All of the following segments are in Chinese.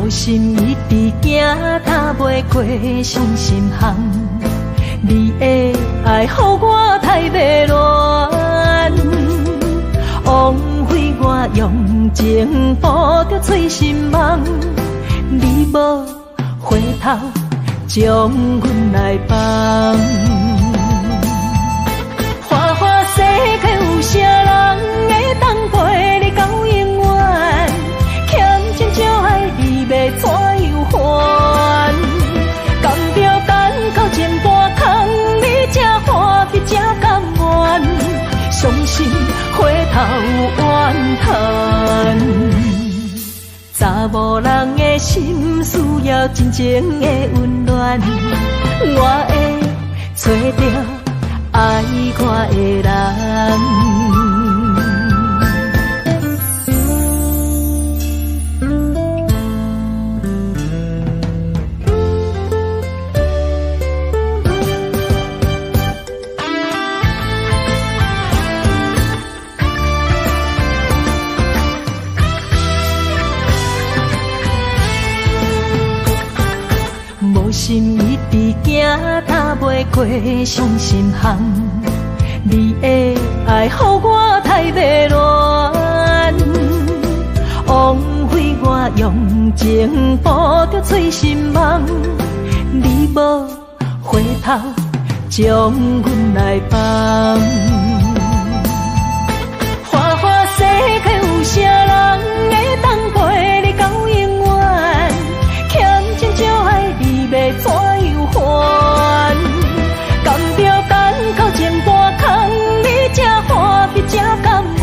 心一直行，踏袂过伤心巷。你的爱，予我太迷乱，枉费我用情付着碎心梦。你无回头，将阮来放。花花世界有啥人会当陪你到永远？欠情少爱你要怎样还？甘着等到前半空，你才欢喜才甘愿，伤心回头怨叹。查某人的心需要真情的温暖，我会找到爱看的人。心一直行，踏袂过伤心巷。你的爱，予我太迷乱，枉费我用情捕着醉心梦。你无回头，将阮来放。花花世界有啥人会当陪你到永远？欠情就爱你要怎样还？甘着等到前半空，你才欢喜才甘愿，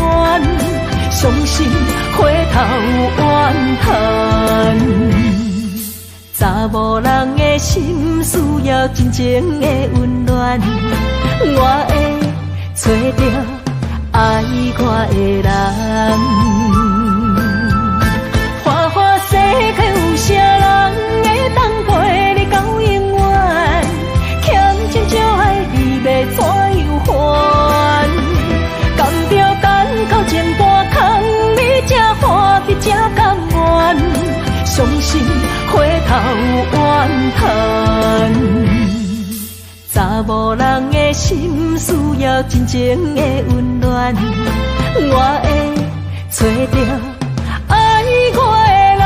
伤心回头怨叹。查某人的心需要真情的温暖，我会找到爱看的人。花花世界有啥人会当陪你到永远？欠情就爱你要怎样还？甘着等到前半空，你才欢喜才甘愿，伤心回头怨叹。查某人的心需要真情的温暖，我会找到爱我的人。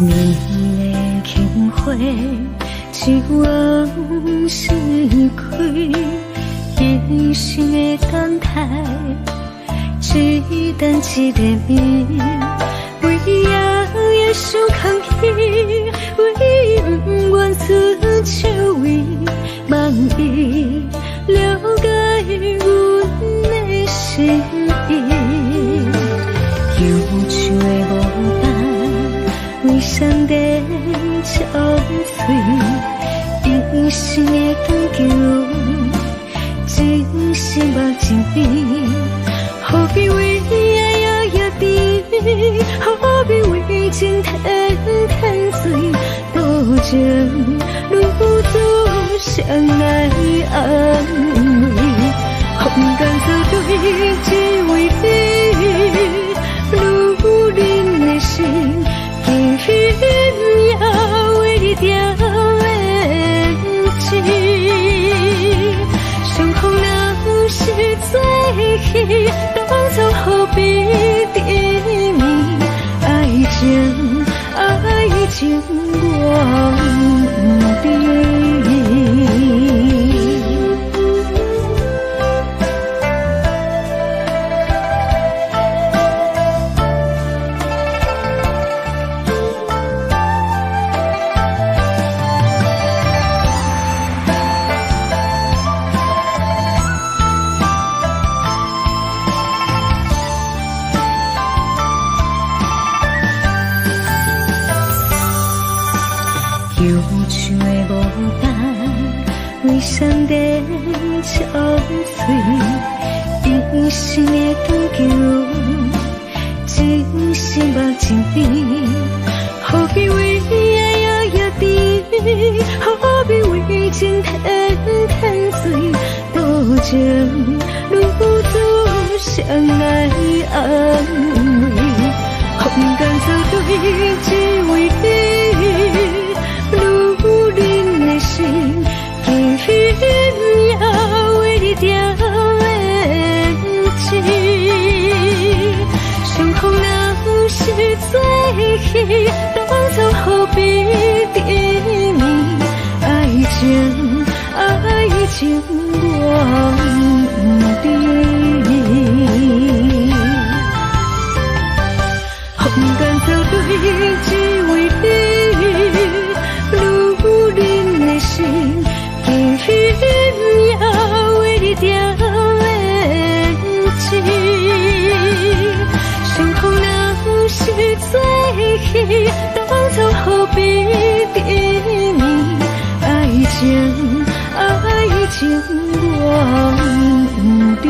年的轻花，一往事开，一生的等待，一等一个暝，为也想空虚，为不愿伸手为，望伊了解阮的心意，忧愁的无胆。为上帝憔悴，一生的长久，真心目真美，何必为爱摇摇滴，何必为情天天醉，多情如此相爱安慰，空干所对只为你，如人的心。天要为你掉眼睛，相逢若是最喜，当作何必甜蜜？爱情忘记。忧愁的无胆，为上帝憔悴，一生的长久，真心目真美，何必为爱摇摇滴，何必为情天天醉，多情如此相爱安慰，空去，当初何必沉沂？爱情，爱情，我不知。风干草对，只为你，女人的心，轻轻也为你点燃起。相逢若是做戏，当初何必沉沂？爱情，爱情，我不知。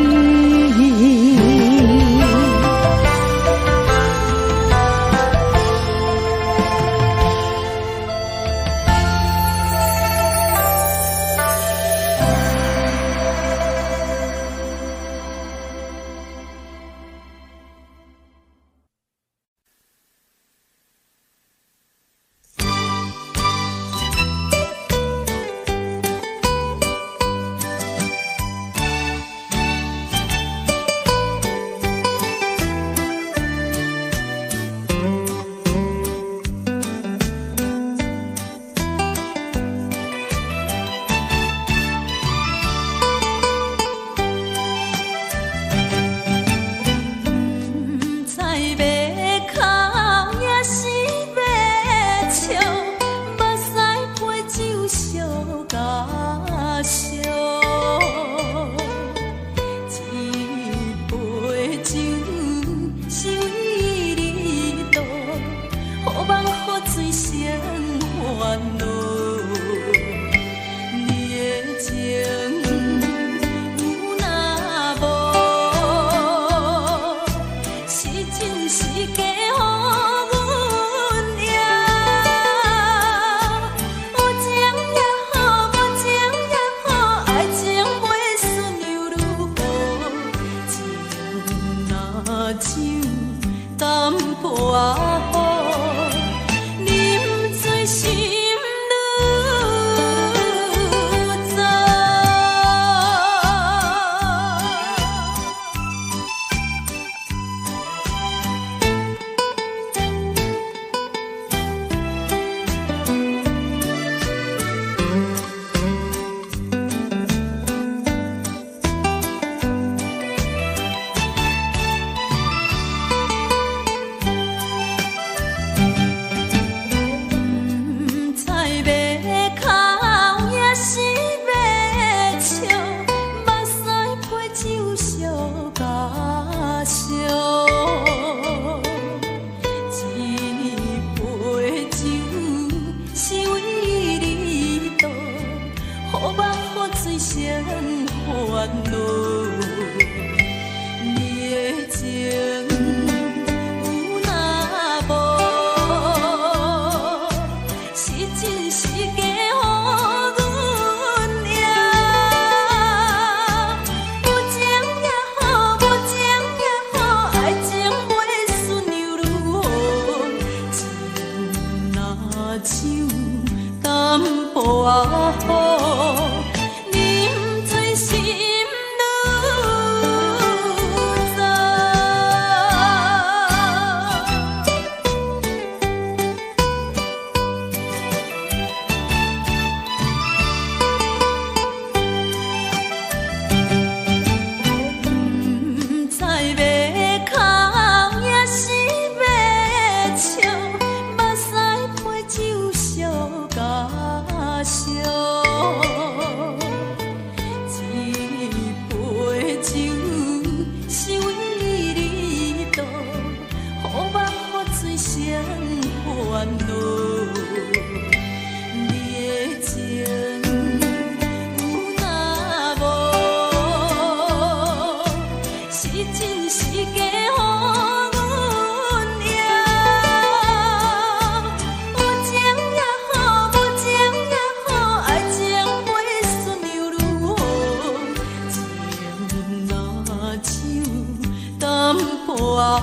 我，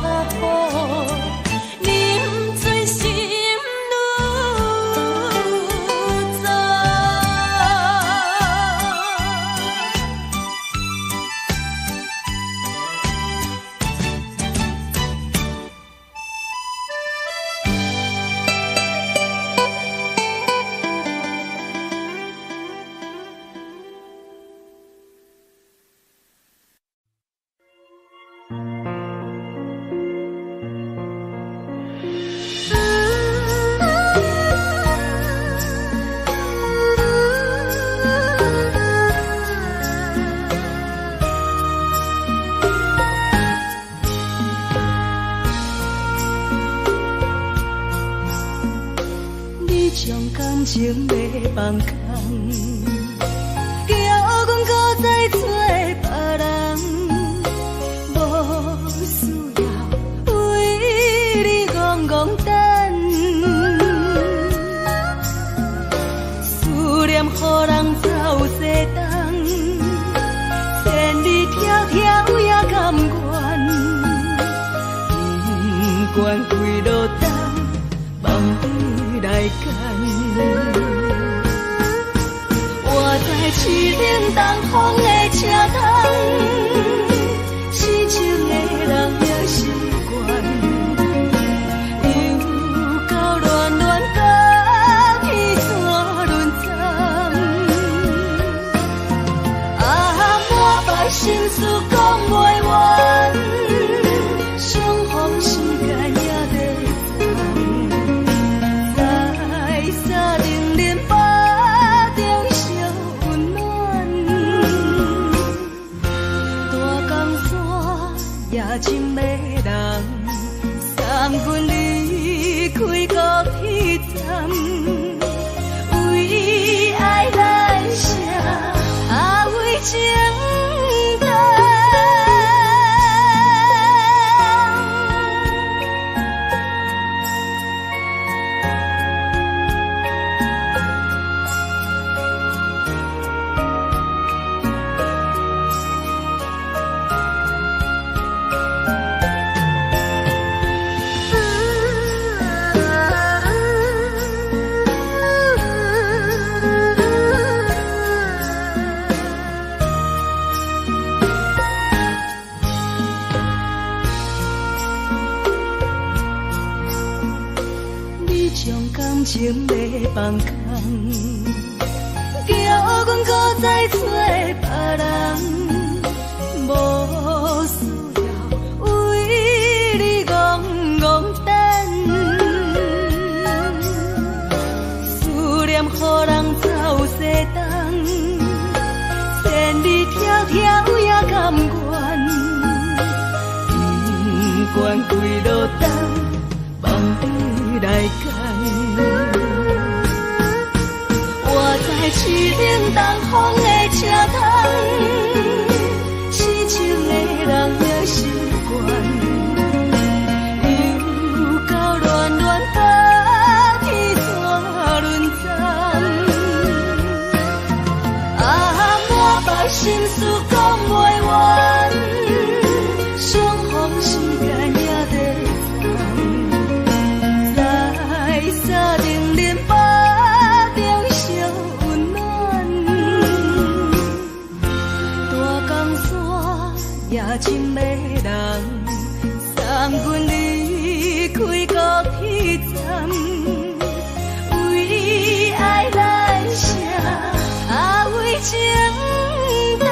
啉醉心将感情要放空，叫阮搁再找别人，无需要为你戆戆等，思念予人走西东，千里迢迢也甘愿，不管几落冬，梦里来干。我在市顶东风的车窗，痴情的人也习惯，又到乱乱甲彼山论惨。啊，满腹心事讲袂完，相逢时间也在长，在沙冷冷巴中烧温暖，大江山也真迷人，送阮离开高铁站，为爱来写为情长。感情要放空，叫阮搁再找别人，无需要为你戆戆等，思念予人走西东，千里迢迢也甘愿，不管几落冬，梦里来干。我在市顶东风的车窗，痴情的人也习惯，又到乱乱甲彼山论惨。啊，满腹心事讲袂完，相逢时间也在长，沙冷冷巴中烧温暖，大江山也真迷人，送阮离开高铁站，为爱来写为情长。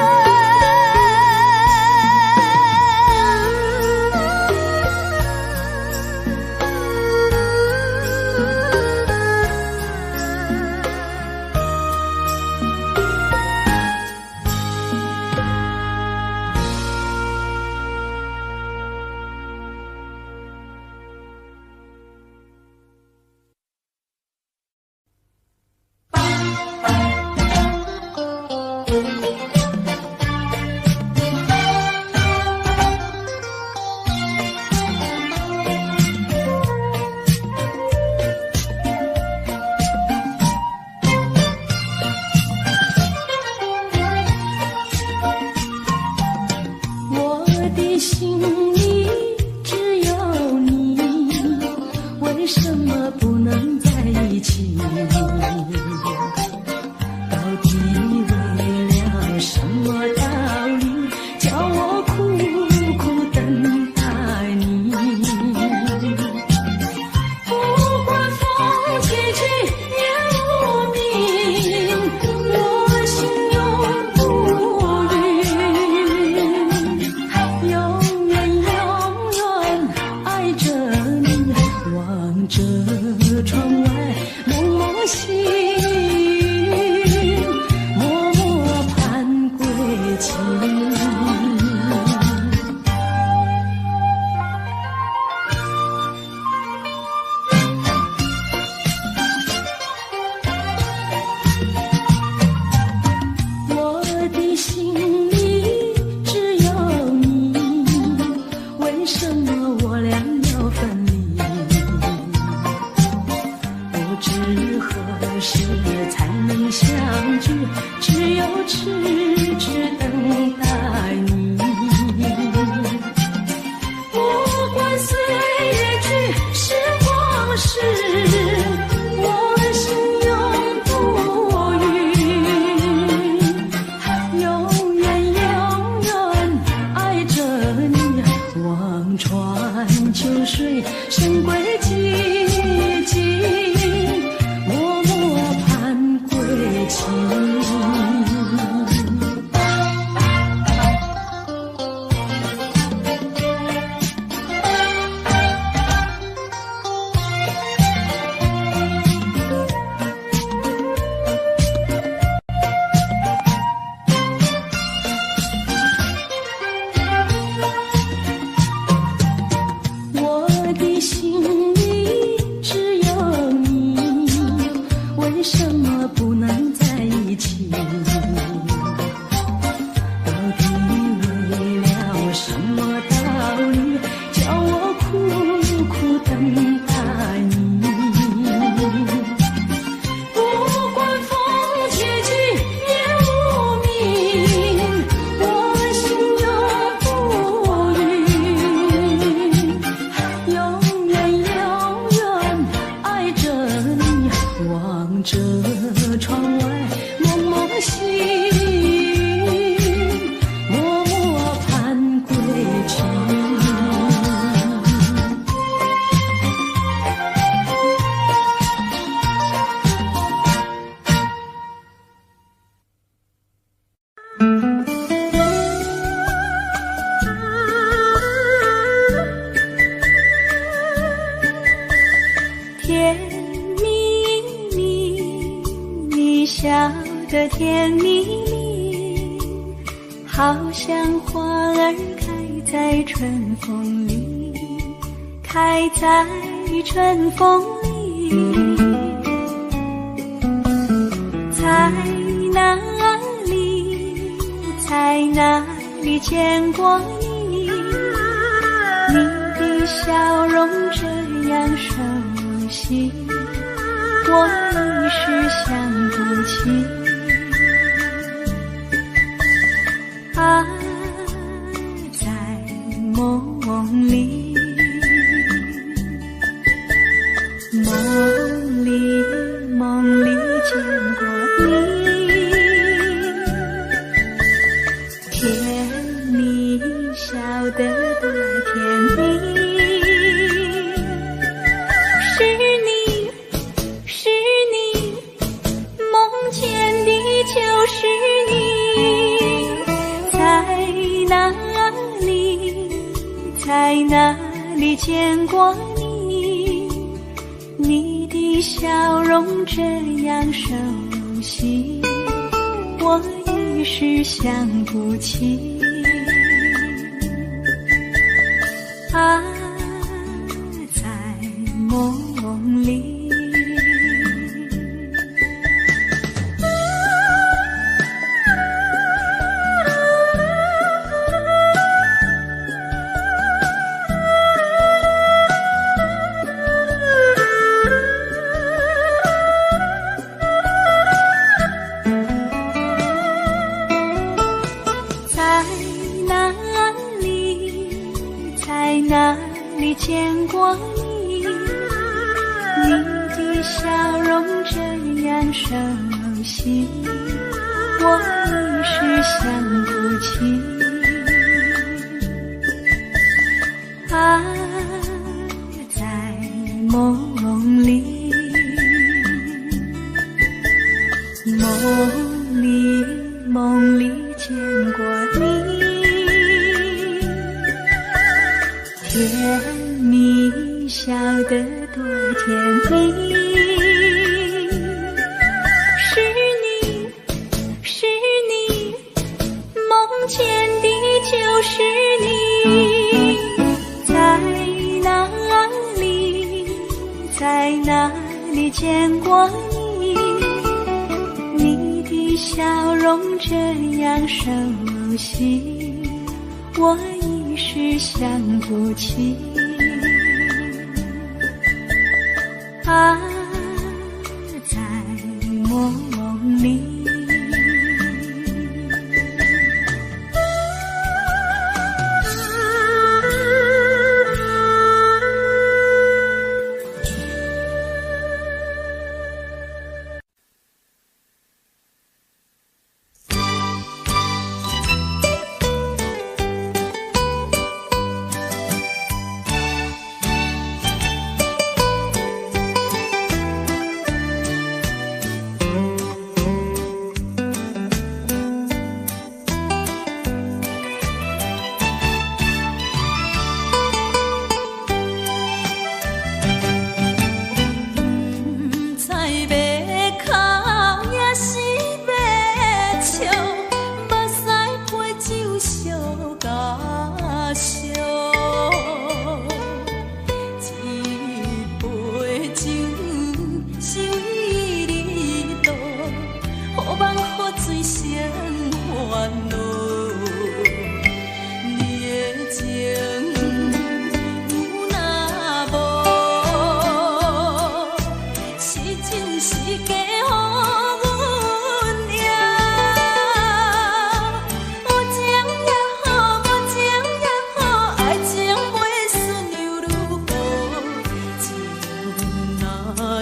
里只有你，为什么不能在一起？到底为了什么道理，叫我苦苦等待你？不管风凄凄夜无明，我心有不语，永远永远爱着你，望着窗外默默细雨，默默盼归去。甜蜜蜜，你笑得甜蜜蜜，好像花儿开在春风里，开在春风里。在哪里，在哪里见过你？你的笑容这样熟悉，我一时想不起。啊，在梦里，梦里见过你，甜蜜笑得多甜蜜。是你，梦见的就是你，在哪里，在哪里见过你？你的笑容这样熟悉，我一时想不起。啊，在梦里。在哪里见过你？你的笑容这样熟悉，我一时想不起。啊，在梦里，梦里见过你。甜蜜笑得多甜蜜，是你，梦见的就是你，在哪里，在哪里见过你？你的笑容这样熟悉，我一时想不起。啊，在梦里。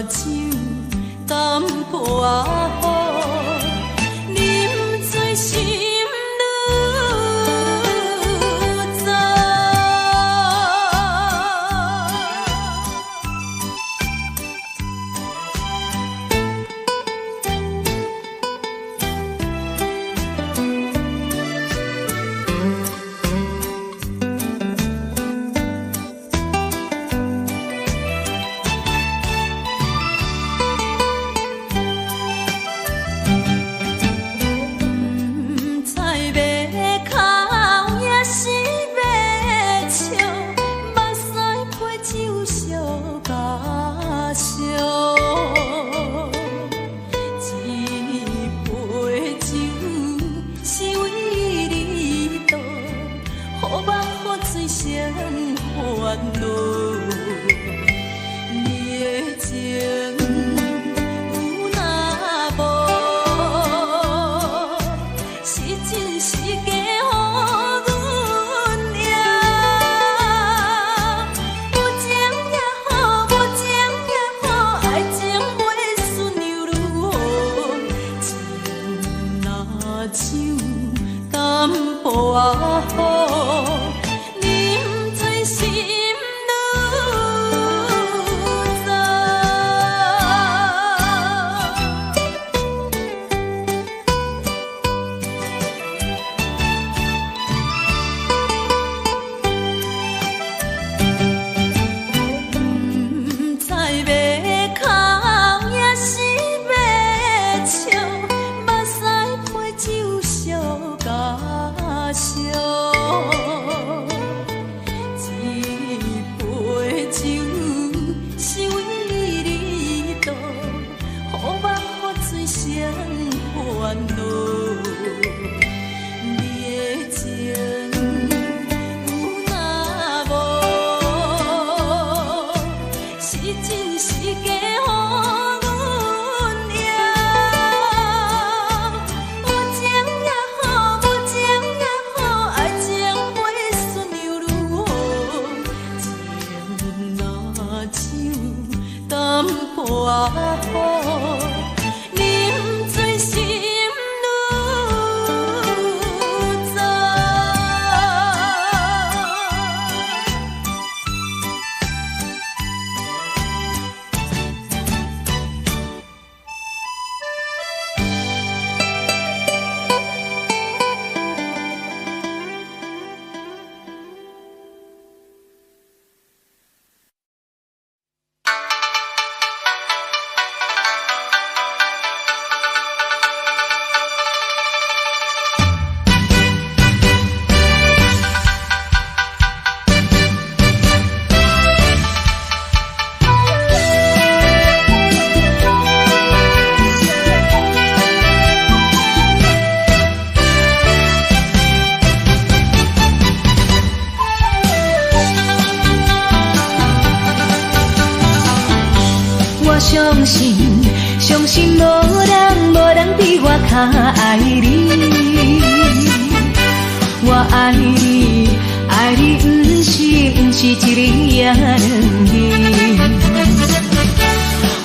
酒淡薄仔好，啉醉心愈糟。相信无人比我较爱你，我爱你，爱你不是一日也两日，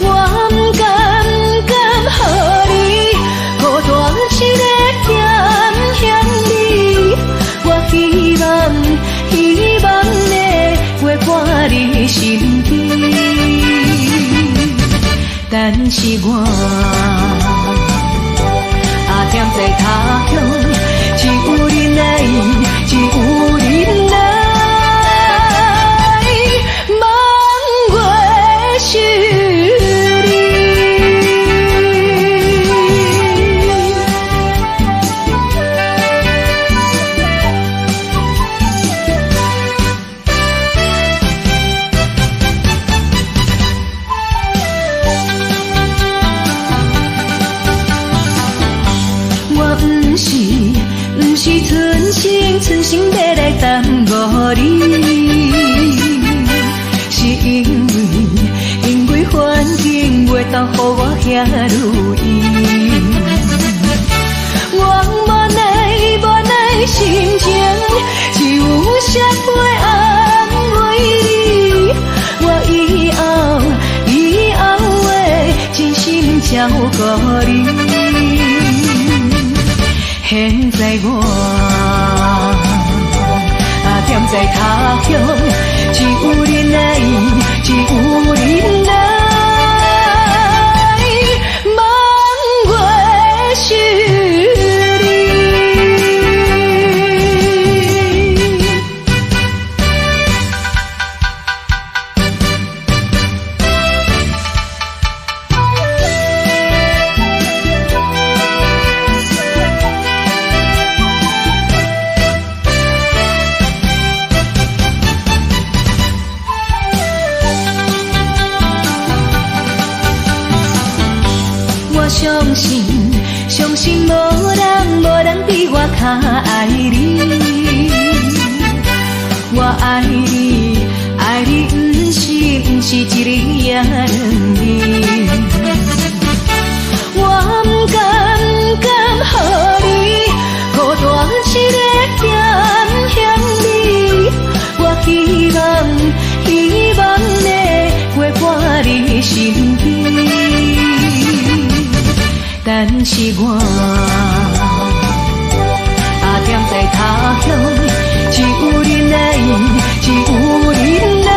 我不敢予你孤单一个嫌你，我希望的陪伴你身边。但是我踮在他乡，只有你来，只有你来，望我是你。不是存心要来耽误你，是因为环境袂当予我遐如意。我无奈心情，只有谁会安慰你？我以后予你。现在我踮在他乡，只有恁来，只有恁来，望月是你。相信无人比我较爱你。我爱你，爱你不是一日也两日。我不甘予你孤单一个咸味。我希望能陪伴你身边。但是我踮在他乡，只有恁来，只有恁来，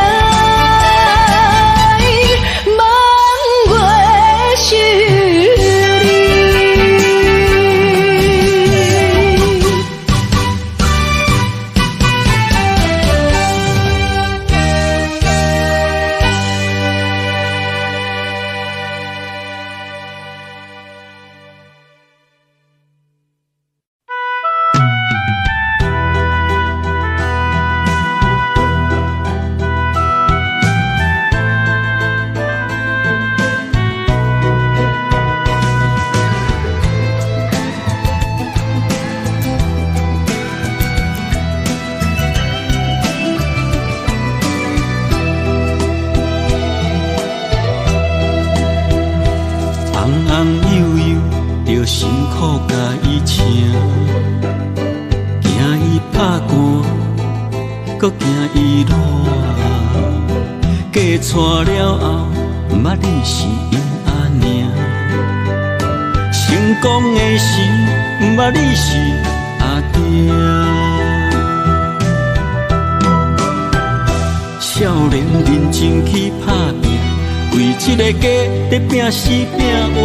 望月是你。辛苦甲伊请，惊伊拍寒，搁惊伊热。嫁娶了后，毋捌你是因阿娘。成功的时，毋捌你是阿爹。少年认真去打拼，为这个家在拼死拼活。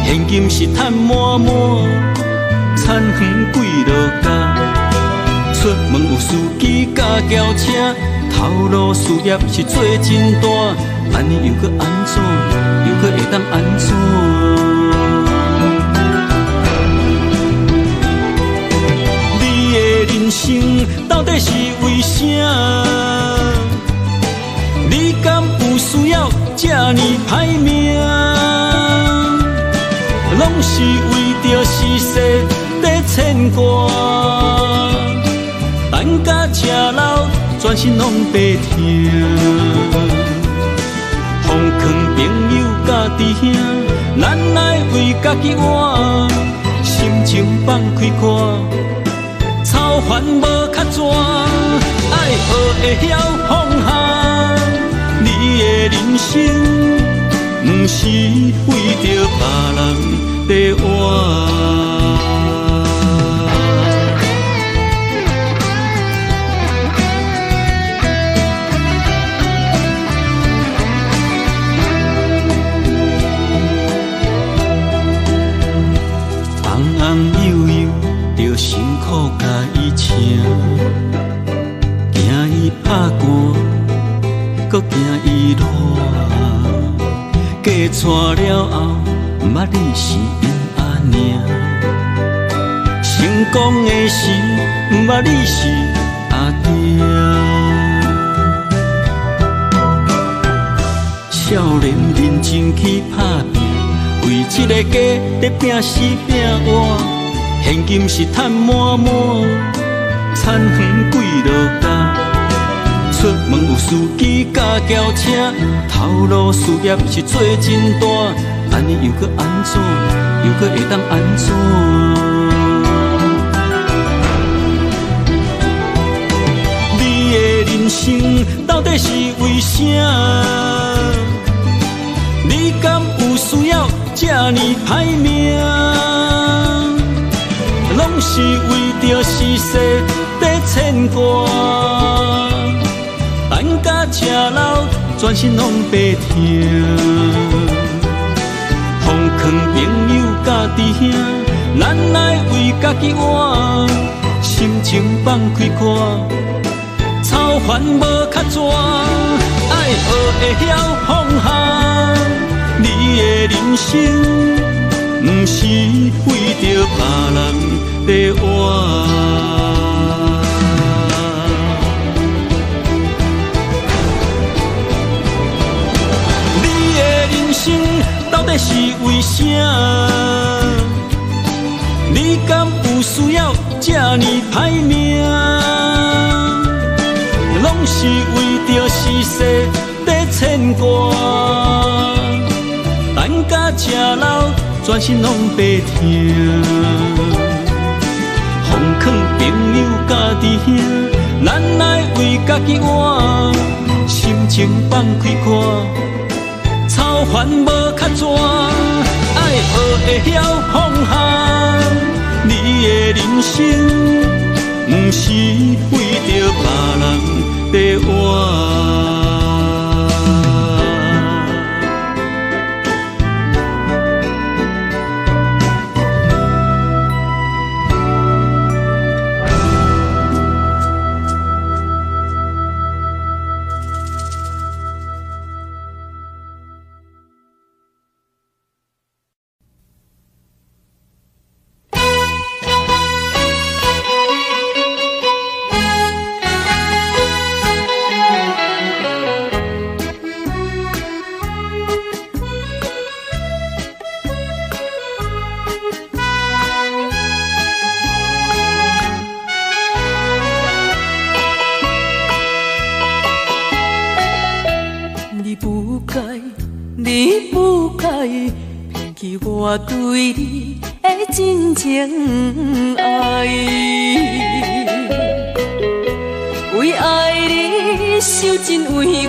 现金是赚满满，田园几落家。出门有司机甲轿车，头路事业是做真大。安尼又搁安怎？又搁会当安怎？你的人生到底是为啥？你敢有需要这呢歹命？拢是为着世事在牵挂，等甲吃老，全身拢白疼。奉劝朋友甲弟兄，咱来为家己活，心情放开看，操烦无较绝，爱学会晓放下。你的人生，不是为着别人。在活，红红悠悠，着辛苦甲伊请，惊伊拍寒，搁惊伊热。嫁娶了后。毋捌你是因阿娘，成功的时，毋捌你是阿爹。少年认真去打拼，为这个家在拼死拼活。现金是赚满满，田园几落家。出门有司机甲轿车，头路事业是做真大。安尼又搁安怎？又搁会当安怎？你的人生到底是为啥？你敢有需要这呢歹命，拢是为着世事在牵挂。等甲吃老，全身拢白疼。风藏朋友甲弟兄，咱来为家己活，心情放开看，操烦无较绝，爱学会晓放下。你的人生，不是为着别人在活。到底是为啥？你敢有需要这呢歹命？拢是为着世事在牵挂，等甲吃老，全身拢白疼。放劝朋友甲弟兄，咱来为家己活，心情放开看。操烦无较绝，爱学会晓放下。你的人生，不是为着别人在活。你不该骗去我对你的真情爱，为爱你受尽委屈，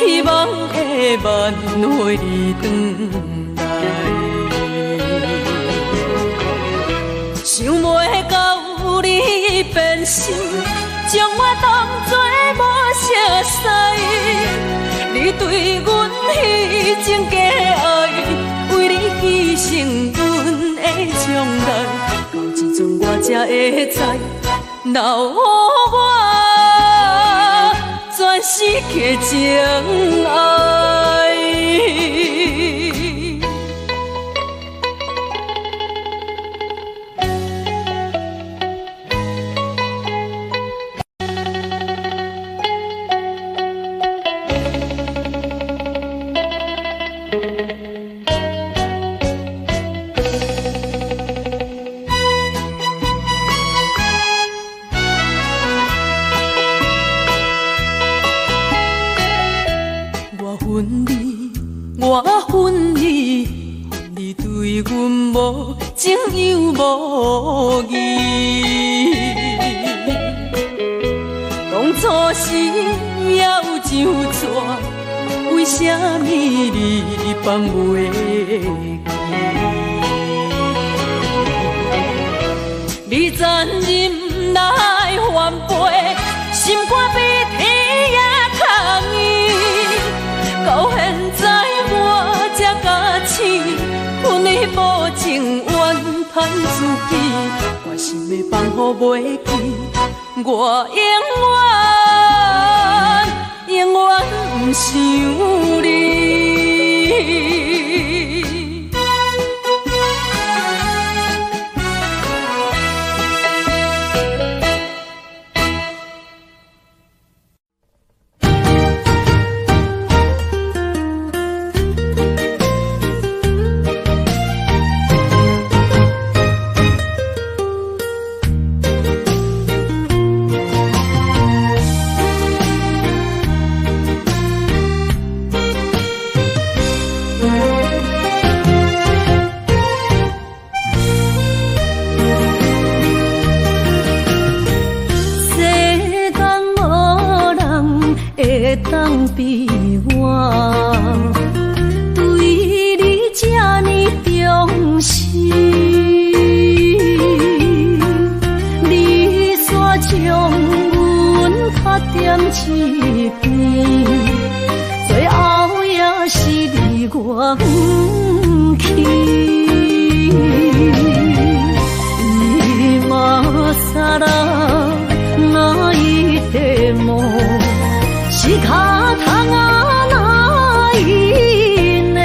希望会挽回转来，想袂到你变心，将我当作无熟悉。你对阮迄种假爱，为你牺牲阮的将来，到这阵我才会知，留予我全世界情爱。你对阮无情又无义，当初时要怎么，为什么你放袂记？你残忍来反背，心肝比天也空伊，到现在我才假醒，阮的无情怨叹自己，我心的放乎袂记，我永远不想你。我不去，伊嘛啥啦，那一点梦是卡通啊那一呢？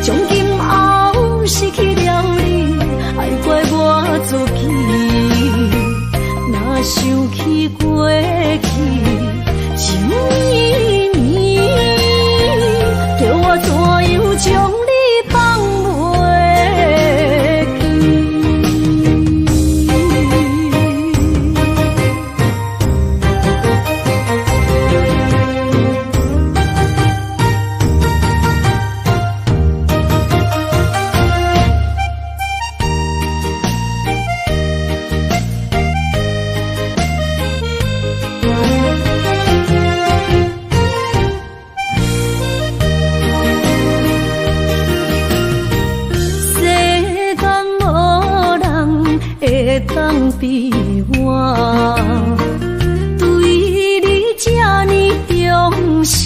从今后失去了你，爱怪我自己，若想起过去。想伊年，叫我怎样将你放袂当比我对你这呢重视，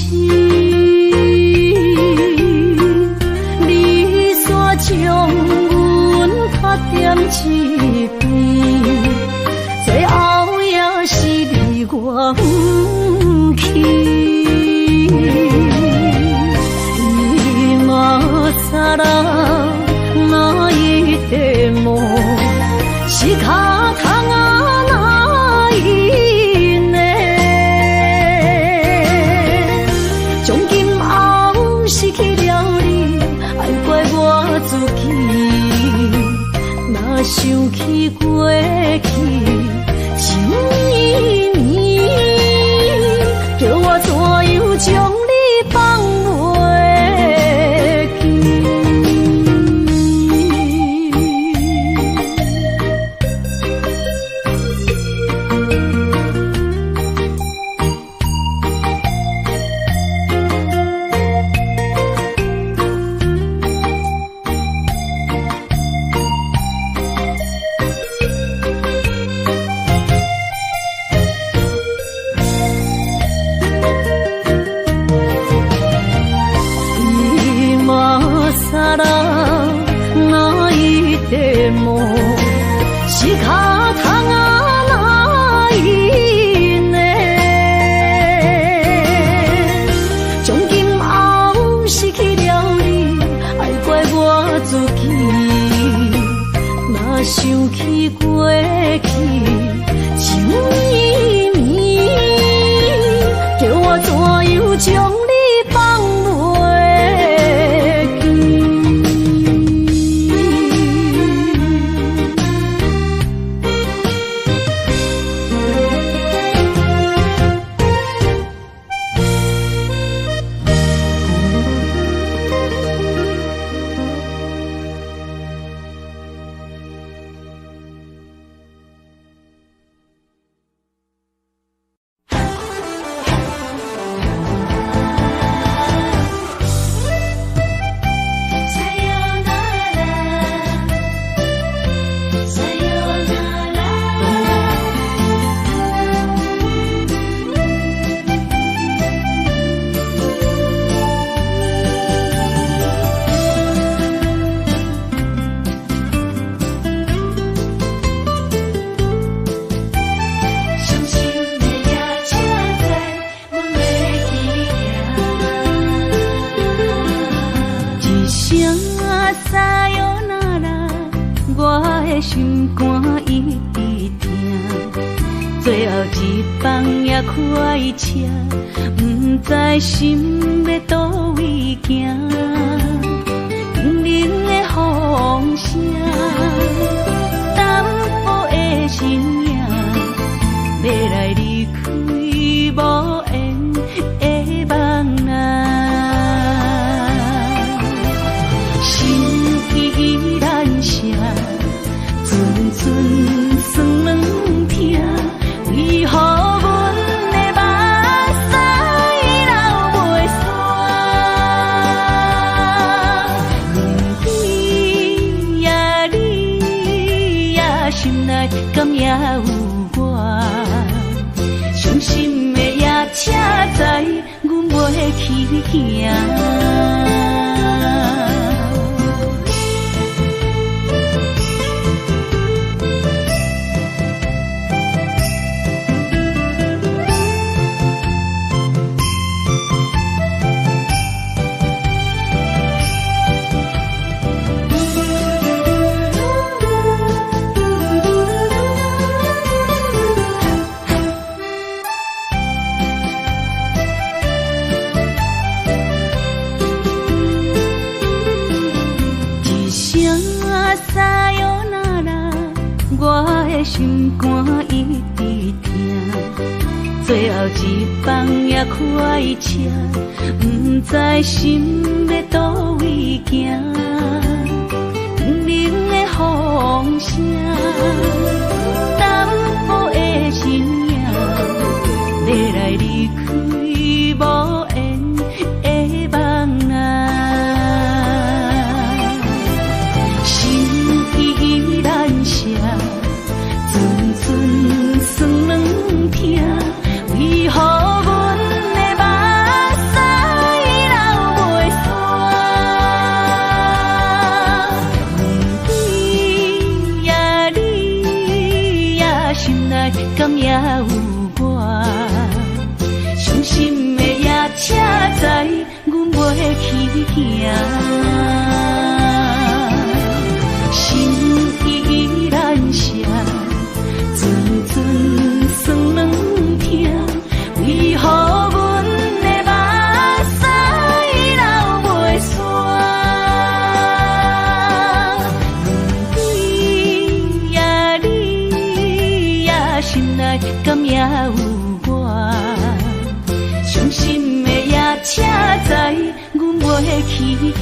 你煞将阮拍点一边，最后也是你我不去，伊嘛啥啦那一点梦。是卡通啊那一呢？从今后失去了你，爱怪我自己。若想起过去，想伊年，叫我怎样将你放袂记？梦是卡通啊那一呢？从今后失去了你，爱怪我自己。若想起过去，想伊年，叫我怎样将你放袂记？心肝一直疼，最后一放也开车，不知心要倒位行，冷冷的风声，淡薄的身影，要来离开无缘的梦啊，心依然舍。阵酸软疼，为何阮的目屎流袂煞？你呀你呀，心内敢也有我？伤心的夜。去行。心肝一直疼，最后一放也快车，不知心要倒位行，不明的风声，淡薄的身影，要来离开无缘的梦啊，心依然舍。寸酸软疼，为何阮的目屎流袂煞？问对呀，你呀，心内敢也有我？伤心的夜车载，阮袂去行。心依然舍。寸酸软疼，为何阮的目屎流袂煞？对呀，你呀，心内敢也有我？伤心的夜车载，阮袂去行。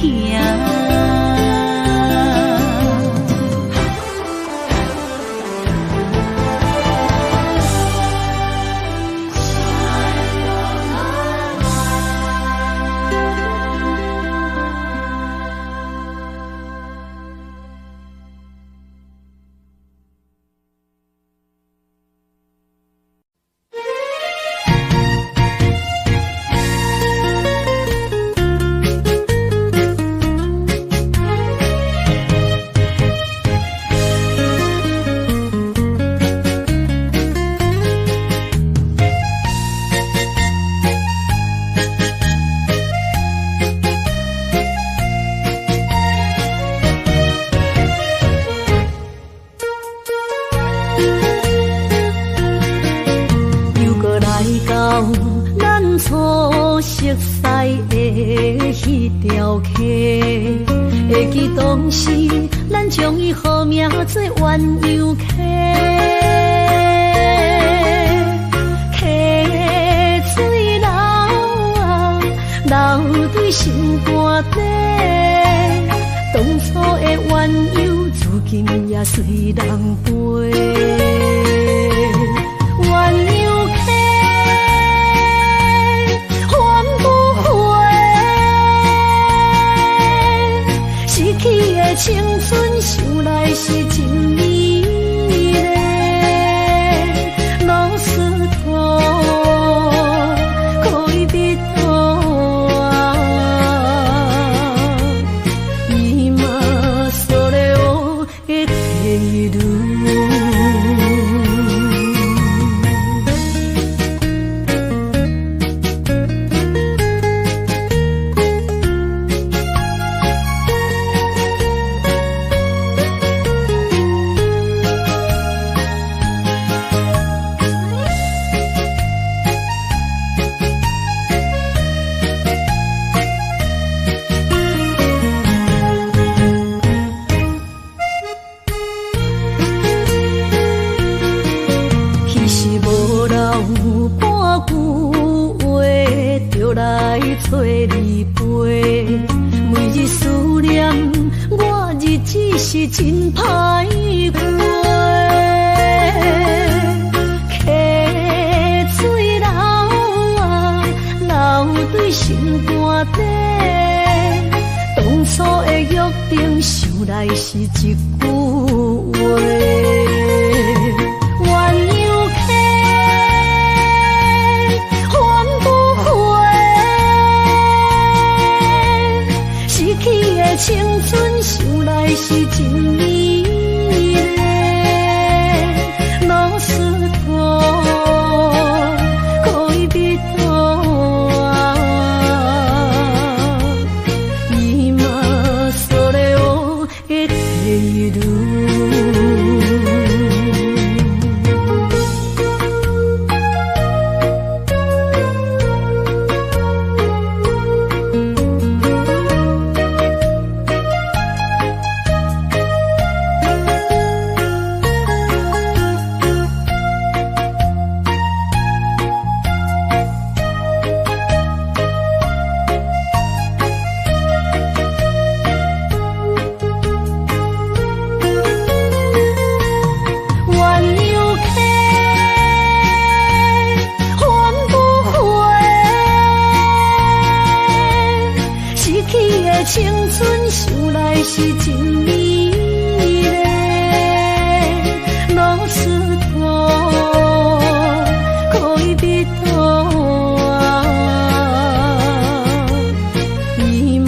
会记当时，咱将伊号名做鸳鸯溪，溪水流啊，流对心肝底。当初的鸳鸯，如今也随人飞。鸳鸯溪。青春想来是真美丽，老师徒可以比多啊，伊嘛所了的退路。是真歹过，溪水流啊，流对心肝底。当初的约定，想来是一句话。鸳鸯溪，翻不回，的青春想来是真美丽，老师哥可以比多啊，今それを得ている。青春想来是真美丽，老师哥可以比多啊，今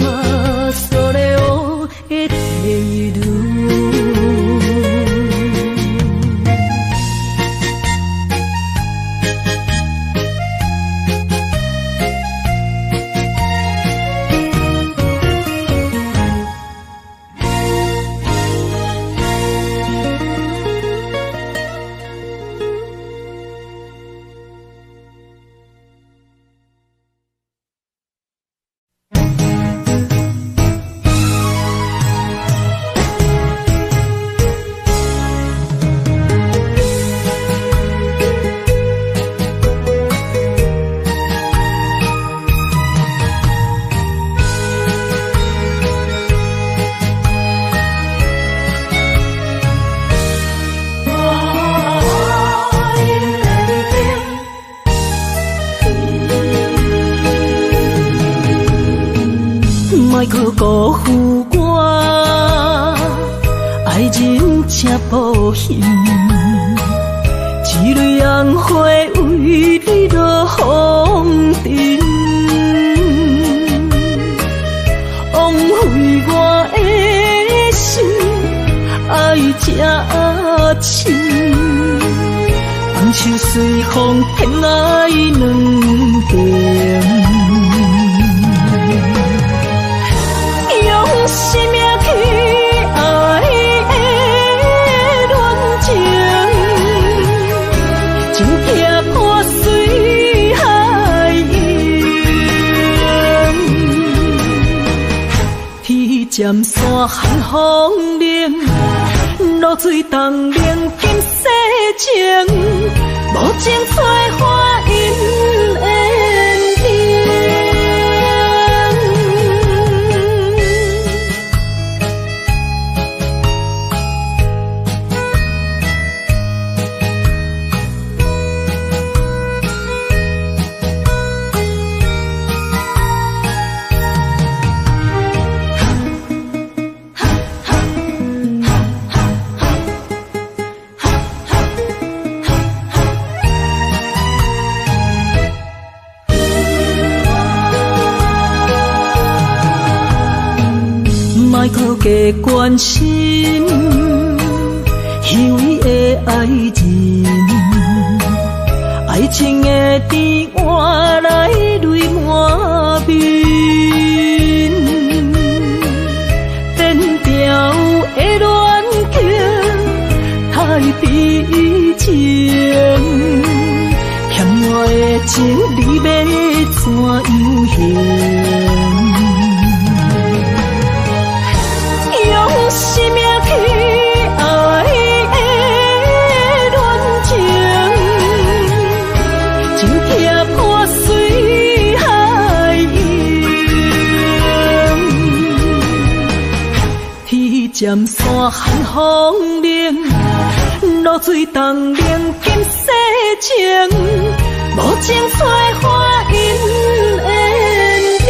それを得ている。莫去辜负我，爱人正保险，一蕊红花为你落风尘，枉费我的心，爱这深，放手随风偏爱两边。生命去爱的恋情，真痛破水海涌，天渐山寒风冷，露水冻冷金世情，无情催花因缘定。莫去加关心，虚伪的爱人，爱情的甜换来泪满面，颠调的恋情太悲情，欠我的情你要怎样还？生命去爱的恋情，真痛破水海涌，天渐山寒风冷，露水冻冷金世情，无情催花因缘定。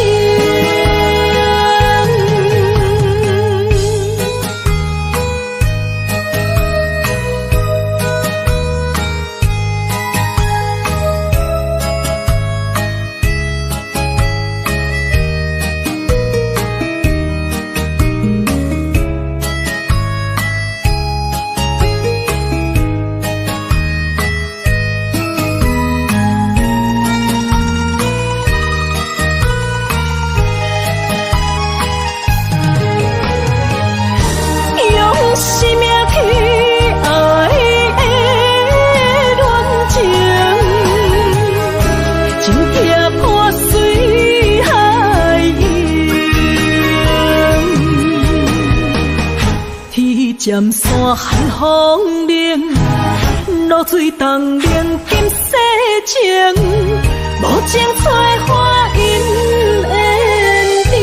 尖山寒风冷，露水东冷金世情，无情采花因缘定。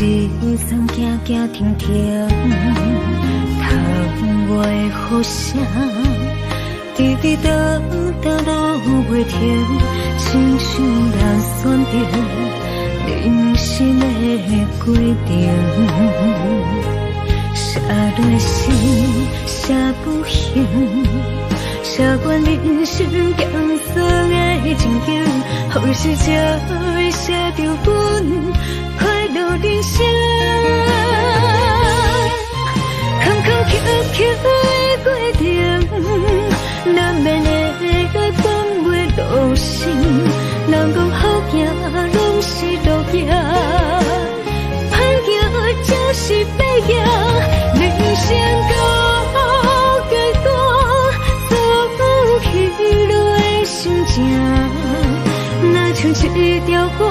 一站行行停停，窗外雨声，滴滴答答落袂停，亲像人选择人生的规定，写落心，写不行，写完人生艰涩的情景，何时才会写着阮快乐人生？坎坎坷坷的过程，难免会翻袂落心。人讲好行，拢是路行，歹行就是白行。人生到结果，走起落的心情，若像一条歌。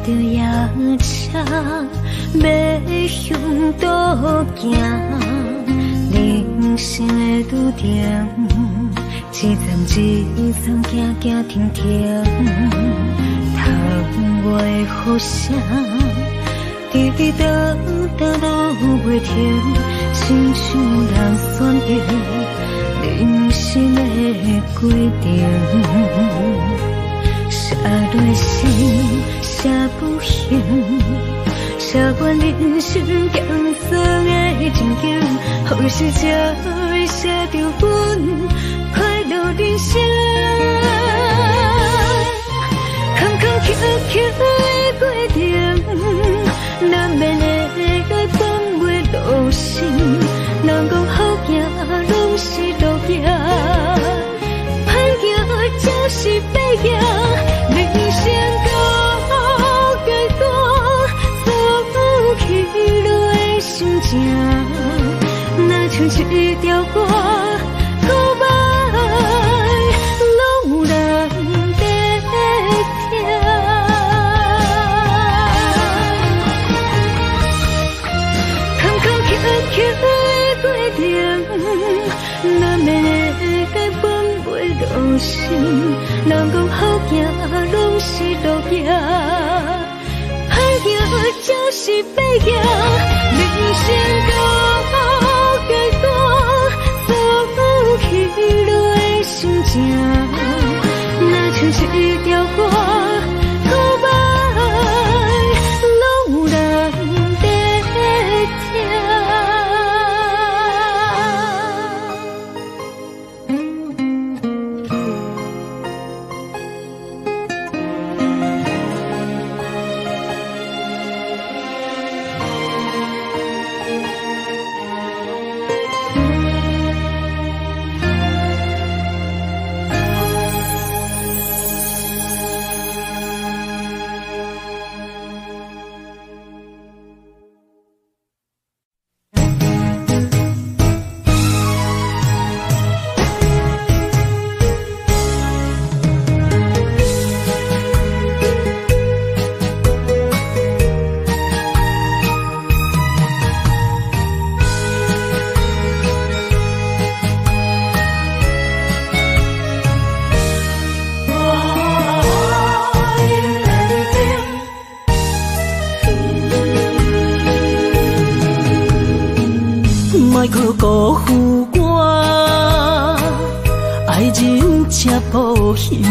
着夜车要向倒行，人生的路程，一站一站行行停停，窗外雨声，滴滴答答落袂停，亲像人选择人生的规定，写落心。写不行，写完人生艰涩的情景，何时才会写着阮快乐人生？坎坎坷坷的过程，难免会翻袂落心。人讲好行，拢是路行，歹行就是白行。人生情，若像一条歌，古摆拢有人在听。坎坎坷坷的过程，难免会翻袂落心。人讲好行，拢是路行，歹行就是白行。人生到结果，走起落的心情，若像一条歌，古摆拢有人在听。莫去辜负我，爱人正无幸，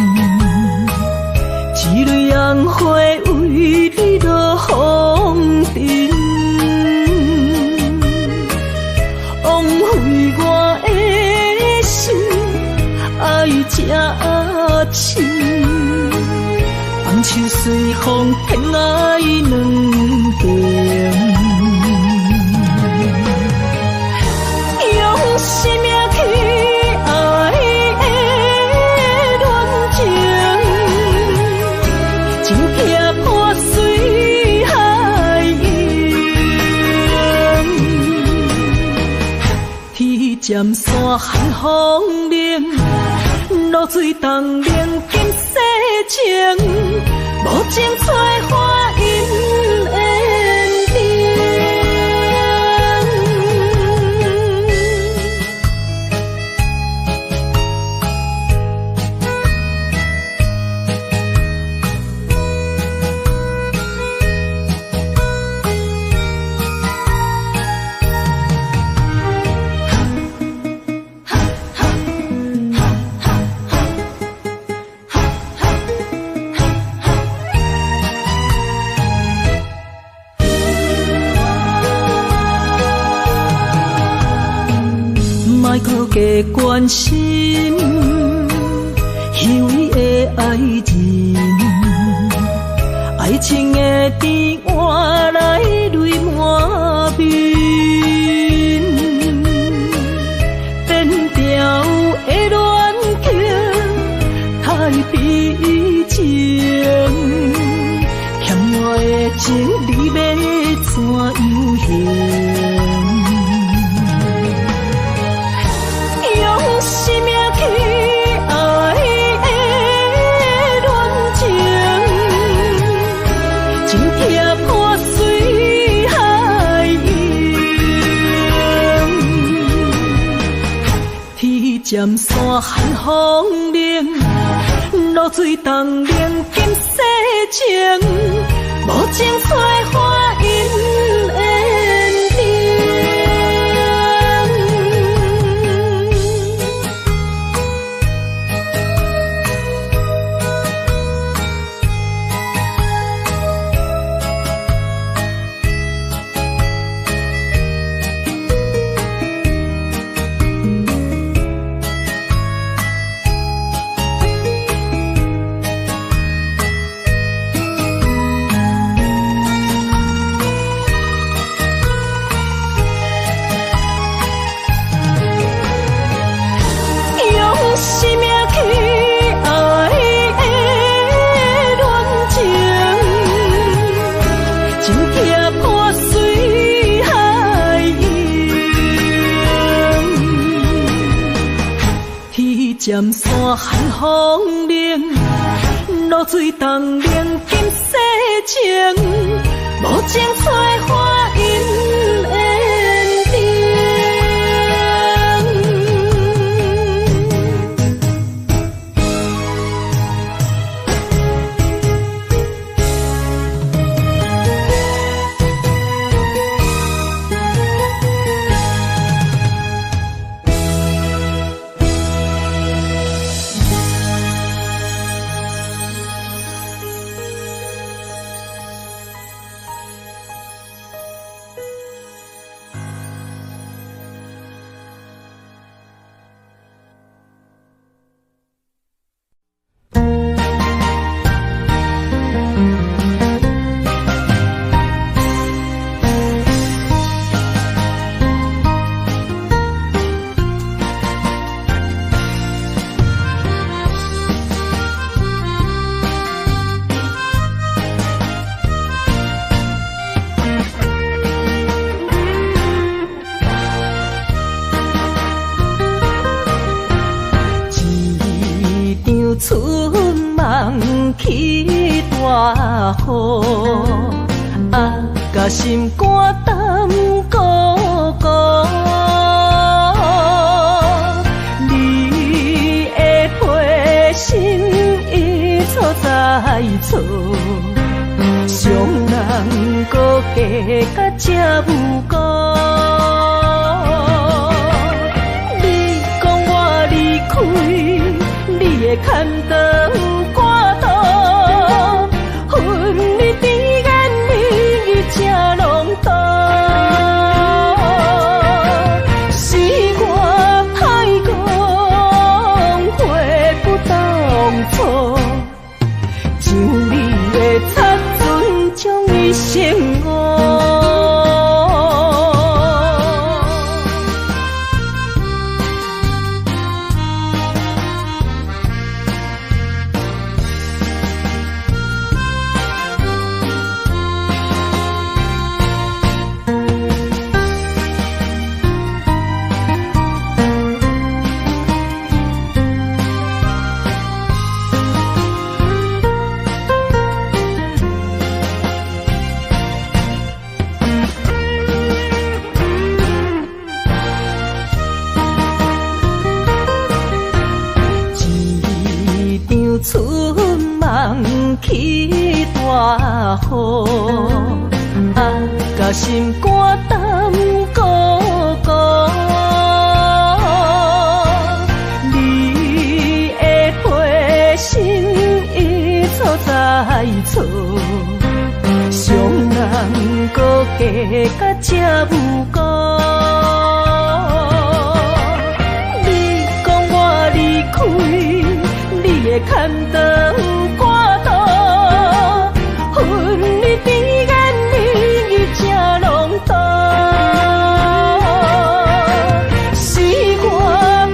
一蕊红花为你落风尘，枉费我的心，爱这深，放手随风，偏爱两边。用生命去爱的恋情，情劈破水海洋，天渐山寒风冷，露水东冷金世情，无情采花因缘定。莫加关心虚伪的爱人，爱情的甜换来泪满面，变调的恋情太悲情，欠我的情你要怎样还？生命去爱的恋情，情劈破水海洋，天渐山寒风冷，露水东冷金世情，无情采花因缘定。生命去爱的恋情，情劈破水海洋，天渐山寒风冷，露水东冷金世情，无情采花因缘定。春梦起大雨，甲心肝胆孤孤。你的陪心已错在错，伤人搁加甲这无辜。生活。春梦起大雨，甲心肝胆孤孤。你的花心已错在错，伤人搁加甲这无辜。你讲我离开，你的牵倒挂倒，恨你比眼你这拢多，是我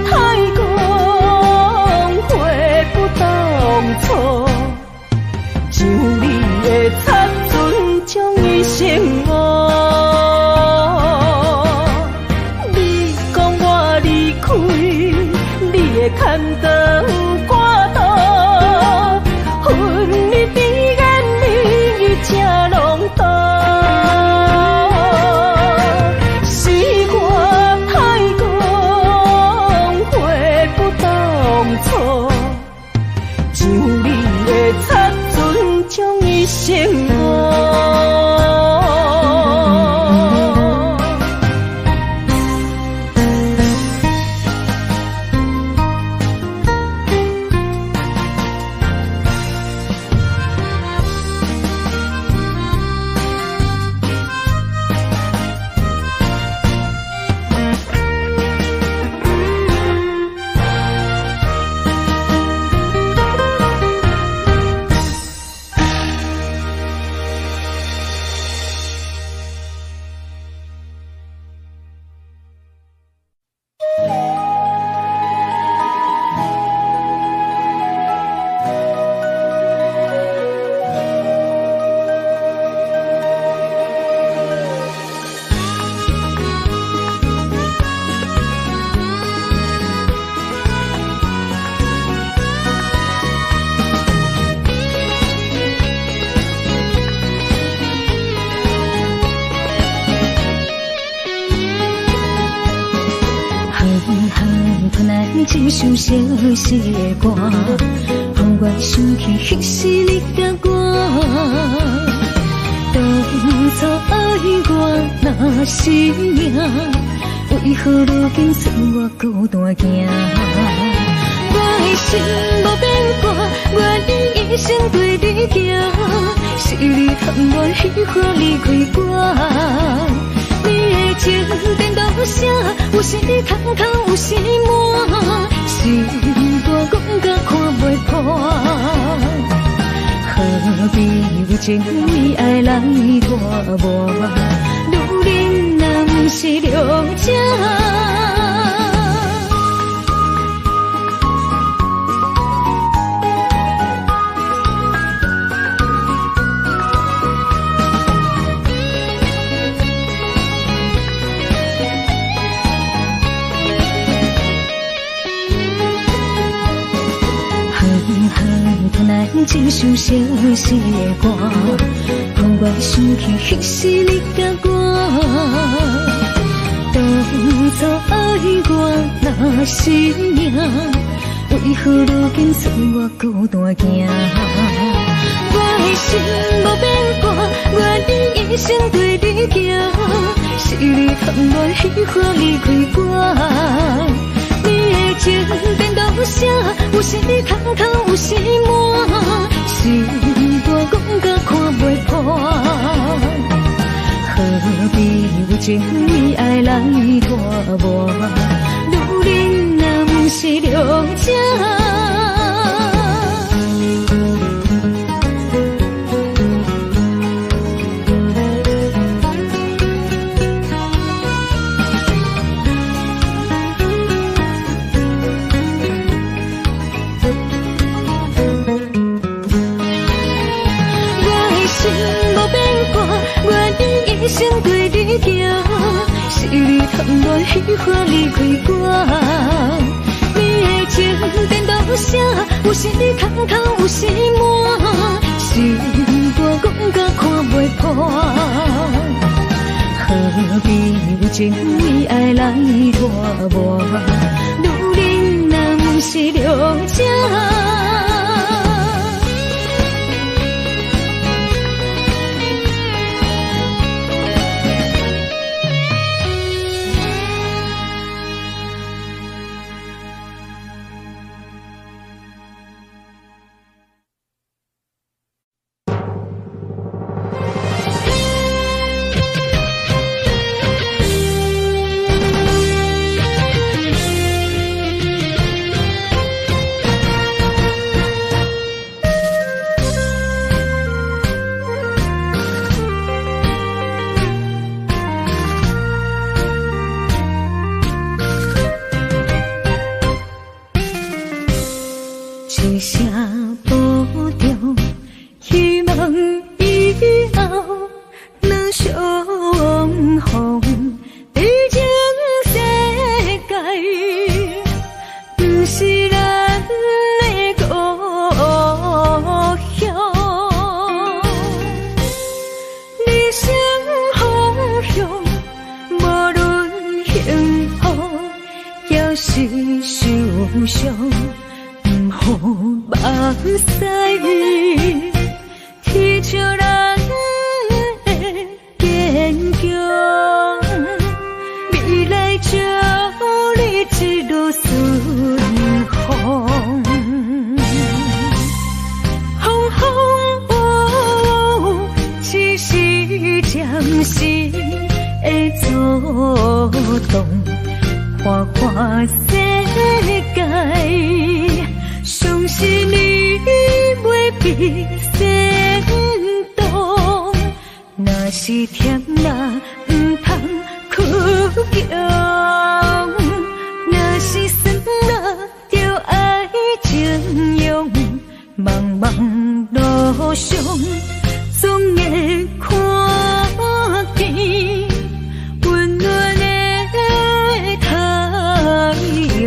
太讲悔不当初，像你的擦船将伊生活。你讲我离开，你的牵倒。生活。一首小小的歌，让我想起迄时你甲我。当初爱我若是命，为何如今剩我孤单行？我的心无变卦，愿意一生对你行。是你贪我喜欢离开我。你的情颠倒啥？有时空空，有时满，心肝讲甲看袂破。何必为情义爱来拖磨？女人若不是良者。一首小小的歌，让我想起迄时你甲我。当初爱我若是命，为何如今剩我孤单行？我的心无变卦，愿意一生对你行。是你贪我喜欢离开我。情颠倒啥？有时空空，有时满，心肝讲甲看袂破。何必为情义爱来拖磨？女人若不是良者。乱虚华离开我。你的情颠倒写，有时空空，有时满，心肝讲甲看袂破。何必有情为爱来拖磨？女人若不是了解。一声保重，希望以后若相逢，在这世界，不是咱的故乡。理想方向，无论幸福也是受伤。好目屎，天照咱的坚强，未来祝你一路顺风。风风雨雨，只是暂时的作动，看看世界。相信你袂比先动，若是甜啦，不通哭强；若是酸啦，就爱情用。茫茫路上，总会看见温暖的太阳。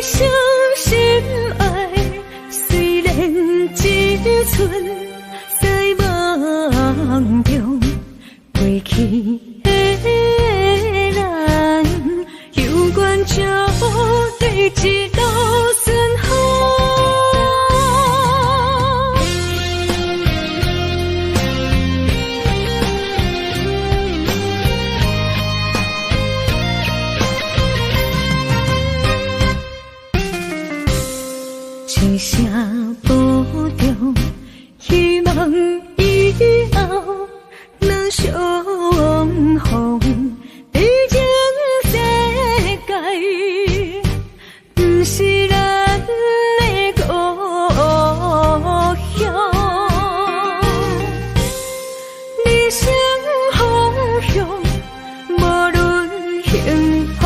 相信爱，虽然一寸在梦中，过去的咱，永远祝你一路顺风。一声保重，希望以后若相逢，在这世界，不是咱的故乡。理想方向，无论幸福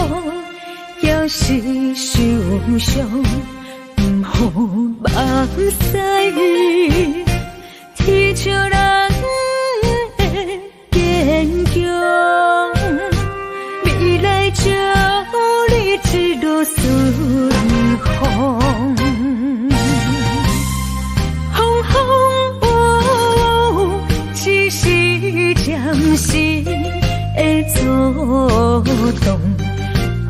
也是受伤。好目屎，天照咱的坚强，未来祝你一路顺风。风风雨雨，只是暂时的作动，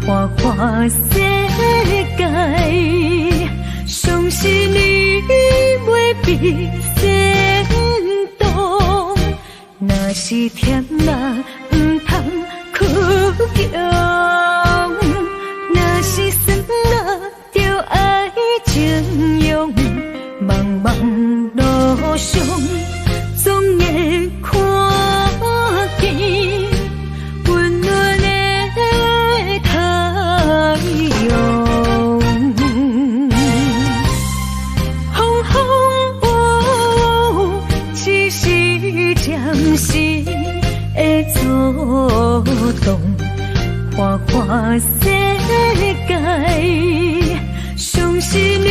看看世界。相信你袂比先动，若是甜啦，不通哭强；若是酸啦，就爱情用。茫茫路上，总会看见温暖的太阳。暂时的作动，看看世界。相信你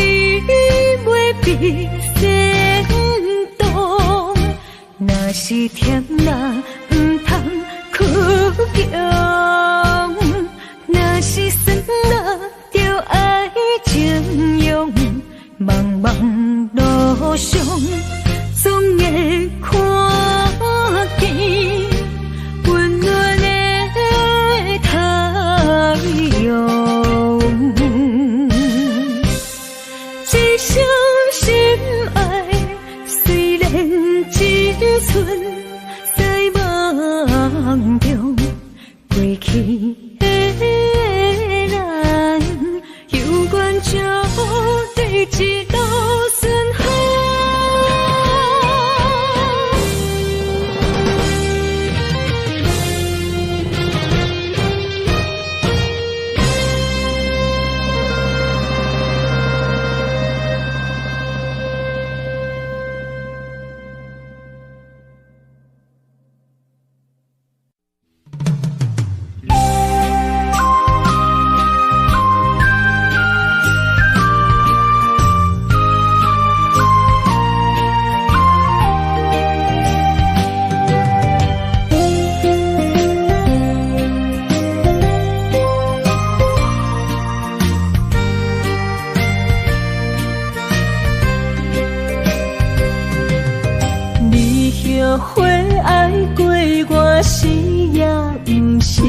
袂比先动，若是甜啦，不通苦强，若是算了着爱情用，茫茫路上总会看见温暖的太阳。一生心爱，虽然只剩在梦中，过去的咱有缘就对一路顺风。后悔爱过我是也不是，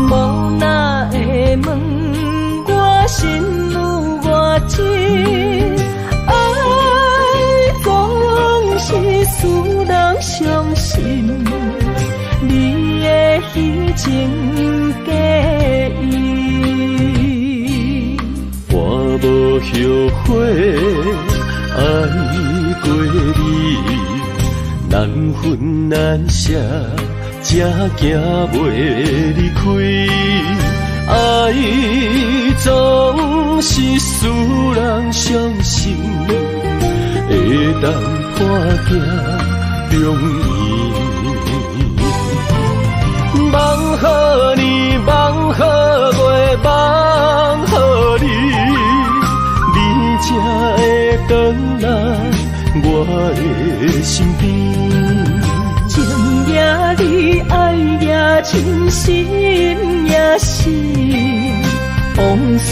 无哪会问我心有偌深，爱总是使人伤心，你的虚情假意，我无后悔爱过你。难分难舍，才行袂离开。爱总是使人伤心，会当看行容易。梦予你，梦予月，梦予你，你才会回来我的身边。情也你，爱也真，心也是，往事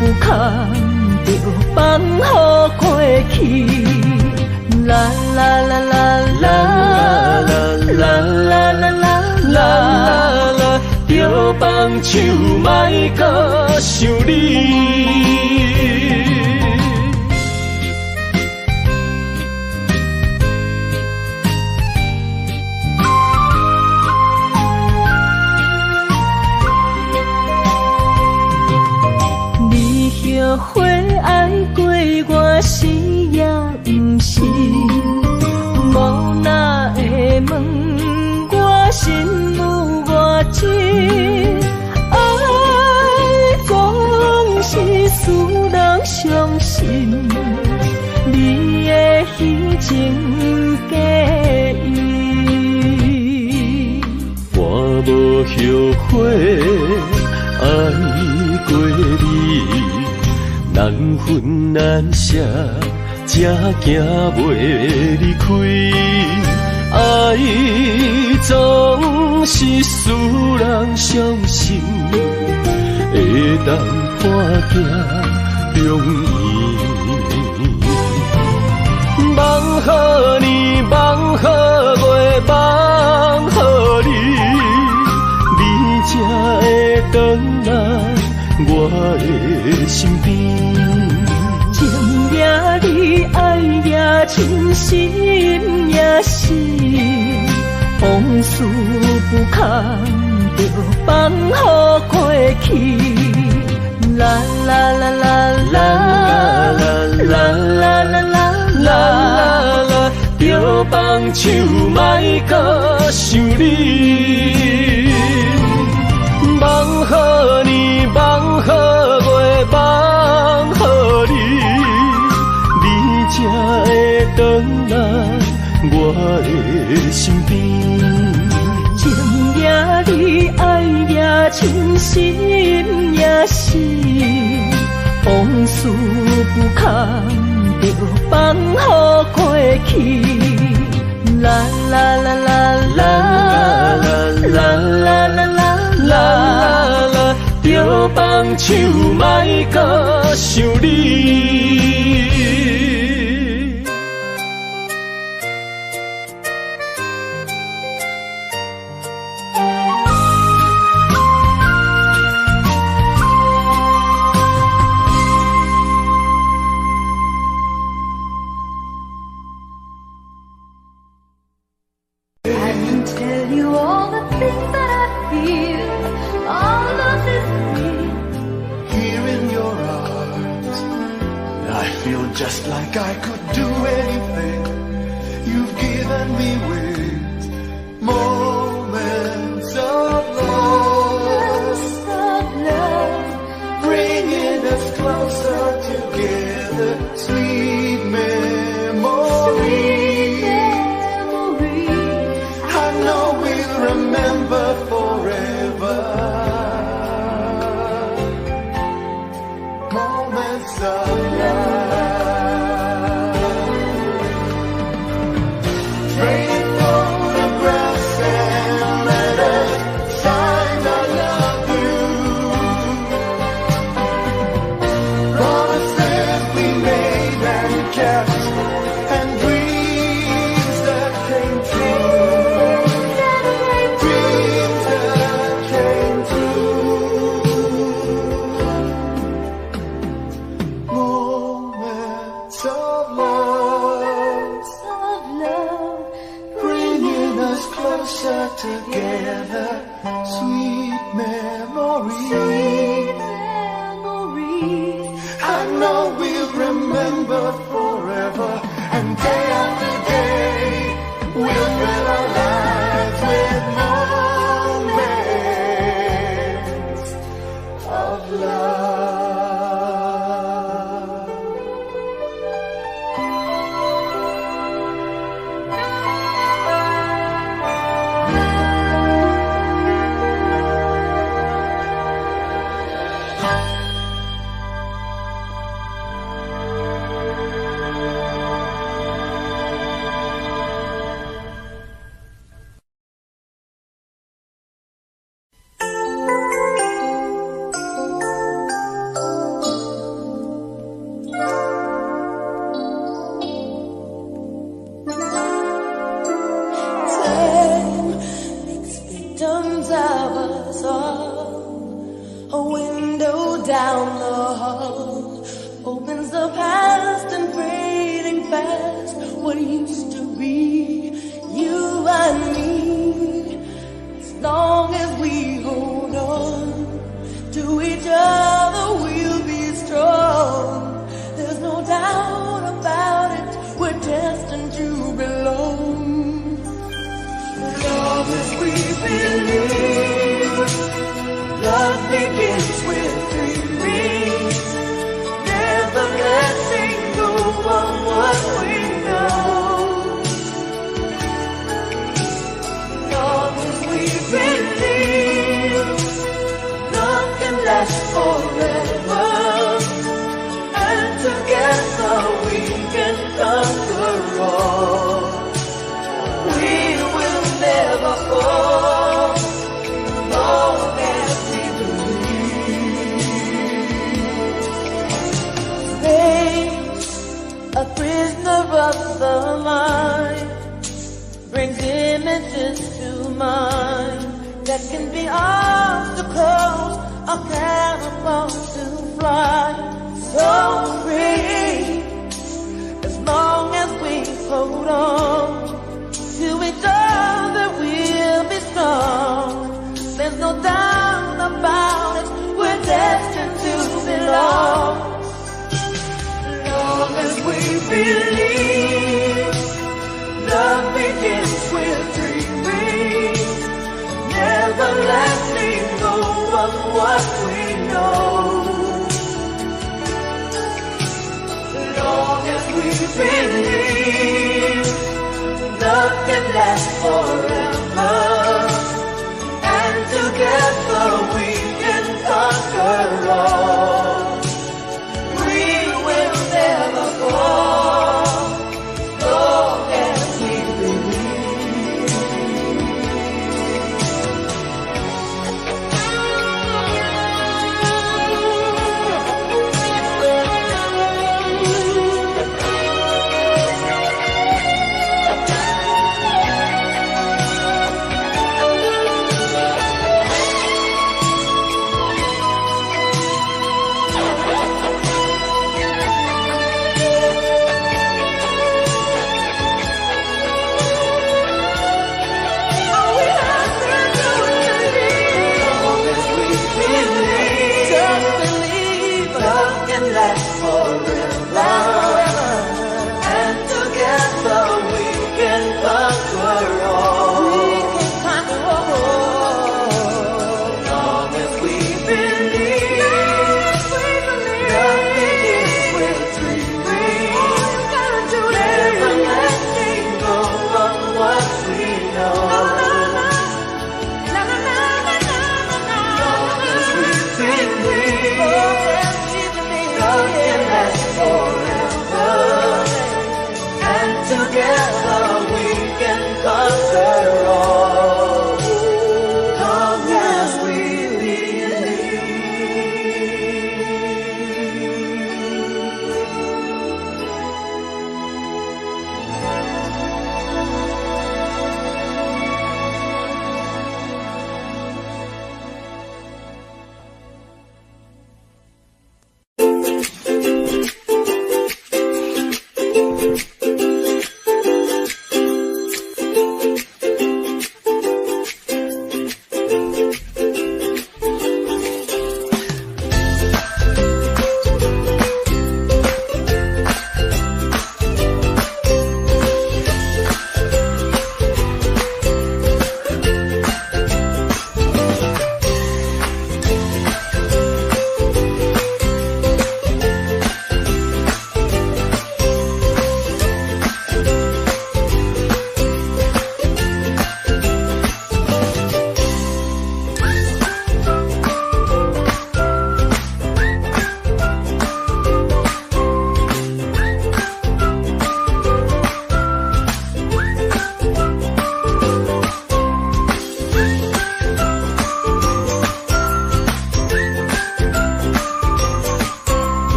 不堪着放乎过去。啦啦啦啦啦啦啦啦啦啦，着放手莫搁想你。后悔爱过我是也不是，无哪会问我心有偌深，爱总是使人伤心，你的虚情假意，我无后悔爱过你。难分难舍，才行袂离开。爱总是使人伤心，会当看行容易。梦予你，梦予月，梦予你，你才会回来我的身边。情也你，爱也真，心也是，往事不堪着放乎过去。啦啦啦啦啦啦啦啦啦啦，着放手莫搁想你。梦予你，梦予月，梦予你，你才会回来我的身边。情也你，爱也真，心也是，往事不堪着放乎过去。啦啦啦啦啦手莫搁想你。Just like I could do anything you've given me with moments of love, bringing us closer together, sweet memories. I know we'll remember forever. Moments of love. Together, sweet memories. I know we'll remember forever, and day after day we'll fill our lives with moments of love. Down the hall opens the past and fading fast. What used to be you and me, as long as we hold on to each other, we'll be strong. There's no doubt about it, we're destined to belong. Love as we believe, love begins with dreaming, never letting go of what we know. Long as we believe, love can last forever, and together we can conquer all. We will never fall, long as we believe. A prisoner of the mind brings images to mind that can be obstacles or catapults to fly. So free, as long as we hold on to each other, we'll be strong. There's no doubt about it, we're destined to belong. Long as we believe, love begins with dreaming, never letting go of what we know. Long as we believe, love can last forever, and together we can conquer all. We will never fall, long as we believe. together we can conquer all. Long as we believe.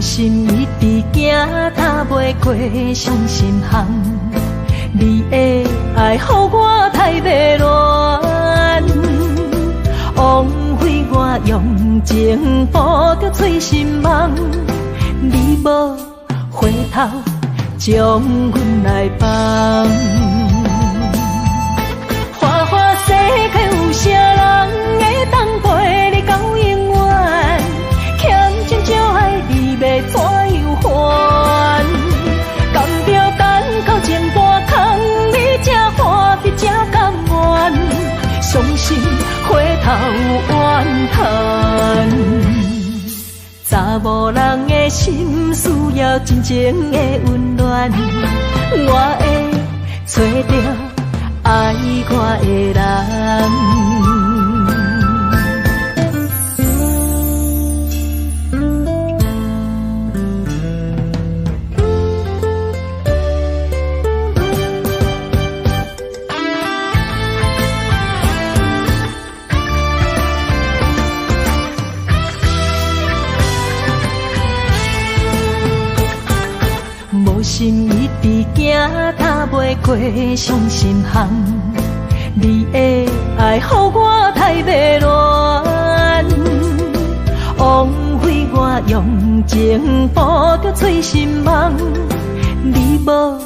心一直行，踏袂过伤心巷。你的爱，予我太迷乱，枉费我用情付着醉心梦。你无回头，将阮来放。花花世界有啥人会当陪你到永远？欠情少爱你要怎样还？甘着等到前半空，你才欢喜才甘愿，伤心回头怨叹。查某人的心需要真情的温暖，我会找到爱我的人。心一直行，踏袂过伤心巷。你的爱，予我太迷乱，枉费我用情付着醉心梦。你无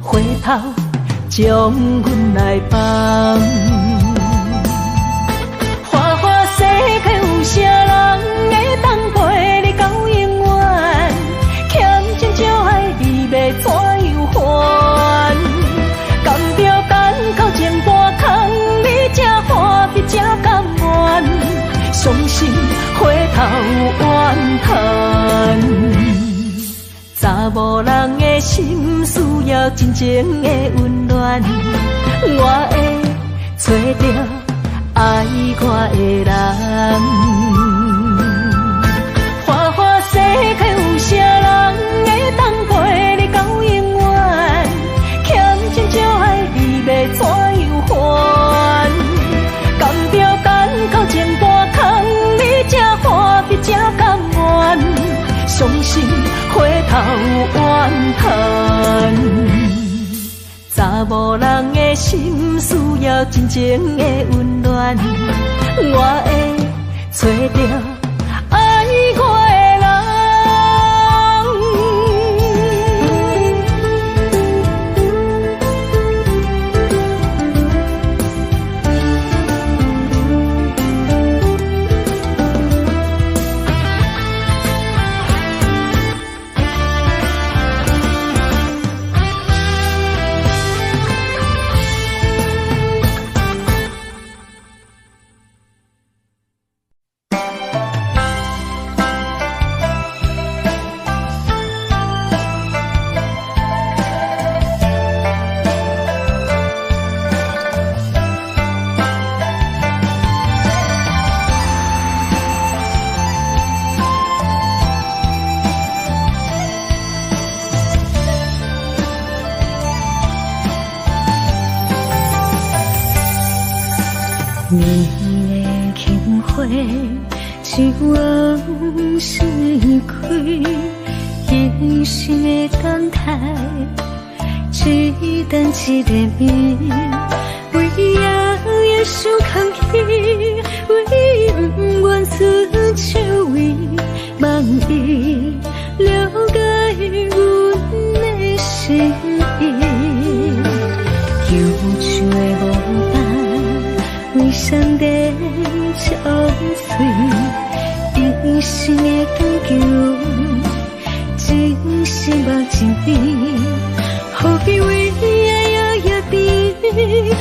回头，将阮来放。花花世界有啥人会当陪你到永远？欠情少爱你要怎样还？甘着等到前半空，你才欢喜才甘愿，伤心回头怨叹。查某人的心需要真情的温暖，我会找到爱我的人。花花世界有啥人会当陪你到永远？欠情少爱你要怎样还？甘着等到前半空，你才欢喜才甘愿，伤心回头怨叹。查某人的心需要真情的温暖，我会找到爱我的人。你的轻花，一往逝开，一生的等待，一等一个暝，为也想空虚，为不愿伸手为望伊了解阮的心意，求出的无答，为上帝憔悴，一生的长久，真心目真甜。何必为爱摇摇滴，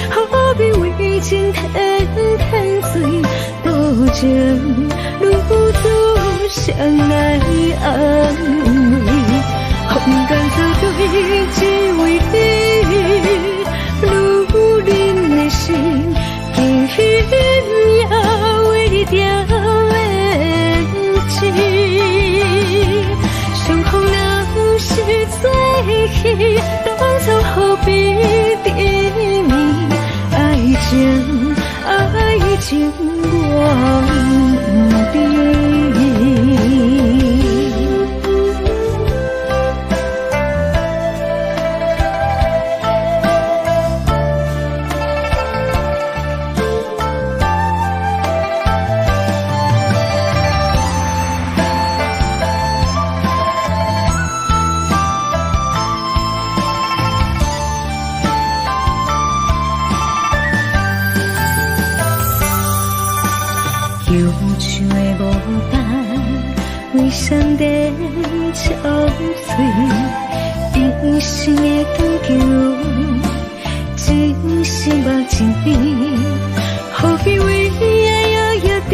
何必为情天天醉，多情如此相爱安慰，风干草对只为你，如人的心，今夜为你点燃情，相逢若是最喜。当初何必甜蜜，爱情忘记。为上帝憔悴，一生的长久，真心目真甜。何必为爱摇摇滴，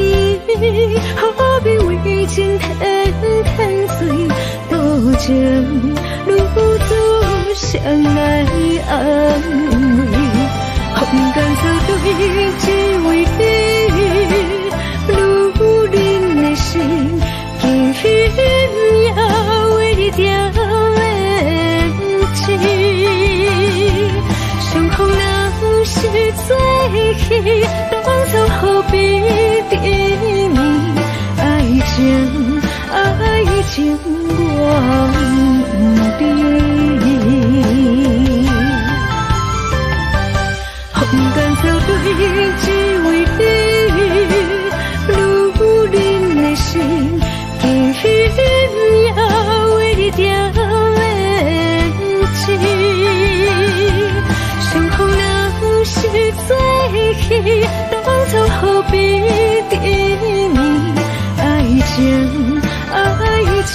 何必为情天天醉，多情如此相爱安慰，风干草对只为你，如人的心。今夜为你点燃情，相逢若是最喜，当初何必甜蜜，爱情忘记。风干草对只为你，如人的心。今夜为你点燃情，相逢若是最喜，当初何必甜蜜，爱情忘记。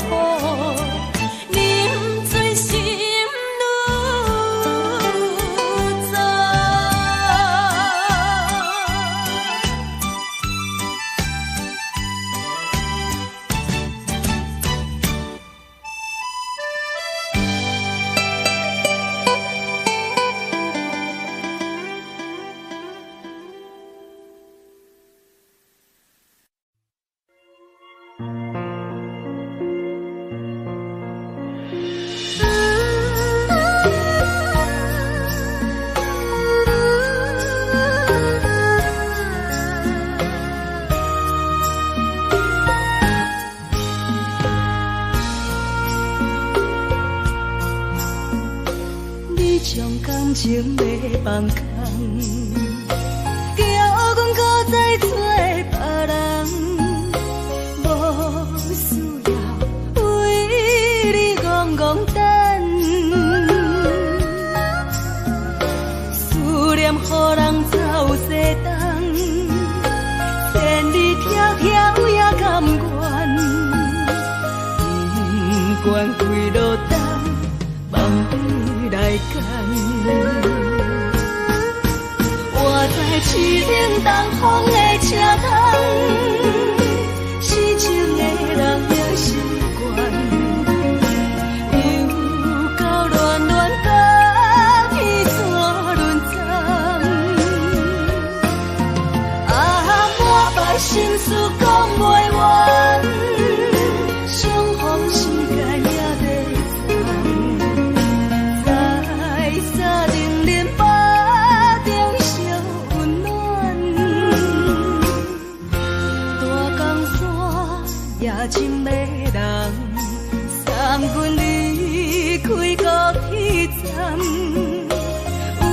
好，啉醉心愈重。你将感情要放空，叫阮搁再找别人，无需要为你戆戆等。思念予人走西东，千里迢迢也甘愿，不管几落冬，梦里来干。我在市顶东风的车窗，痴情的人也习惯，又到恋恋甲天山沦陷。啊，满腹心事讲袂完，相逢时间也在长。沙定连巴中烧温暖，大江山夜深的人，送阮离开高铁站，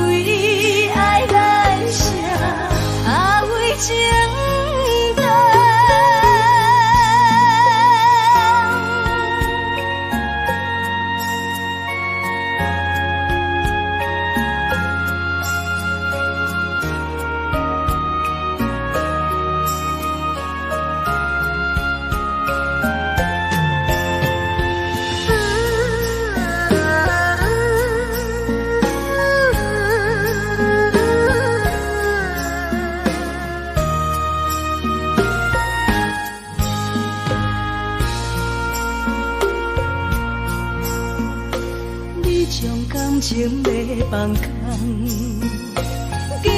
为爱来写啊为情长。你将感情要放空，叫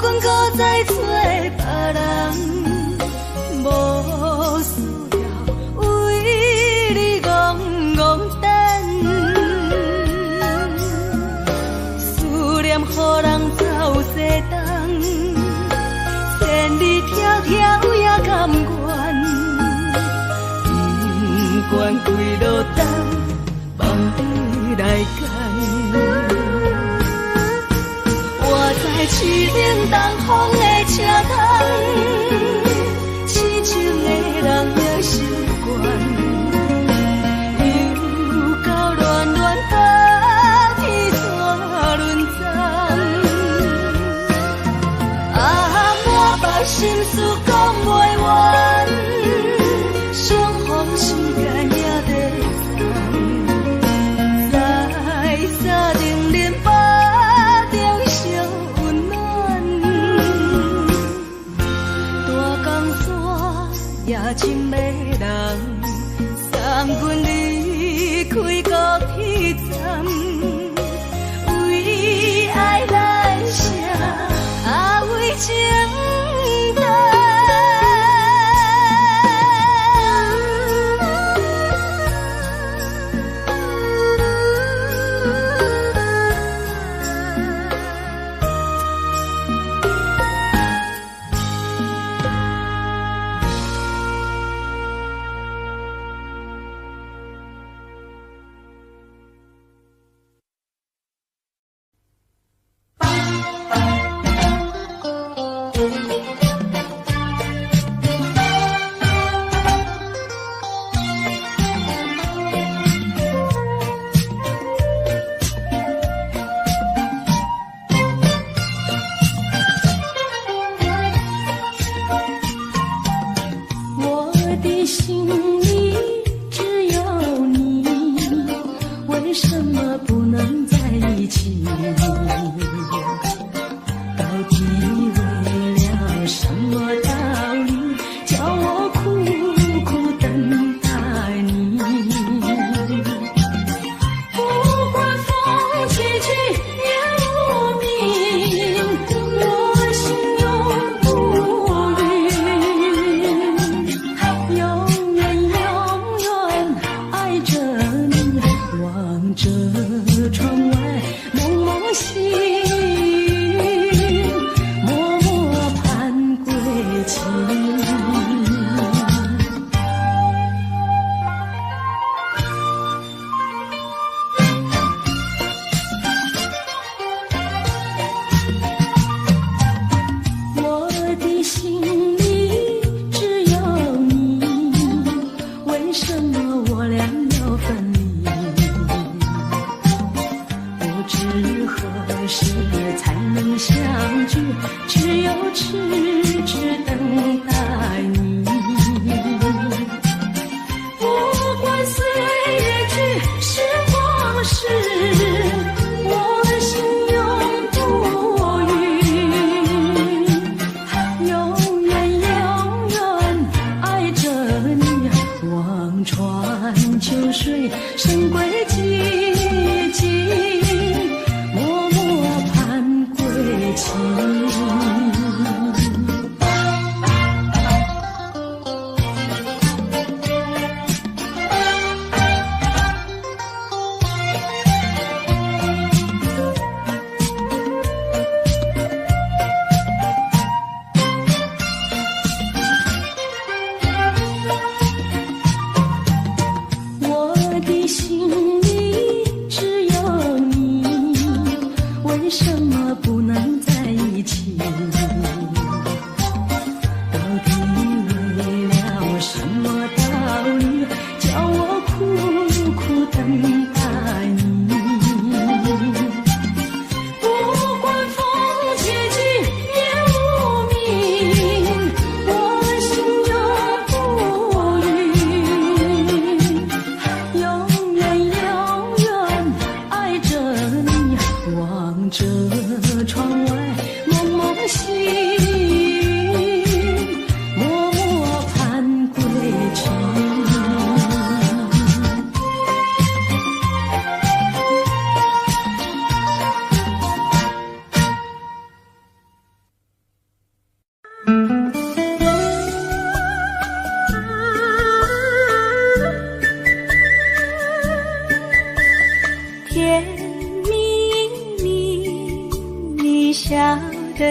阮搁再找别人，无需要为你戆戆等。思念予人走西东，千里迢迢也甘愿，不管几落冬，梦里来干。我在市顶东风的车窗，痴情的人也习惯，又到恋恋甲天山沦陷。啊，满腹心事讲袂完，相逢时间也在长。沙定连巴中烧温暖，大江山夜深的人，送阮离开高铁站，为爱来写啊为情长。秋水深归寂静，默默盼归期。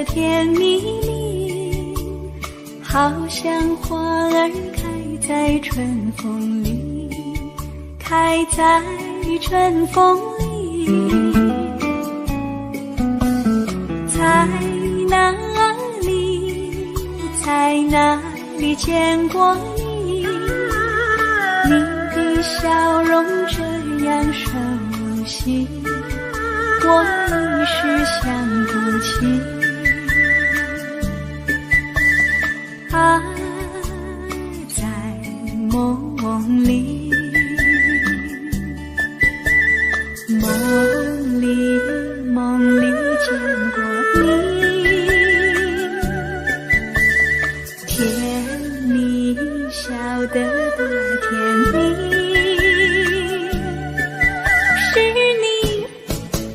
甜蜜蜜，好像花儿开在春风里，开在春风里。在哪里，在哪里见过你？你的笑容这样熟悉，我一时想不起。啊，在梦里，梦里见过你，甜蜜笑得多甜蜜。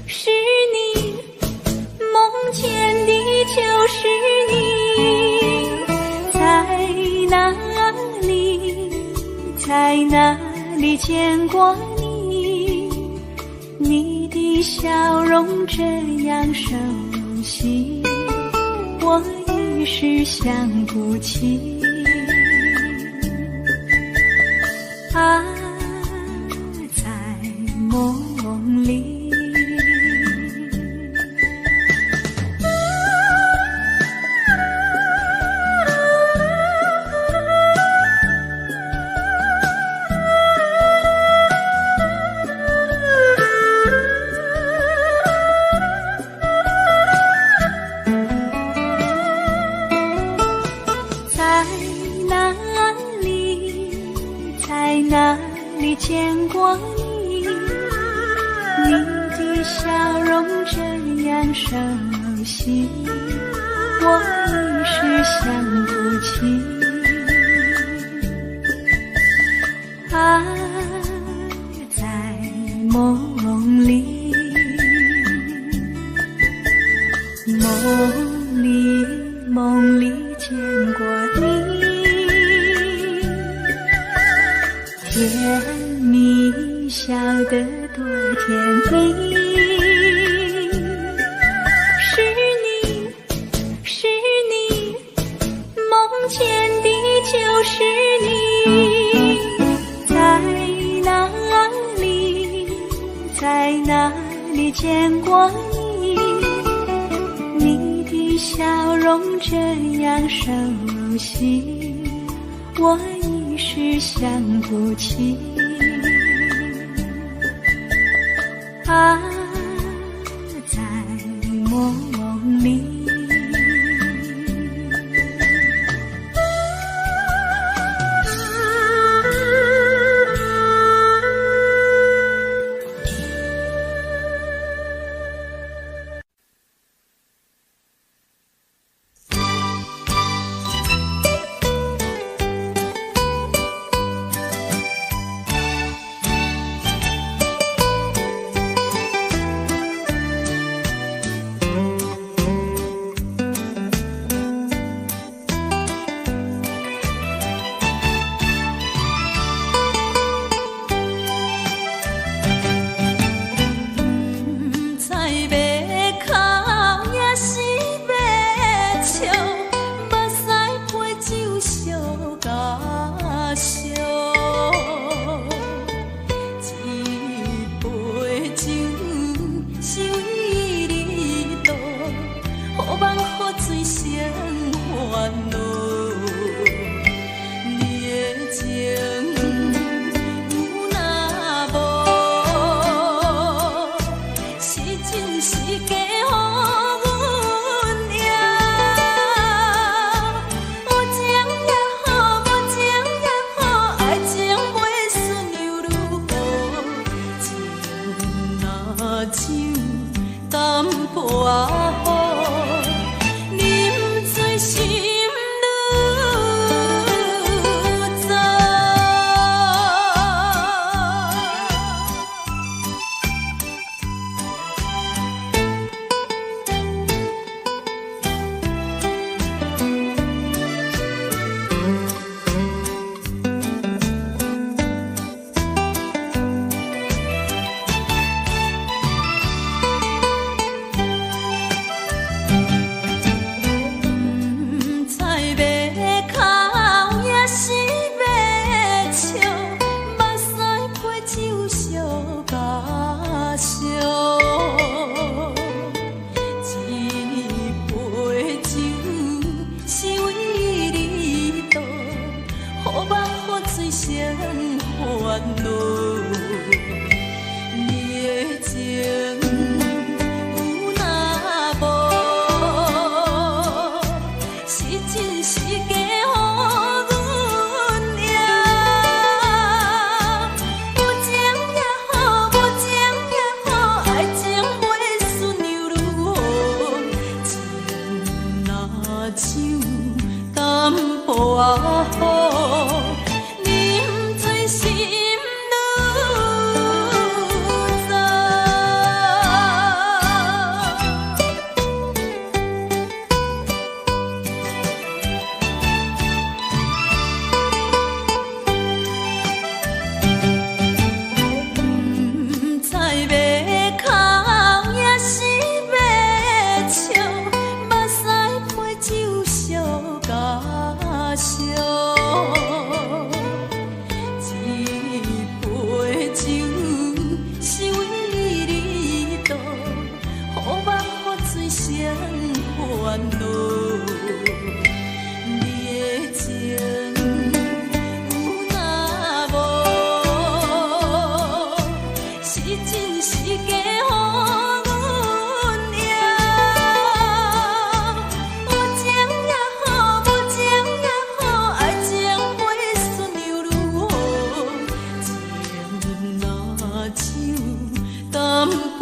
是你，梦见的就是你。在哪里见过你？你的笑容这样熟悉，我一时想不起。啊，在梦里。哪里见过你？你的笑容这样熟悉，我一时想不起。啊，在梦里，梦里见过你。甜蜜笑得多甜蜜，是你，梦见的就是你。在哪里见过你？你的笑容这样熟悉，我一时想不起。啊，在梦里。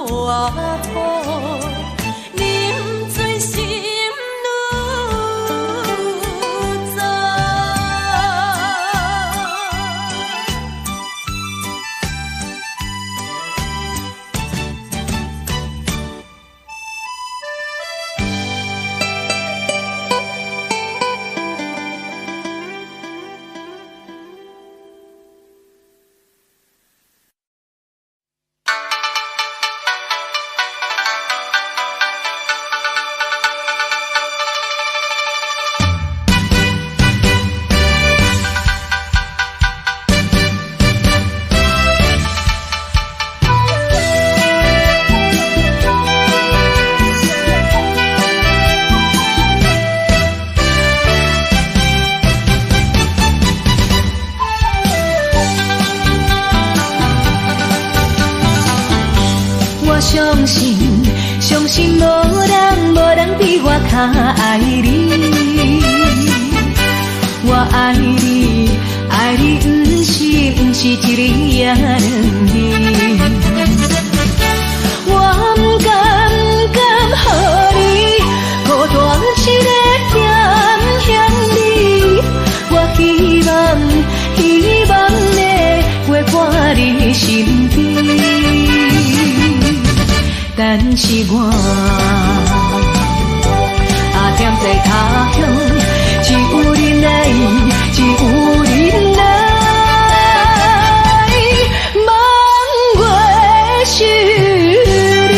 好，饮醉心愈糟。相信无人比我较爱你。我爱你，爱你不是一日也两日。我不敢予你孤单一个点向你。我希望会陪你身边。但是我踮在他乡，只有你来，只有你来，望月是你。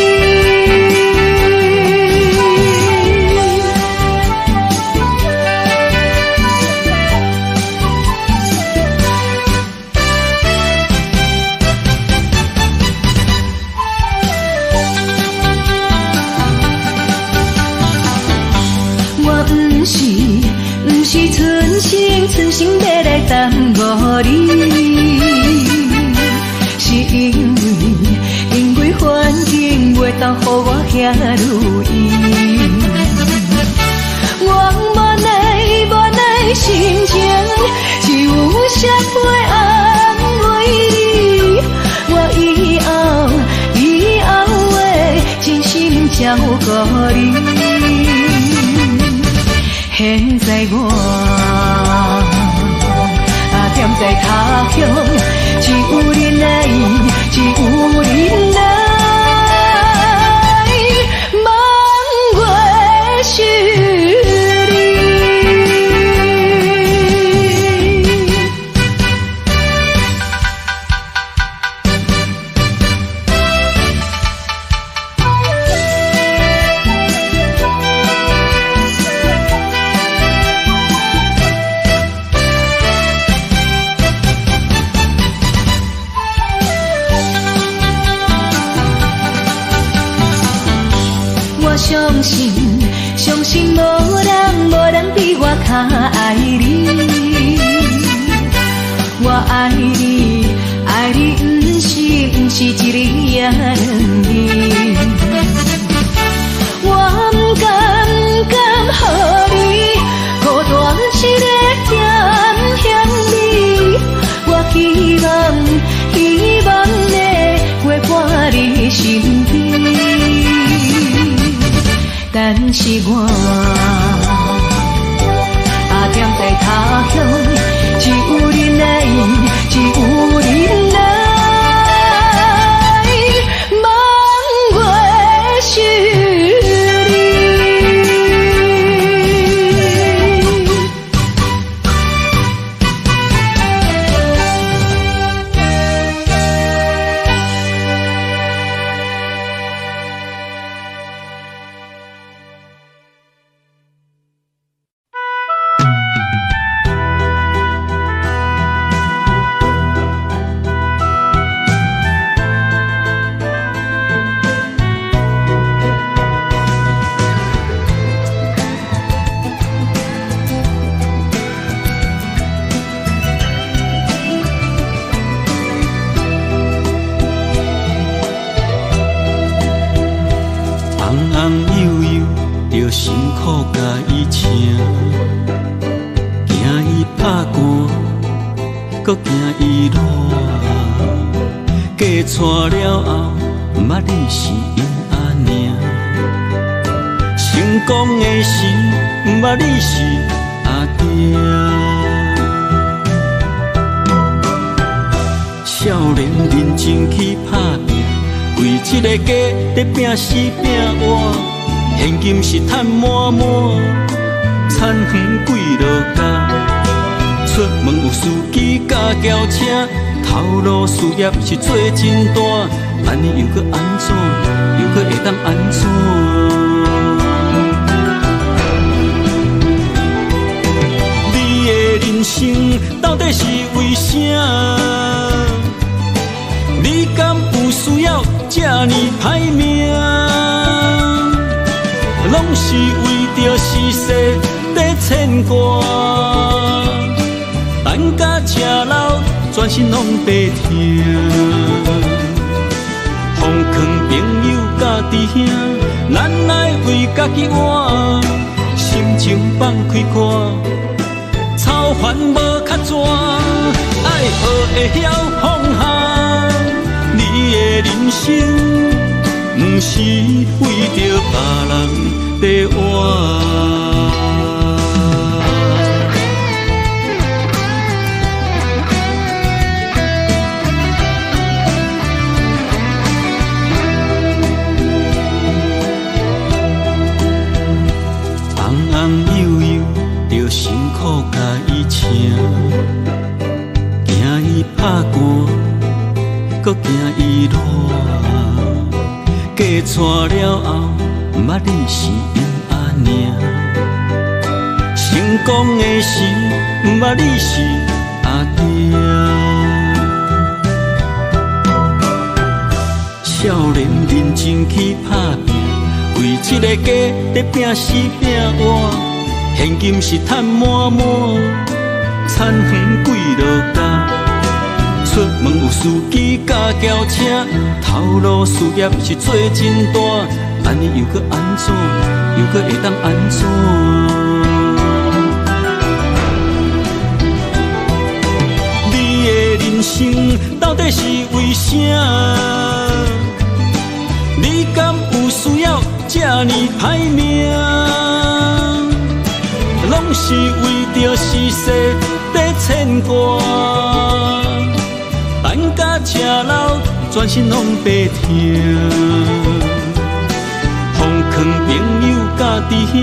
不是存心要来耽误你，是因为环境袂当予我遐如意。我无奈心情，只有谁会安慰你？我以后会真心照顾你。现在我踮在他乡，只有你来，只有你来，望月是你。相信无人比我较爱你。我爱你，爱你不是一日也两日。我不敢予你孤单一个点向你。我希望会陪你身边。但是我踮在他乡，只有你来，只有你来，望月是你。辛苦甲伊请，惊伊拍寒，搁惊伊热，嫁娶了后毋捌你是因阿娘，成功的时毋捌你是阿爹。少年认真去打拼，为一个家在拼死拼活，现金是赚满满，田园几落家。出门有司机甲轿车，头路事业是做真大，安尼又搁安怎？又搁会当安怎？你的人生到底是为啥？你敢有需要这呢歹命？拢是为着世事在牵挂，等甲吃老，全身拢白疼。奉劝朋友甲弟兄，咱来为家己活，心情放开看，操烦无较绝，爱学会晓放下。你的人生，不是为着别人在活。辛苦甲伊请，惊伊拍寒，搁惊伊热。嫁娶了后，毋捌你是因阿娘。成功的时，毋捌你是阿爹。少年认真去打拼，为一个家在拼死拼活。现金是赚满满，田园几落家。出门有司机甲轿车，头路事业是做真大，安尼又搁安怎？又搁会当安怎？你的人生到底是为啥？你敢有需要这呢歹命？拢是为着世事在牵挂，等甲吃老，全身拢白疼。奉劝朋友甲弟兄，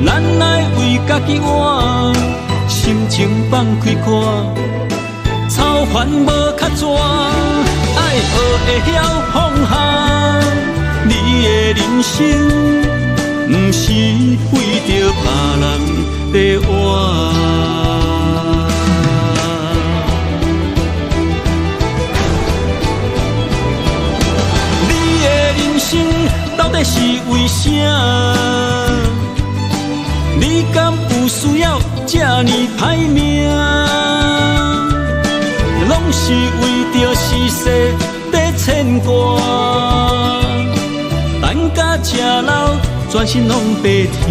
咱来为家己活，心情放开看，操烦无较绝，爱学会晓放下。你的人生，不是为着别人在活。你的人生到底是为啥？你敢有需要这呢歹命？拢是为着世事在牵挂，等甲吃老，全身拢白疼。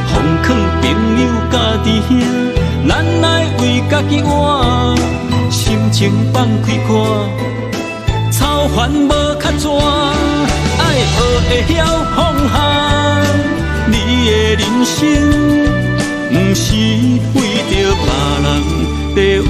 奉劝朋友甲弟兄，咱来为家己活，心情放开看，操烦无较绝，爱学会晓放下。你的人生，不是为着别人在活。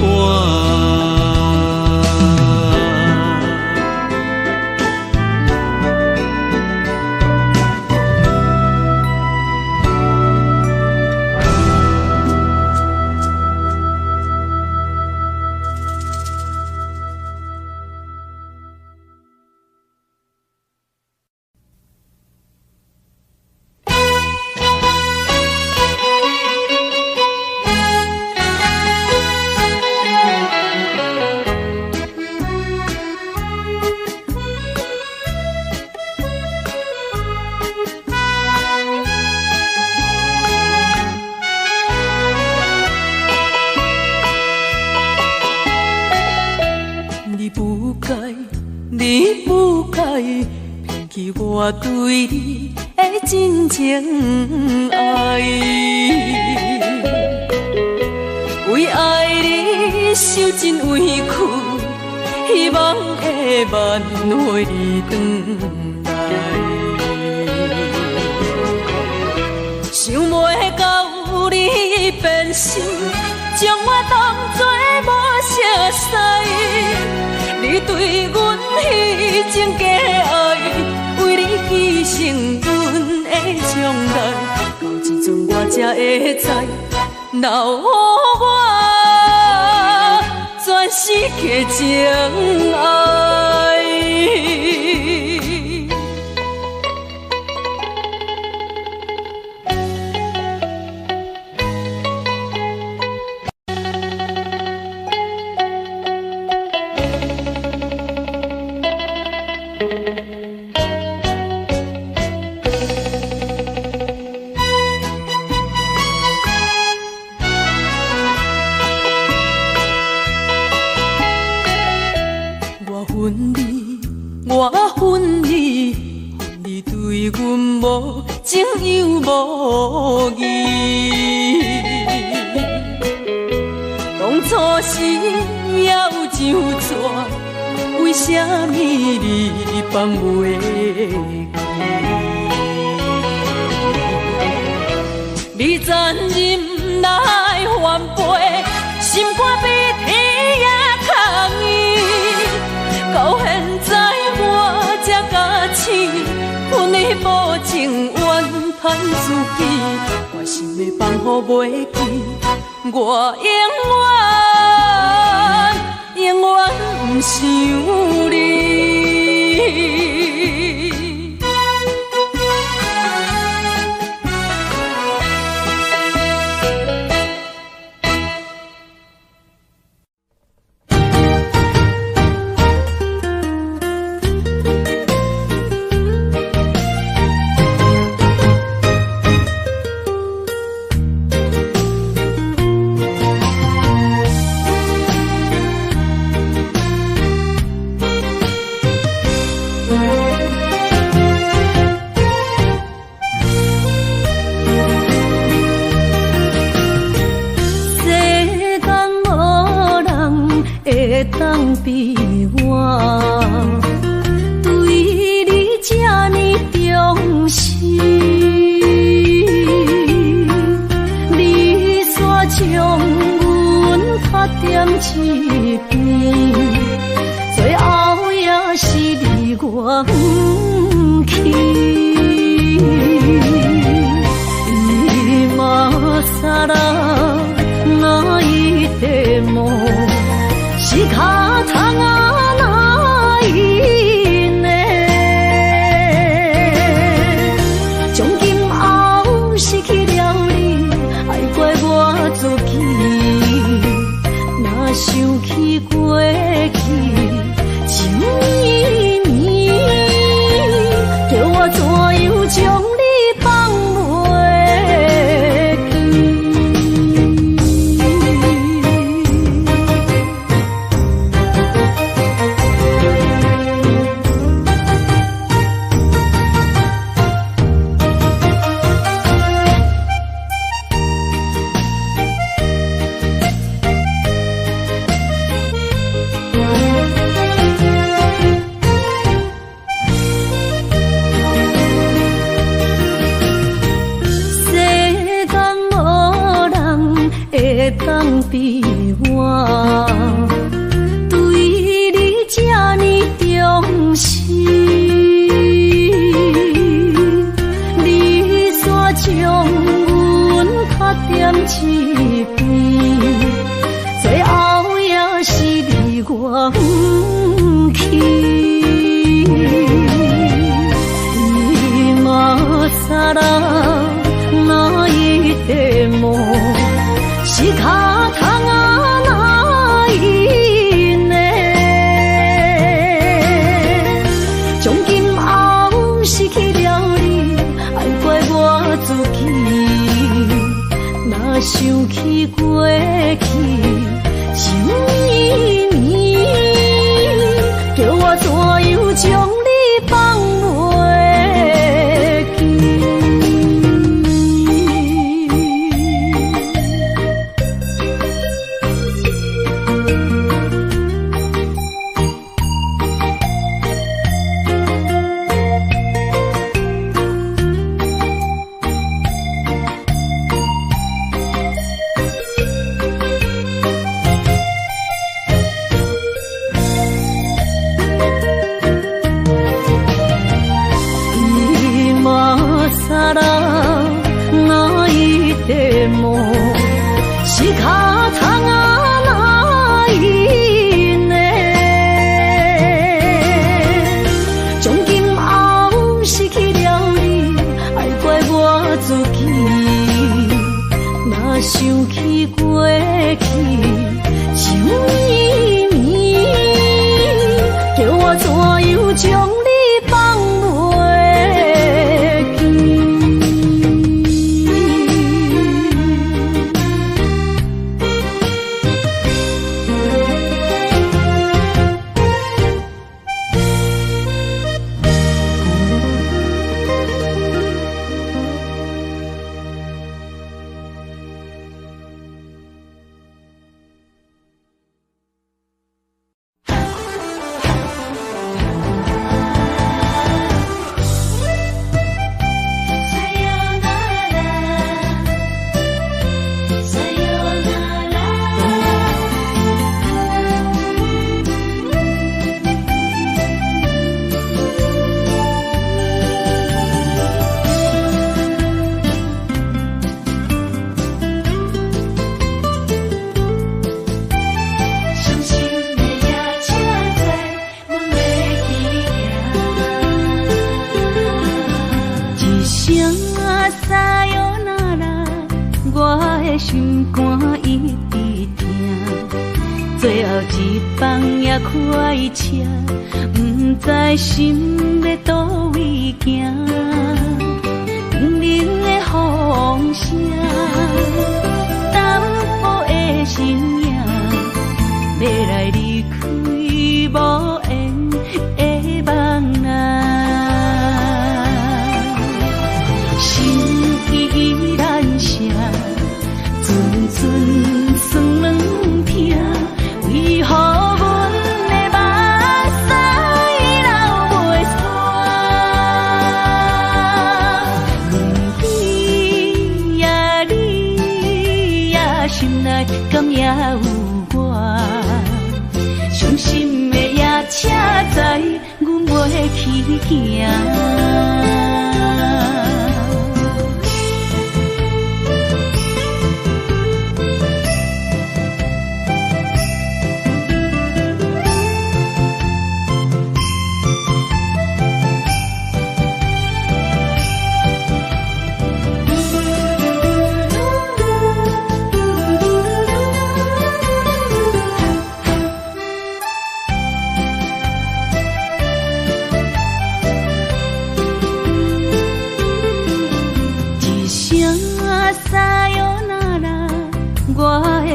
我对你的真情爱，为爱你受尽委屈，希望望的晚会转来，想袂到你变心，将我当作无熟悉。你对阮迄种假爱，为你牺牲阮的将来，到这阵我才会知，留予我全世界情爱。我恨你，恨你对阮无情又无义。当初时要怎怎，为什么你放袂记？你残忍来反背，心肝比天也空伊。到现在我才假醒，阮的无情怨叹自己，我心的放乎袂记，我永远不想你。当比我对你这呢重视，你煞将阮拍点一边，最后也是你我不去。伊嘛萨拉那一点梦。是脚痛啊，哪因呢？从今后失去了你，爱怪我自己。若想起过去，情绵绵，叫我怎样将你放袂记？当比我对你这呢重视，你煞将阮拍点一边，最后也是你我不去。伊嘛萨拉那一点梦。是脚痛啊，哪因呢？从今后失去了你，爱怪我自己。若想起过去，情绵绵，叫我怎样将你放袂记？将你放袂记。心肝一直疼，最后一放也开车，不知心要倒位行。冷冷的风声，淡薄的身影，要来离开无缘的梦啊，心依然舍。阵阵酸软痛，为何阮的目屎流袂煞？问你呀，你呀，心内敢也有我？伤心的夜车载，阮袂去行。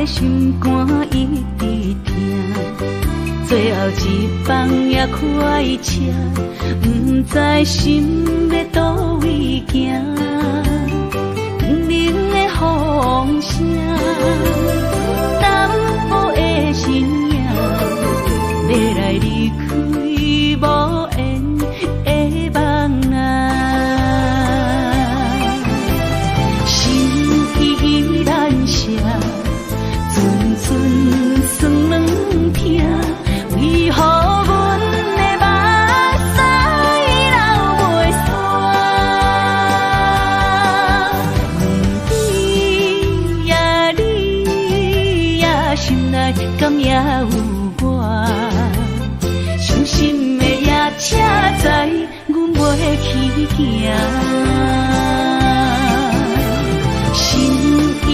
心肝一直疼，最后一放也开车，不知心要倒位行。冷冷的风声，淡薄的身影，要来离开无缘的梦啊，心依然舍。阵阵酸软痛，为何阮的目屎流袂煞？问你呀，你呀，心内敢也有我？伤心的夜车载，阮袂去行。心依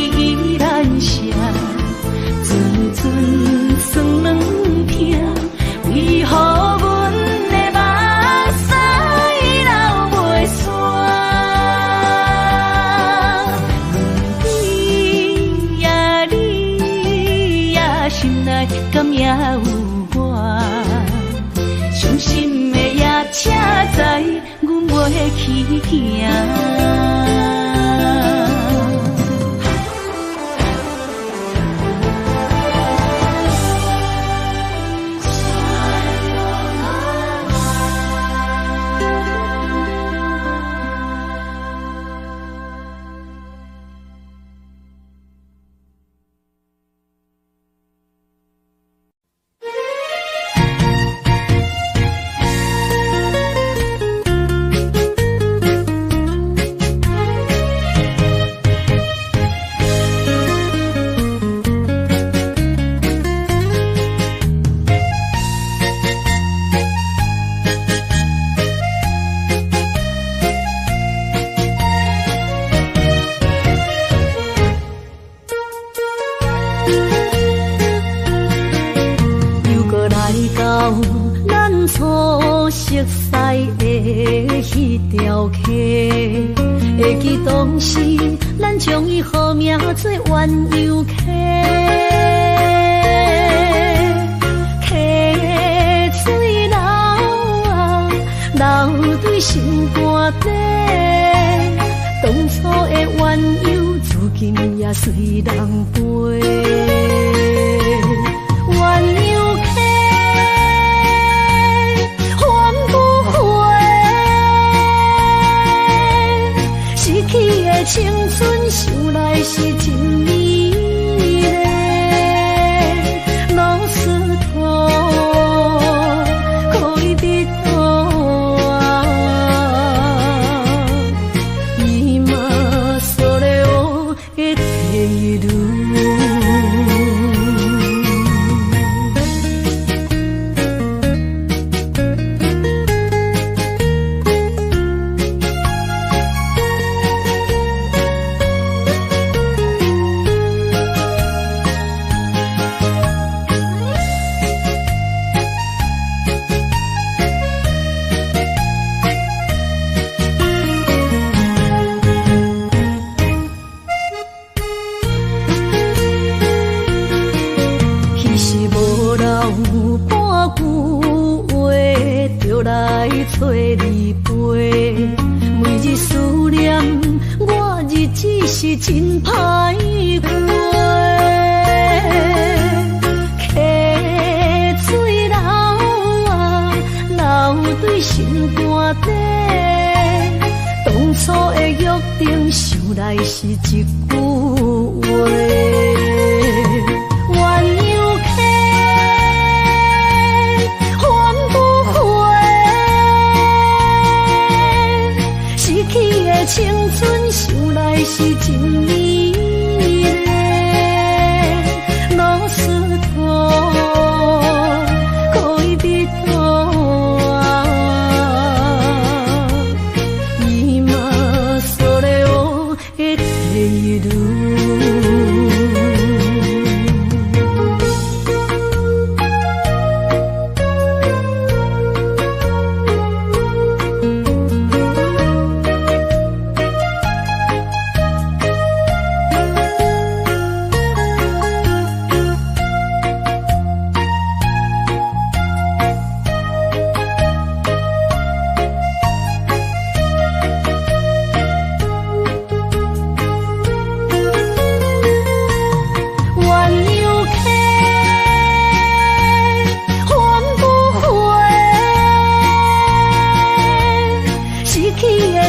然舍。阵阵酸软痛，为何阮的目屎流袂煞？问你呀，你呀，心内敢也有我？伤心的夜车载，阮袂去行。到咱初相熟悉的迄条溪，会记当时咱将伊号名做鸳鸯溪。溪水流啊，流对心肝底。当初的鸳鸯，至今也随人陪。鸳鸯溪，翻不回，失去的青春，想来是真美丽。老师徒，可以比多啊，伊嘛所了的地路。是真歹过，溪水流啊，流对心肝底。当初的约定，想来是一句话。鸳鸯溪，翻不回，失去的青春，想来是真美丽。老师徒，可以比多啊，伊嘛所了的地路。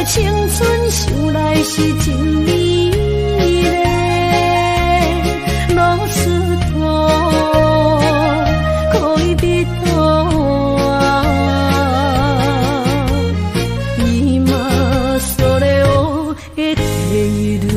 青春想来是真美丽，老师徒，可以比多啊，伊嘛所了的地路。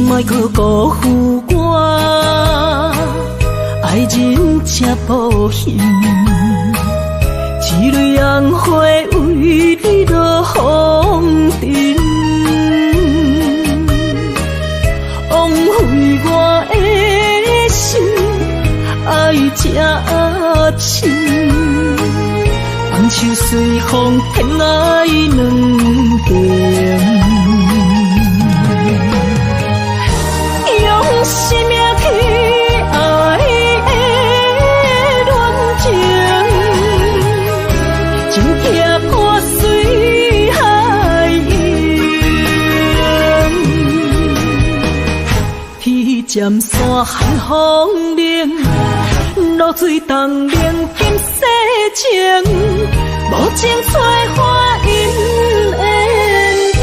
莫去辜负我，爱人这无形，一蕊红花为你落风尘，枉费我的心，爱这深，放手随风偏爱两边。用生命去爱的恋情，真痛破碎海涌。站山寒风冷，露水东冷金世情，无情催花因缘定。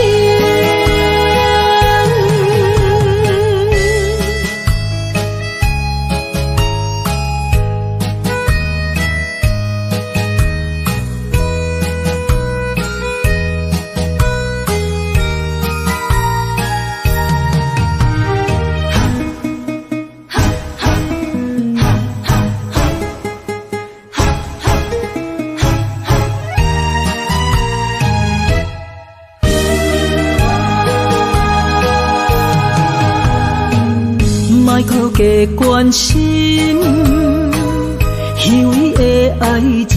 莫搁加关心虚伪的爱人，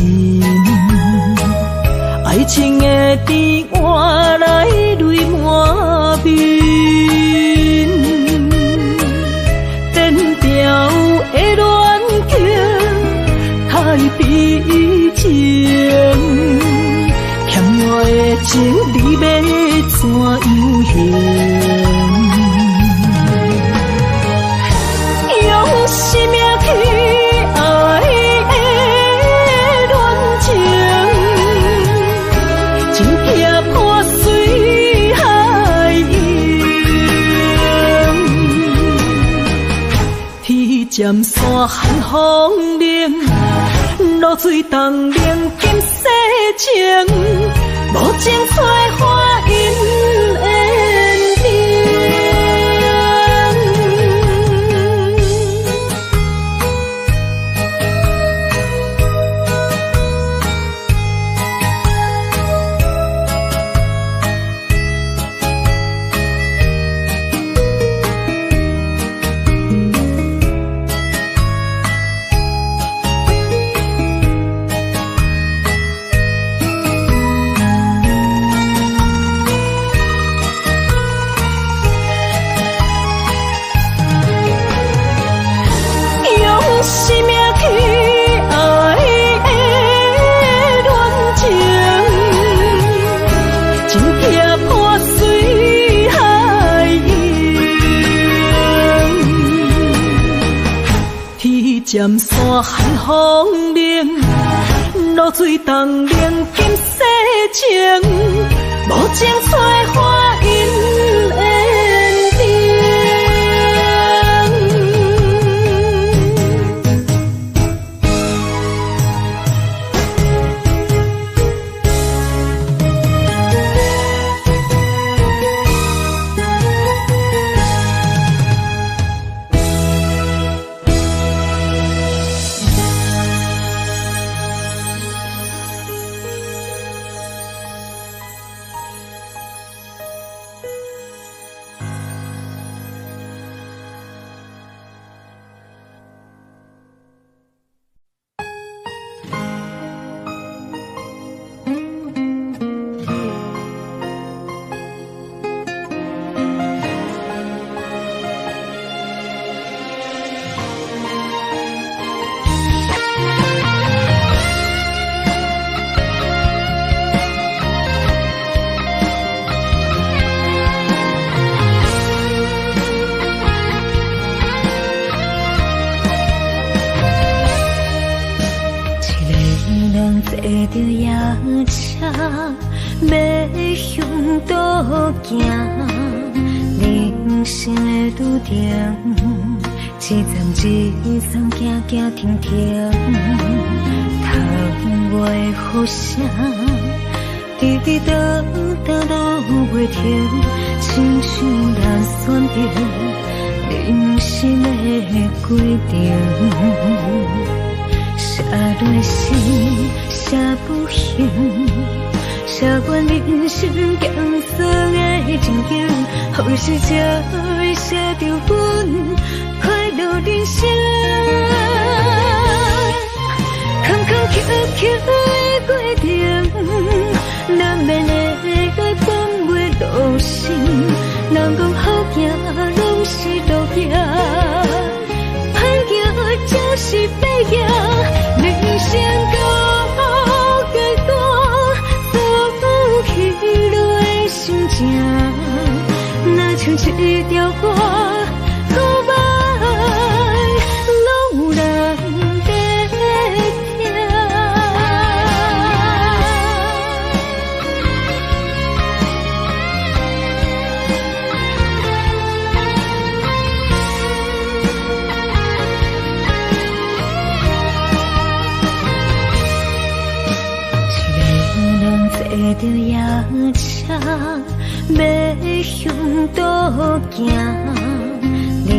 爱情的甜换来泪满面，颠调的恋情太悲情，欠我的情你要怎样还？用生命去爱的恋情，真惊破水海涌。天渐山寒风冷，露水东冷金世情，无情催花因缘定。生命去爱的恋情，真惊破水海涌。天渐山寒风冷，露水东冷金世情，无情催花因缘定。坐着夜车，要向倒行。人生的路程，一站一站，行行停停，窗外雨声，滴滴答答落袂停，亲像咱选择人生的规定。写落心，写不行，写完人生艰涩的情景，好时才会写着阮快乐人生。坎坎坷坷的过程，难免会放袂落心，人讲好行拢是路行。就是白行，人生到阶段，走起落的心情，若像一条歌，古巴车要向倒行，人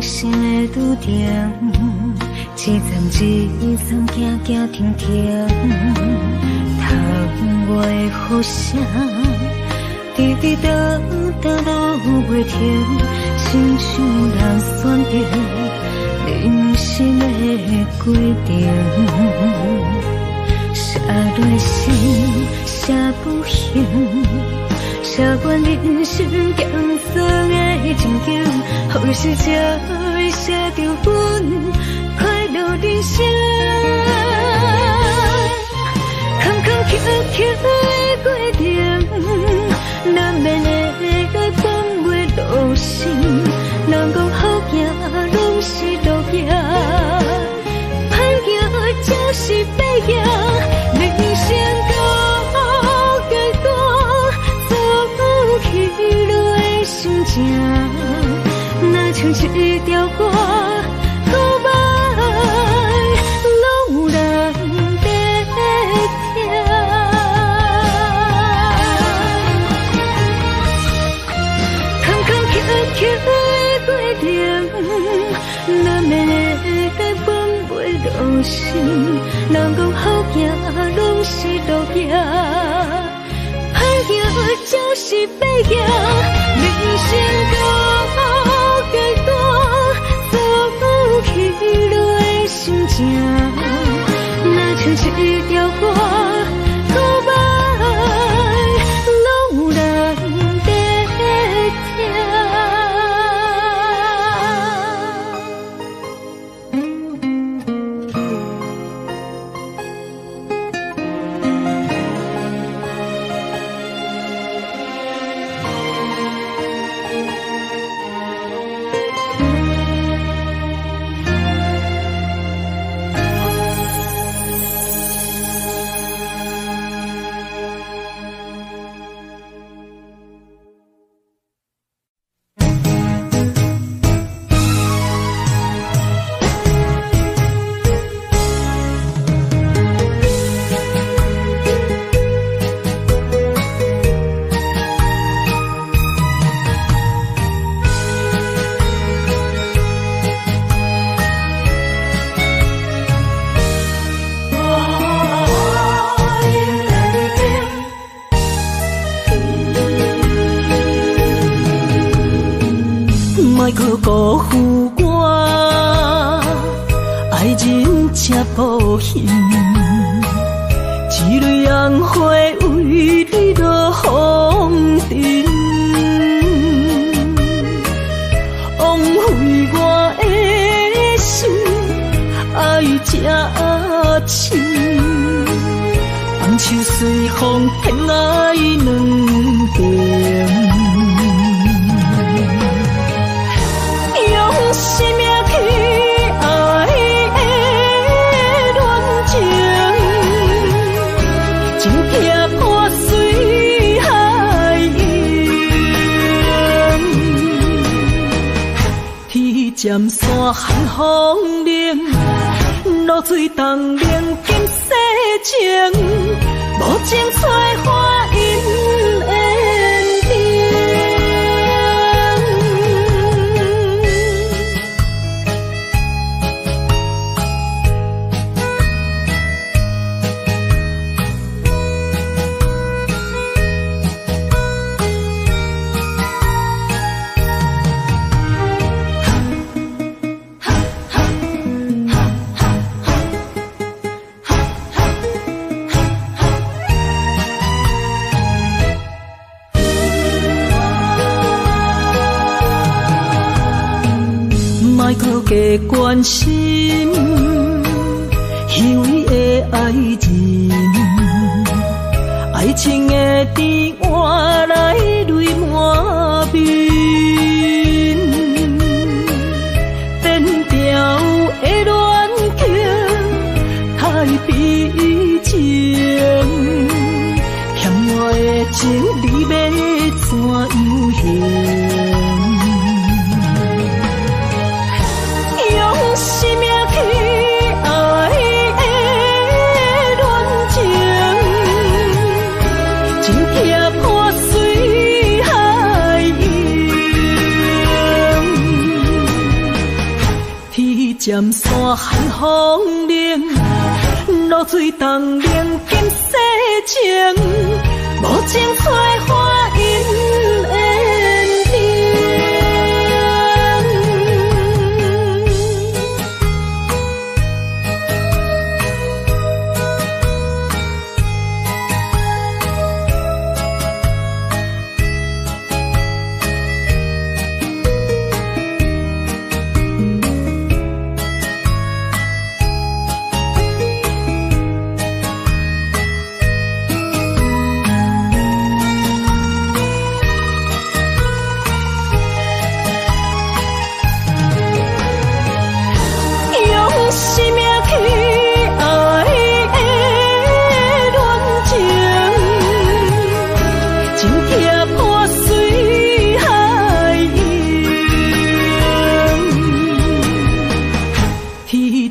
生的路程，一站一站行行停停，窗外的雨声，滴滴答答落袂停，亲像人选择人生的规定。写落心，写不行，写完人生艰酸的情景，好事才会写着阮快乐人生。坎坎坷坷的过程，难免会翻袂落心，人讲好行拢是路行，歹行就是白行。人生到阶段，走起落的心情，若像一条歌，古板拢有人在听。坎坎坷坷的过程，难免会翻袂落心。人讲好行拢是路行，歹行就是白行。人生到阶段，走起落的心情，若像一条歌，古板拢有人在听。莫去辜负我，爱人才保险，一蕊红花为你落风尘，枉费我的心，爱这深，红树随风偏爱两边。生命去爱的恋情，真惊破水海涌。天渐山寒风冷，露水冻冷金世情，无情采花因缘定。莫去加关心，虚伪的爱人，爱情的甜换来泪满面，变调的恋情太悲情，欠我的情你要怎样还？生命去爱的恋情，真疼尖山寒风冷，露水东冷金世情，无情催花因缘定。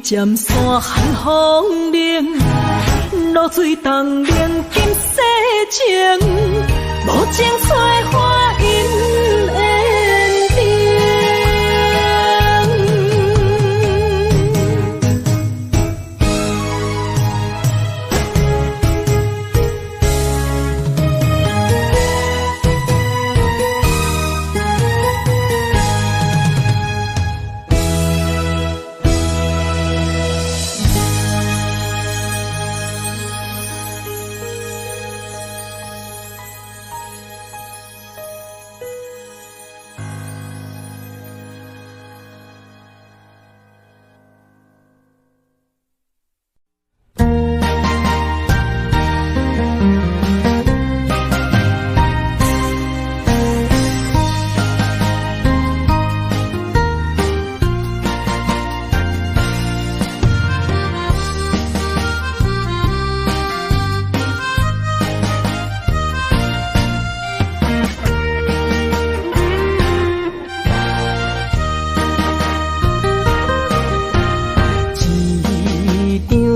尖山寒风冷，露水东冷金世情，无情催花因缘定。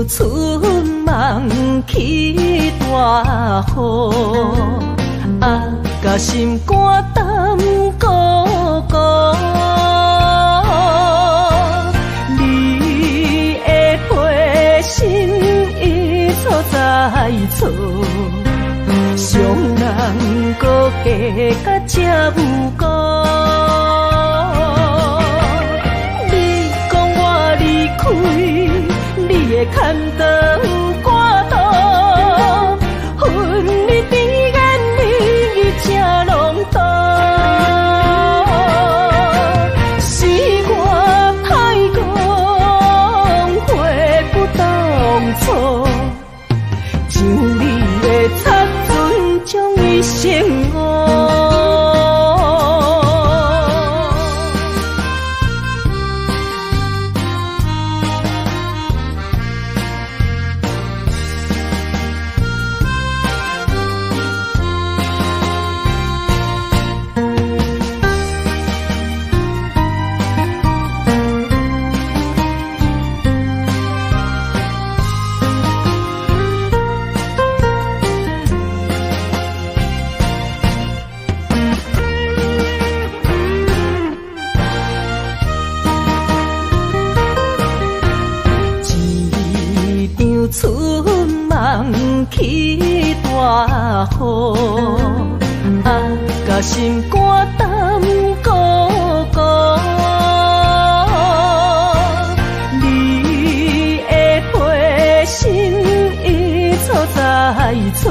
春梦起大雨，甲心肝胆孤孤。你的陪心已错在错，伤人搁加甲这无辜。你讲我离开，你的牵肠挂肚，恨你甜言蜜语这浓度，是我太戆，悔不当初，像你的擦唇将伊生误。春梦起大雨，甲心肝胆孤孤。你的陪心已错在错，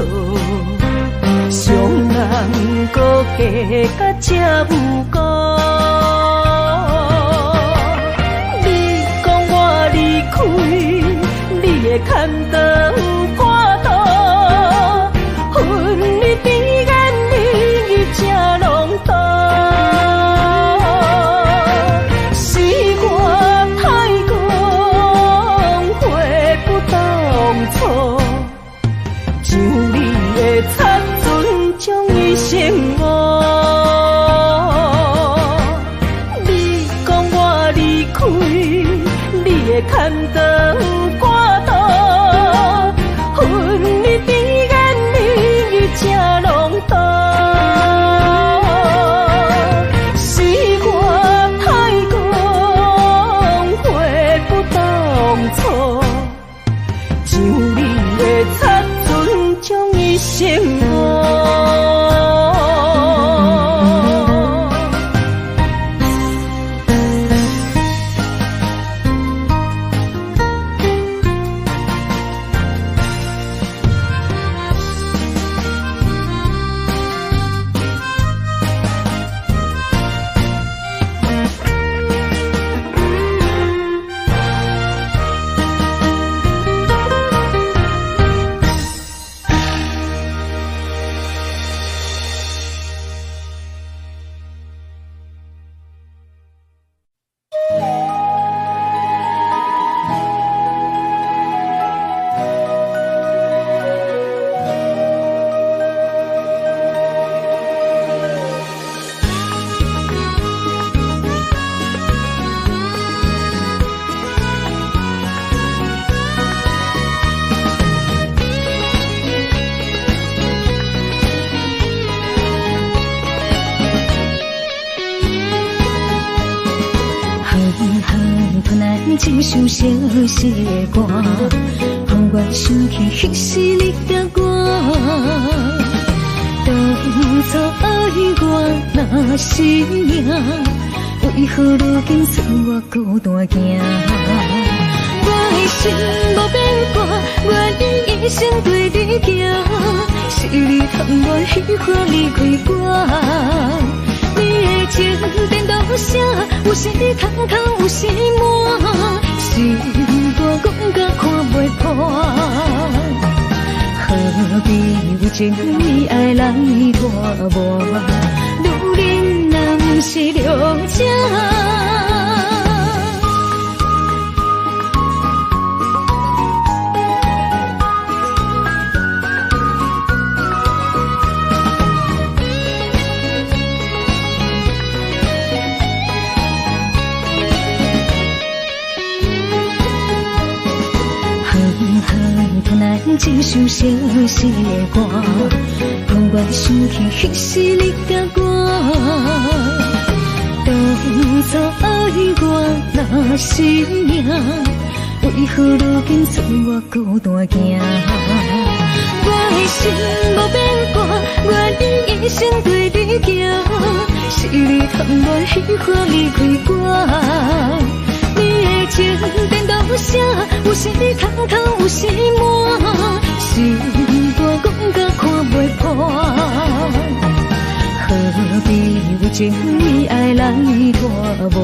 伤人搁加甲这无辜。你讲我离开，你的牵肠挂肚，恨你甜言蜜语这浓度，是我太戆，悔不当初，像你的擦唇将伊生误。一首小小的歌，让我想起彼时你甲我。当初爱我若是命，为何如今剩我孤单行？我的心无变卦，愿意一生对你行。是你贪我虚华离开我，你的情颠倒啥？有时通通，有时满，心肝讲甲看袂破。何必有情意爱来拖磨？女人若不是了解。一首小小的歌，让我想起彼时你甲我。当初爱我若是命，为何如今剩我孤单行？我的心无变卦，愿意一生对你行。是你贪我虚华离开我。你的情颠倒啥？有时通通，有时满，心肝讲甲看袂破。何必有情意爱来拖磨？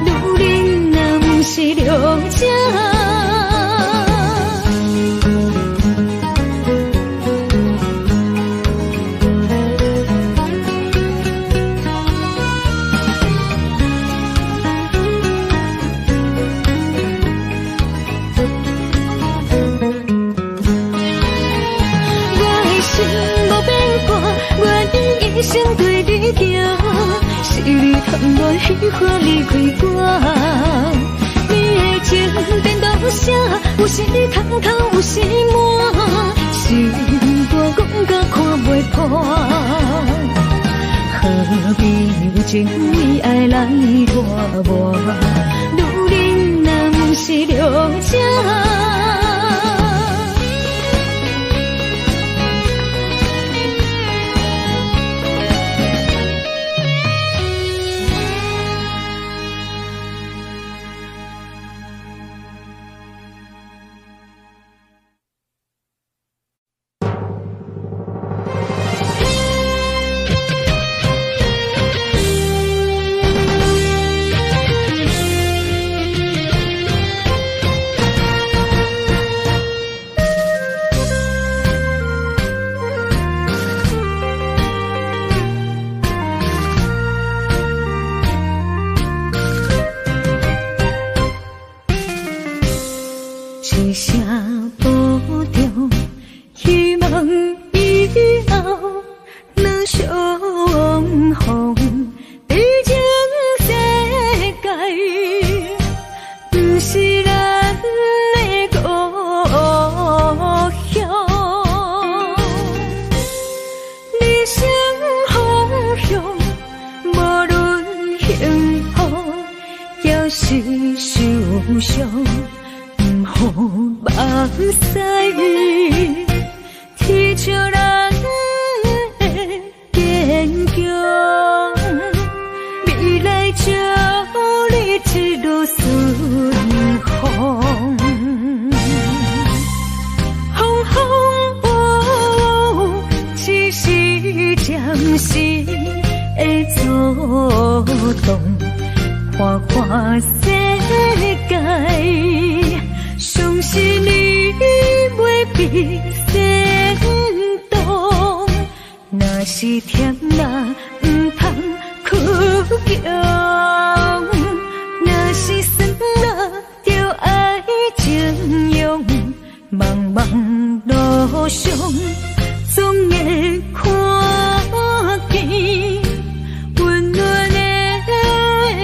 女人若不是了解。一生对你行，是你贪我虚华离开我。你的情颠倒啥？有时通通，有时满，心肝讲甲看袂破。何必有情意爱来拖磨？女人若不是了解。一声保重，希望以后能相逢。毕竟世界不是咱的故乡，理想方向，无论幸福也是受伤。好目屎，天照咱的坚强，未来祝你一路顺风。风风雨雨，只是暂时的作动，看看世界。相信你袂比先动，若是甜啦，唔通屈强；若是酸啦，就爱情用。茫茫路上，总会看见温暖的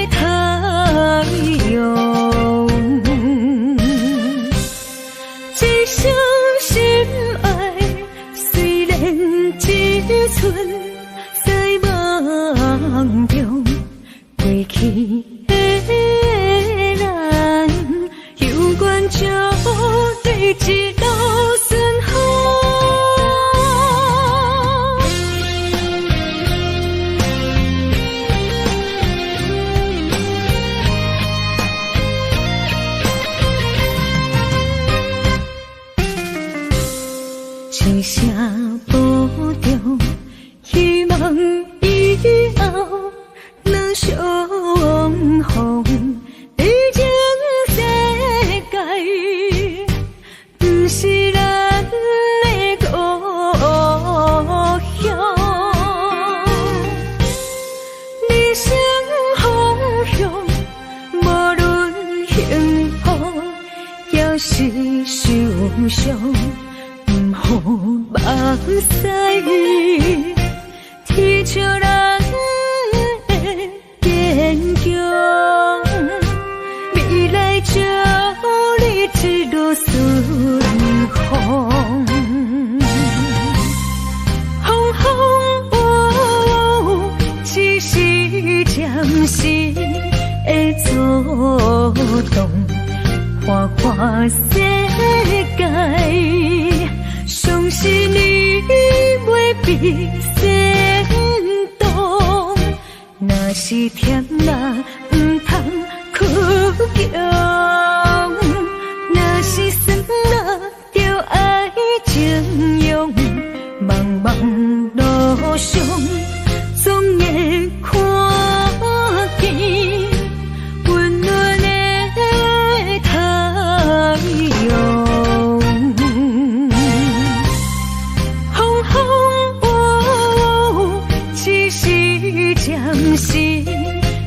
太阳。相信爱，虽然一寸在梦中，过去的咱。以后若相逢，毕竟世界不是咱的故乡。人生方向，无论幸福还是受伤，不好目屎，天笑咱的坚强，未来祝你一路顺风。风风雨雨，只是暂时的作动，看看世界，相信你袂比先动。若是甜辣，不通哭强；若是酸辣，就爱情用。茫茫路上，总会看见温暖的太阳。风风雨雨，只是暂时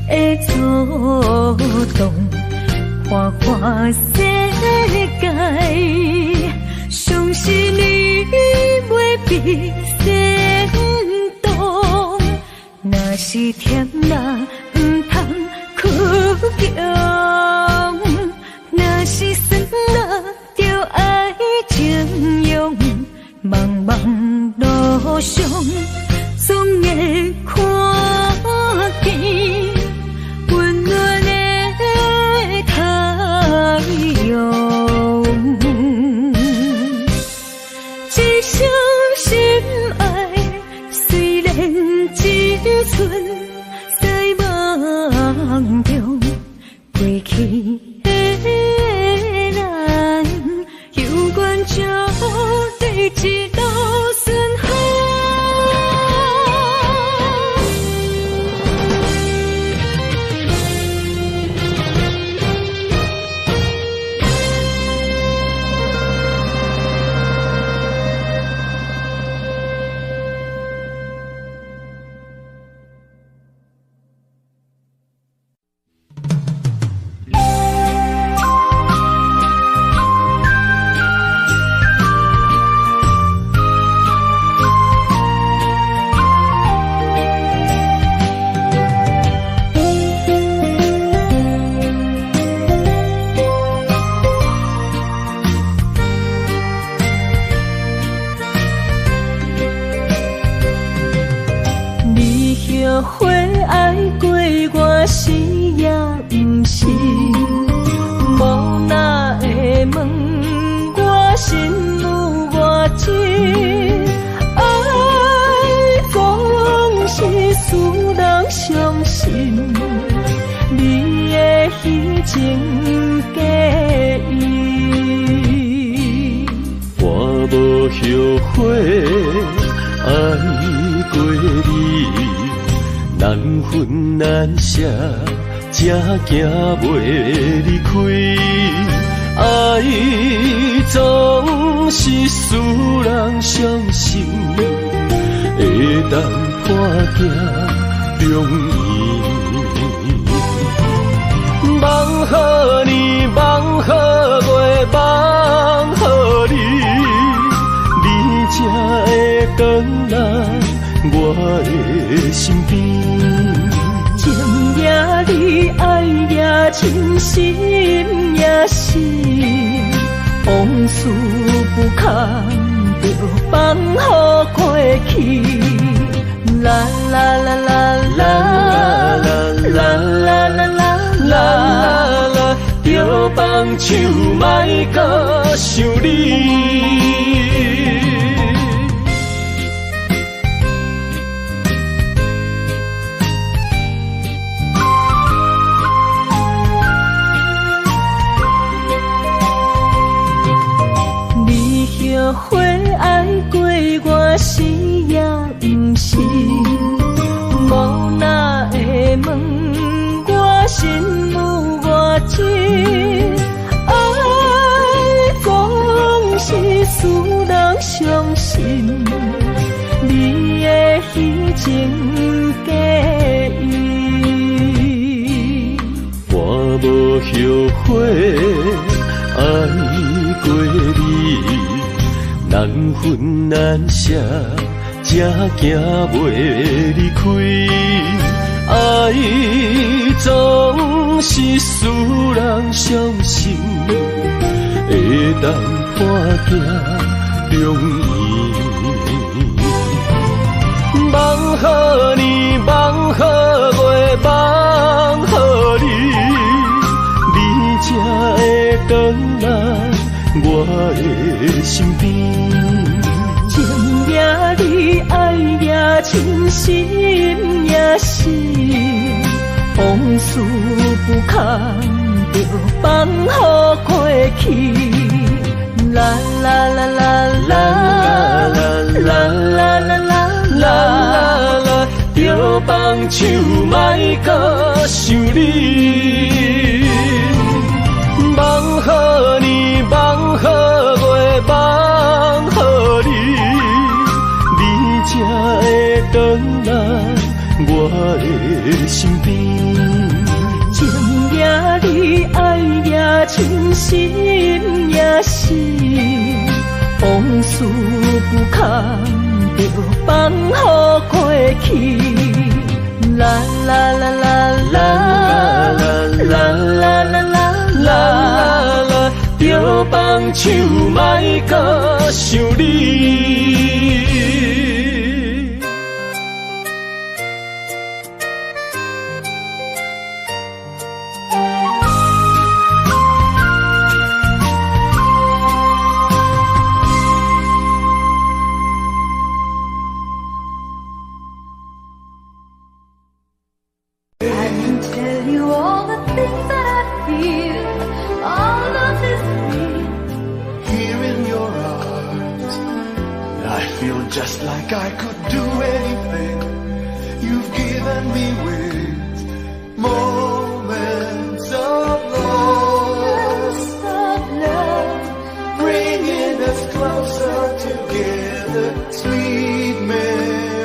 的作动，看看世界，相信你袂比先动。若是甜辣，不通哭强；若是酸辣，就爱情用。茫茫路上，总会看见温暖的太阳。一生心爱，虽然只存在梦中，过去的咱，有缘就对一路顺风。后悔爱过我是也不是，无哪会问我心有偌深。爱总是使人伤心，你的虚情假意，我无后悔爱过你。难分难舍，才行袂离开。爱总是使人伤心，会当破镜容易。梦予你，梦予我，梦予你，你才会回来我的身边。情也你，爱也真，心也是，往事不堪就放予过去。啦啦啦啦啦啦啦啦啦啦，就放手莫搁想你。后悔爱过我是也不是，情假意。我无后悔爱过你，难分难舍，才行袂离开。爱总是使人伤心，会当破镜重圆。梦好年，梦好月，梦好你，你才会回来我的身边。情也你，爱也真心也是，往事不堪着放乎过去。啦啦啦啦啦啦啦啦啦啦，着放手莫搁想你。梦好年，梦好月，梦好你，你才会回来我的身边。情也你，爱也真心也是，往事不堪着放乎过去。啦啦啦啦啦啦啦啦啦啦，着放手莫搁想你。Just like I could do anything you've given me with moments of love, bringing us closer together, sweet memories.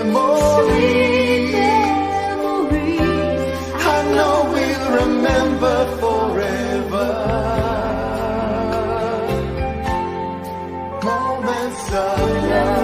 I know we'll remember forever. Moments of love.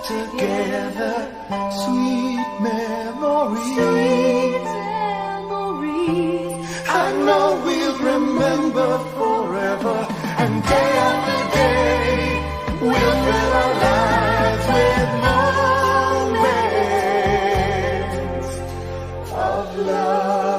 Together, sweet memories. I know we'll remember forever, and day after day we'll fill our lives with moments of love.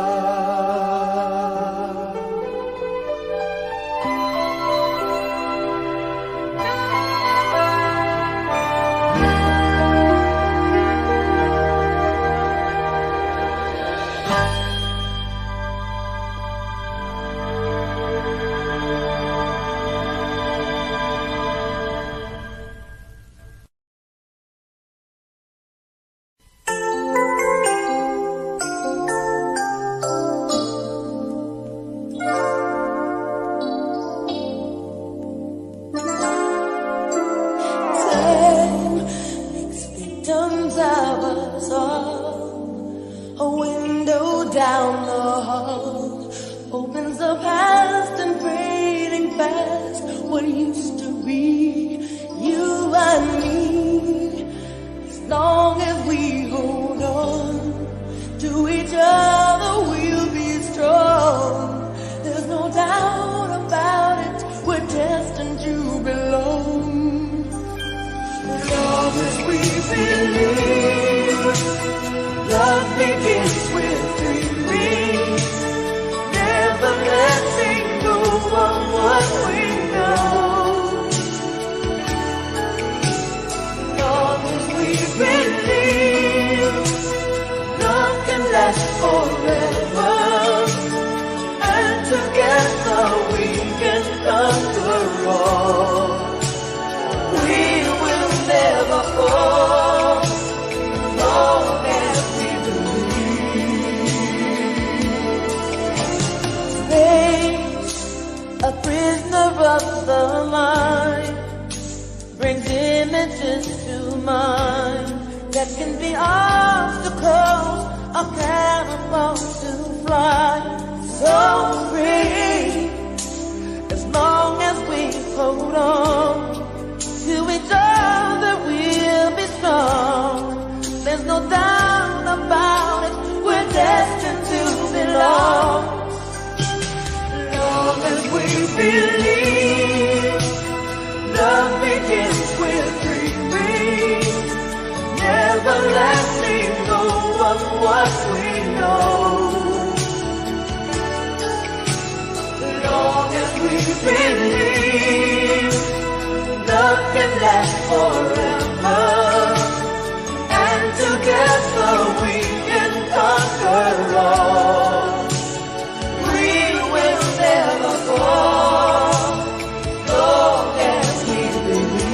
A window down the hall opens the past and fading fast. What used to be you and me, as long as we hold on to each other, we'll be strong. There's no doubt about it, we're destined to belong. Love as we believe, love begins with dreams, never letting go of what we know. mind that can be obstacles or cannonballs to fly so free. As long as we hold on to each other, we'll be strong. There's no doubt about it, we're destined to belong. Long as we believe, love begins with dreaming. Never letting go of what we know. Long as we believe, love can last forever. And together we can conquer all. We will never fall. Long as we believe.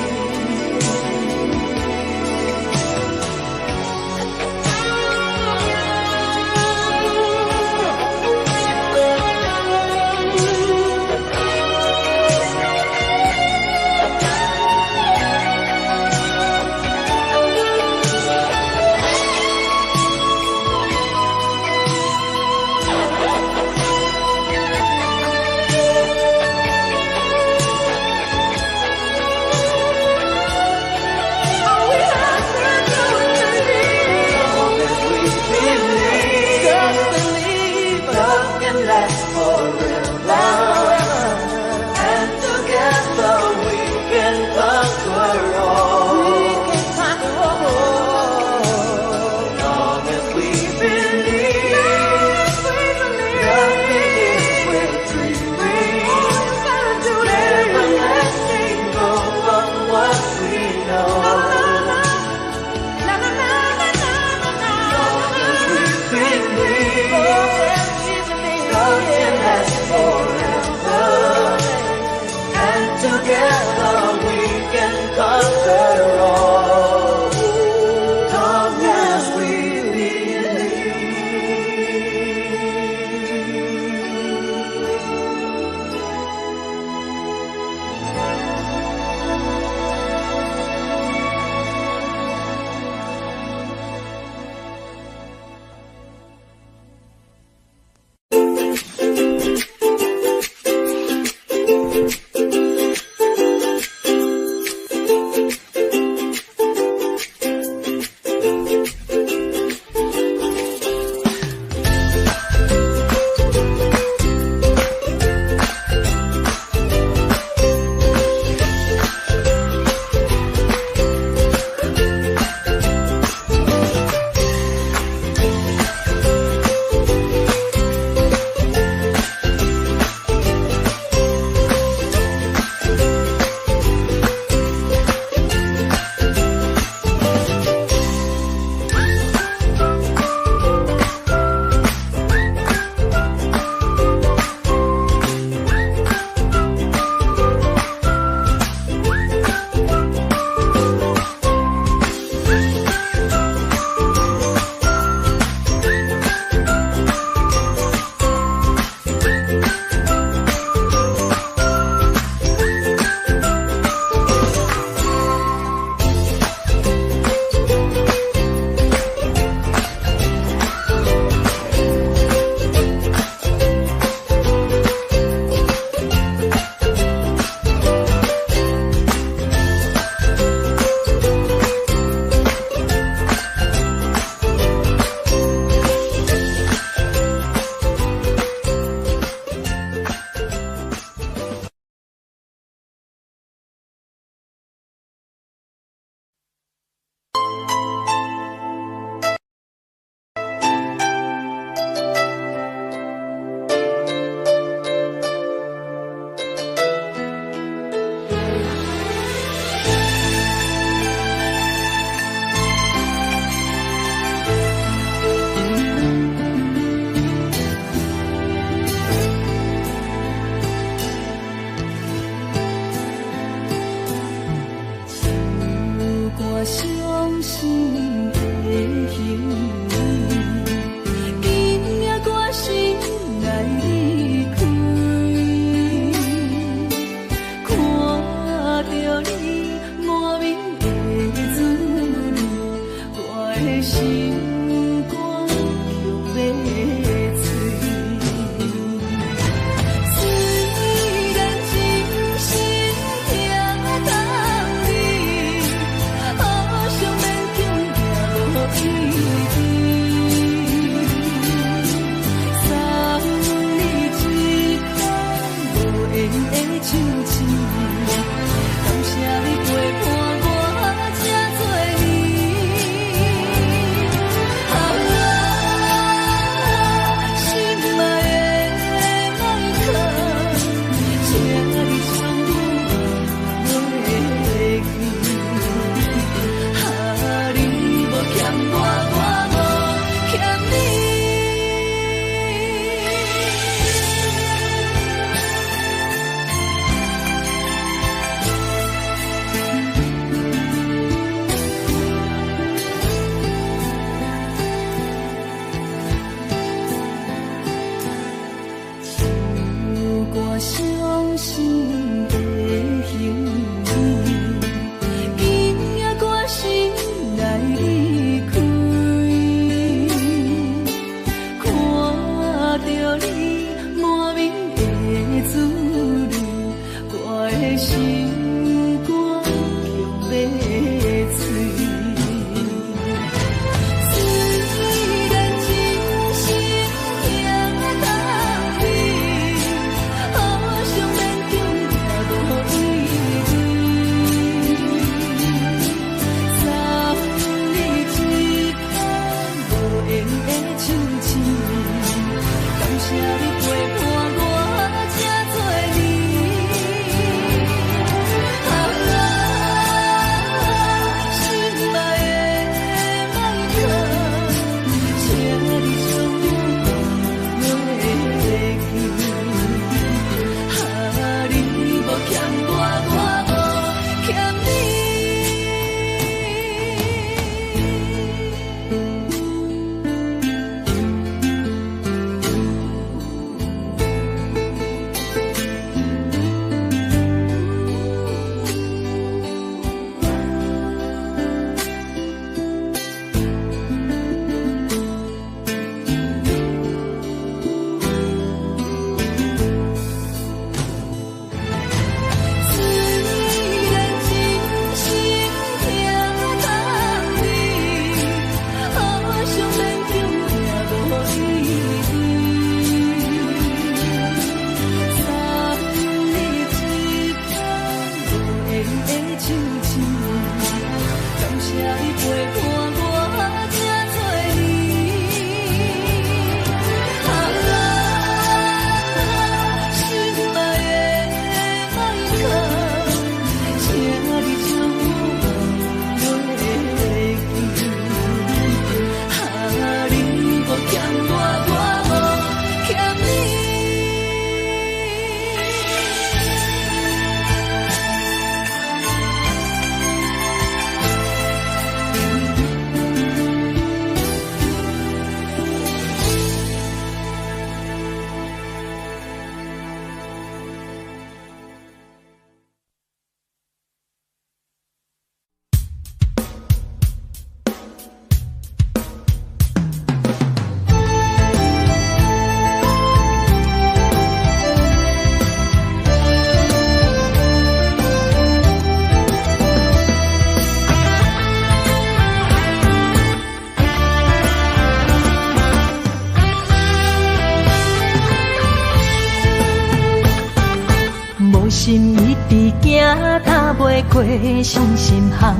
袂过伤心项，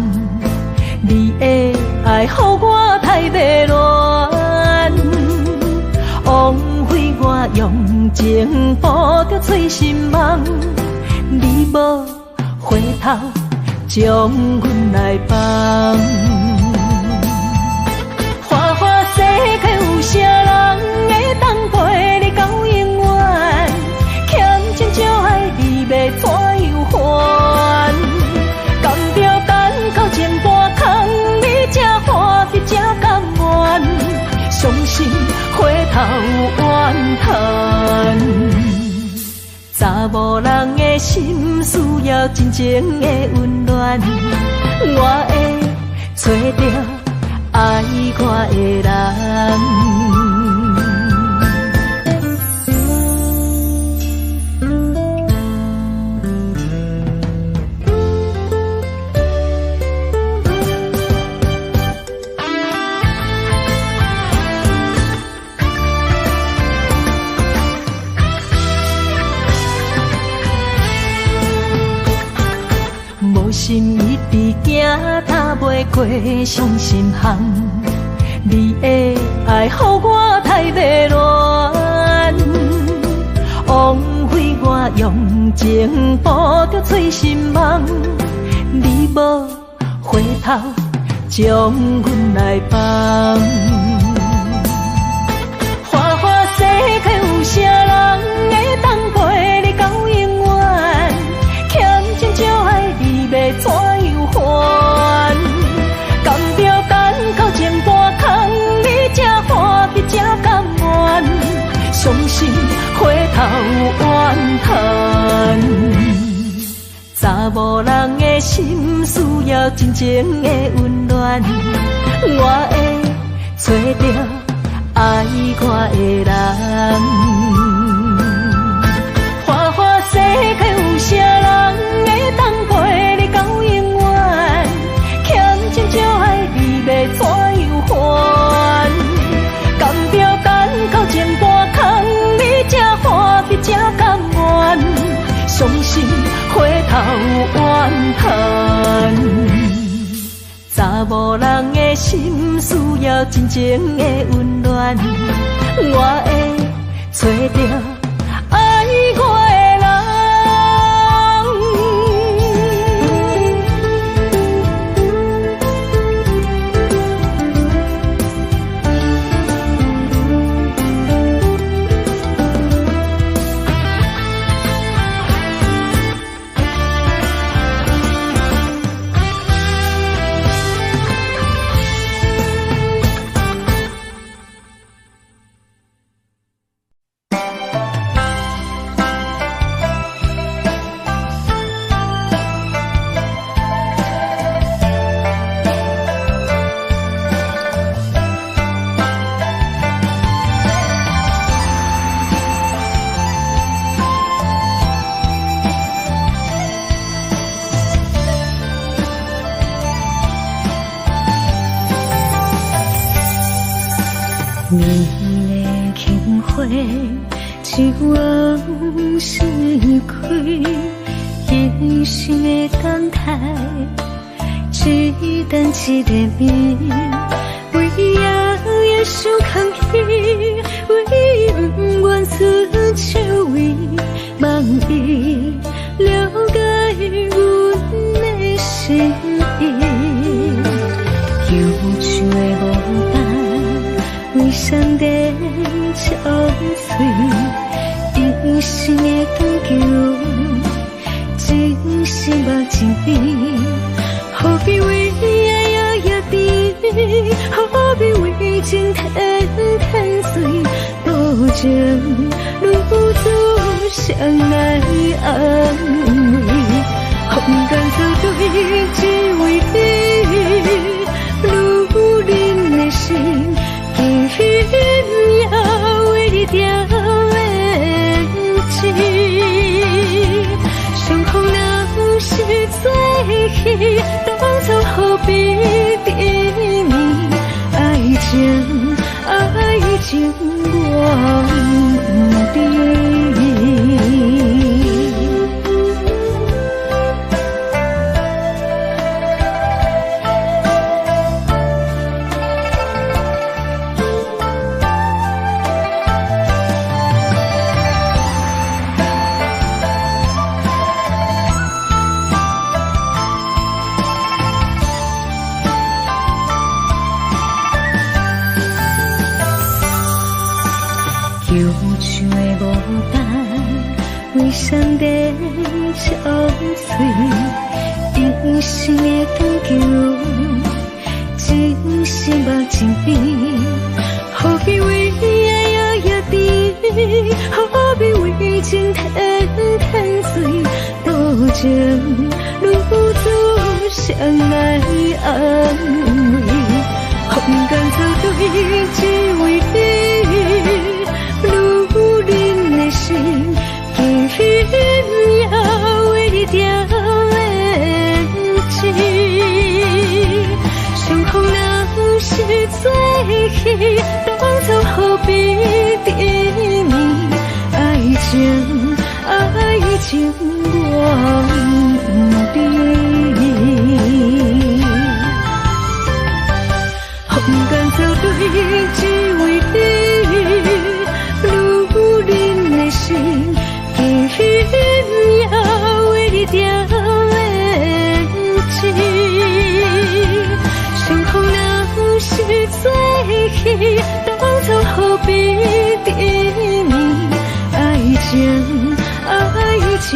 你的爱，予我太迷乱，枉费我用情捕着醉心梦，你无回头将阮来放。花花世界有啥人会当陪你到永远？欠情少爱你要怎样还？甘着等到前半空，你才欢喜才甘愿，伤心回头怨叹。查某人的心需要真情的温暖，我会找到爱我的人。心一直行，踏袂过伤心项。你的爱，予我太迷乱，枉费我用情捕着醉心梦。你无回头将阮来放。花花世界有啥人会当陪你到永远？欠情少爱你要怎样还？甘着等到前半空，你才欢喜才甘愿，伤心回头怨叹。查某人的心需要真情的温暖，我会找到爱我的人。花花世界有啥人会当陪你到永远？欠情少爱你要怎样还？甘着等到前半空，你才欢喜才甘愿，伤心回头怨叹。查某人的心需要真情的温暖，我会找到爱我的人。一往事开，一生的等待，一等一个暝，为夜夜想空虚，为永远伸手为梦伊了解阮的心意，忧愁的无伴，为上帝憔悴。一生的长久，真心目真美，何必为爱摇摇滴，何必为情天天碎，无情如此相来安慰，空间作对只为你，如人的心，紧要为你掉。伤口若是最稀，当初何必甜蜜？爱情忘记。上的憔悴，一生的长久，真心目真甜，何必为爱摇摇滴，何必为情天天醉，多情如此相爱安慰，风干草对只为你，如人的心，轻轻也为你掉眼睛，相逢若是最喜，当初何必甜蜜，爱情我不风干草对只为你，如人的心，轻轻也为你掉眼睛，相逢若是最喜，当初何必甜蜜，爱情我不知。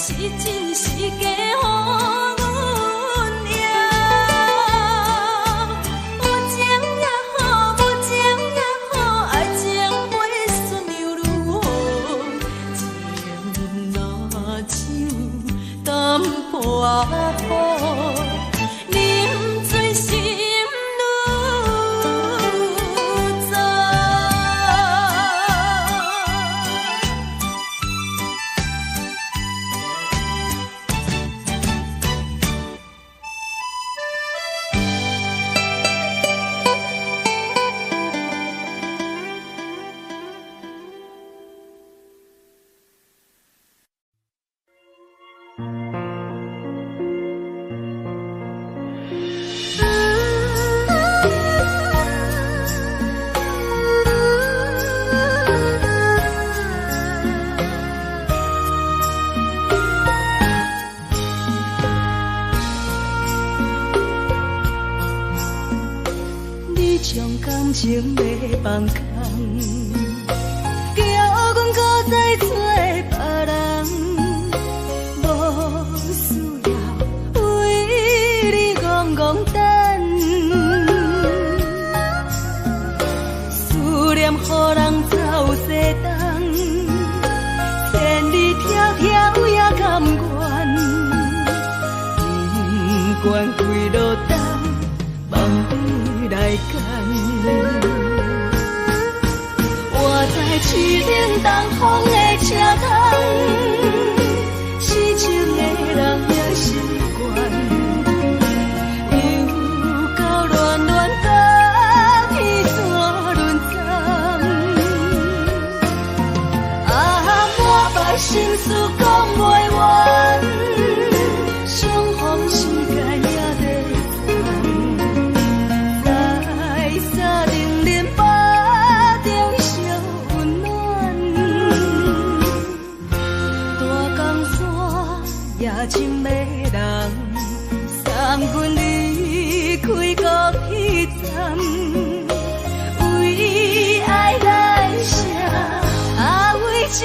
是真是假，予阮赢。有情也好，无情也好，爱情袂顺又如何？情若像淡薄仔雨，啉醉心愈糟。你将感情要放空，叫阮搁再找别人，无需要为你戆戆等。思念予人走西东，千里迢迢也甘愿，不管几落冬，梦里来干。我在市顶东风的车头，痴情的人也习惯，又到恋恋甲天山沦陷。啊，满腹心事讲袂完，相逢时间也在在沙冷冷巴中烧温暖。大江山夜深的人，送阮离开国彼站，为爱来生，啊为情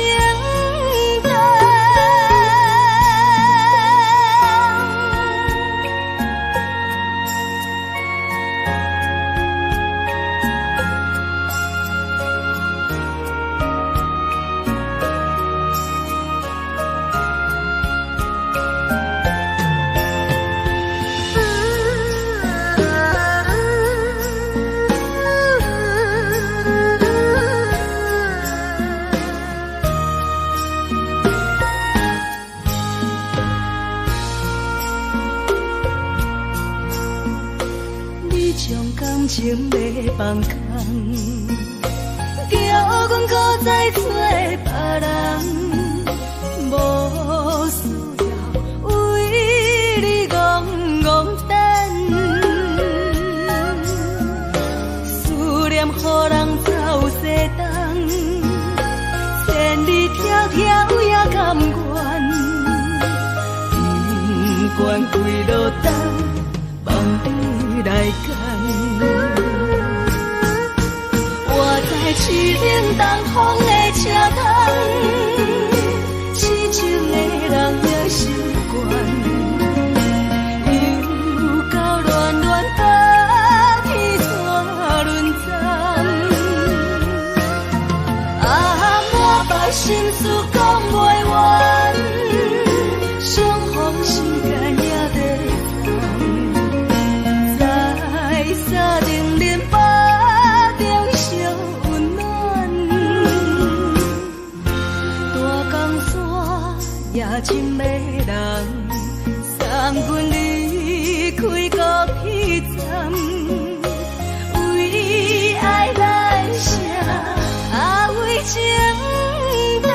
长。你将感情要放空，叫阮搁再找别人，无需要为你戆戆等。思念予人走西东，千里迢迢也甘愿，不管几落冬，梦里来干。我在市顶东风的车头，痴情的人也习惯，又到恋恋甲天山沦陷。啊，满腹心事讲袂完，相逢时间也在在沙冷冷巴中烧温暖。大江山夜深的人，送阮离开国彼站，为爱来生，啊为情长。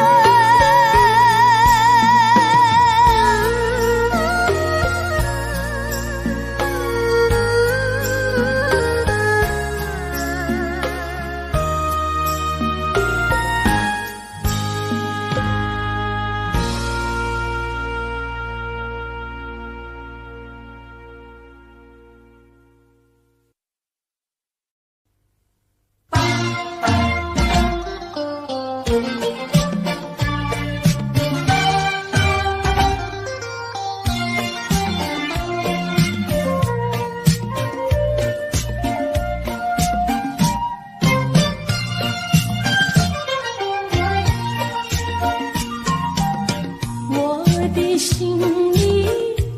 的心里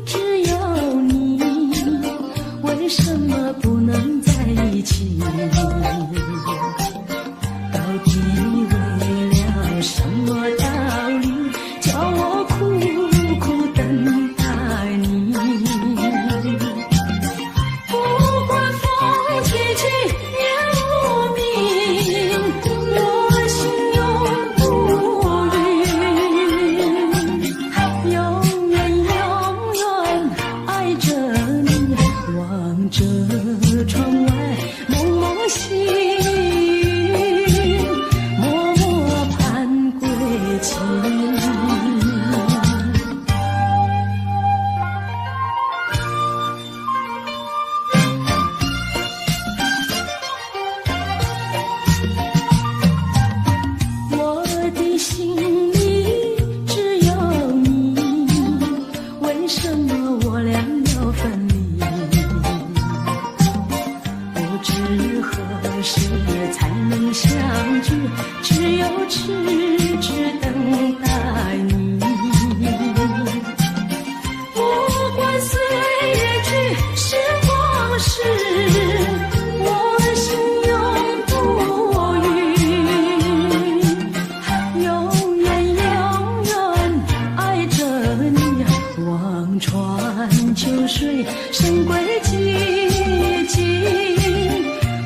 只有你，为什么不能在一起？到底为了什么道理，叫我苦苦等待你？不管风起起也无名，我心永不渝，永远永远爱着你，望着窗外蒙蒙星，默默盼归期。我的心里只有你，为什么我俩要分离？不知何时才能相聚，只有痴痴等待你。不管岁月去，时光逝，我心永不渝，永远永远爱着你，望穿秋水，神归寂静，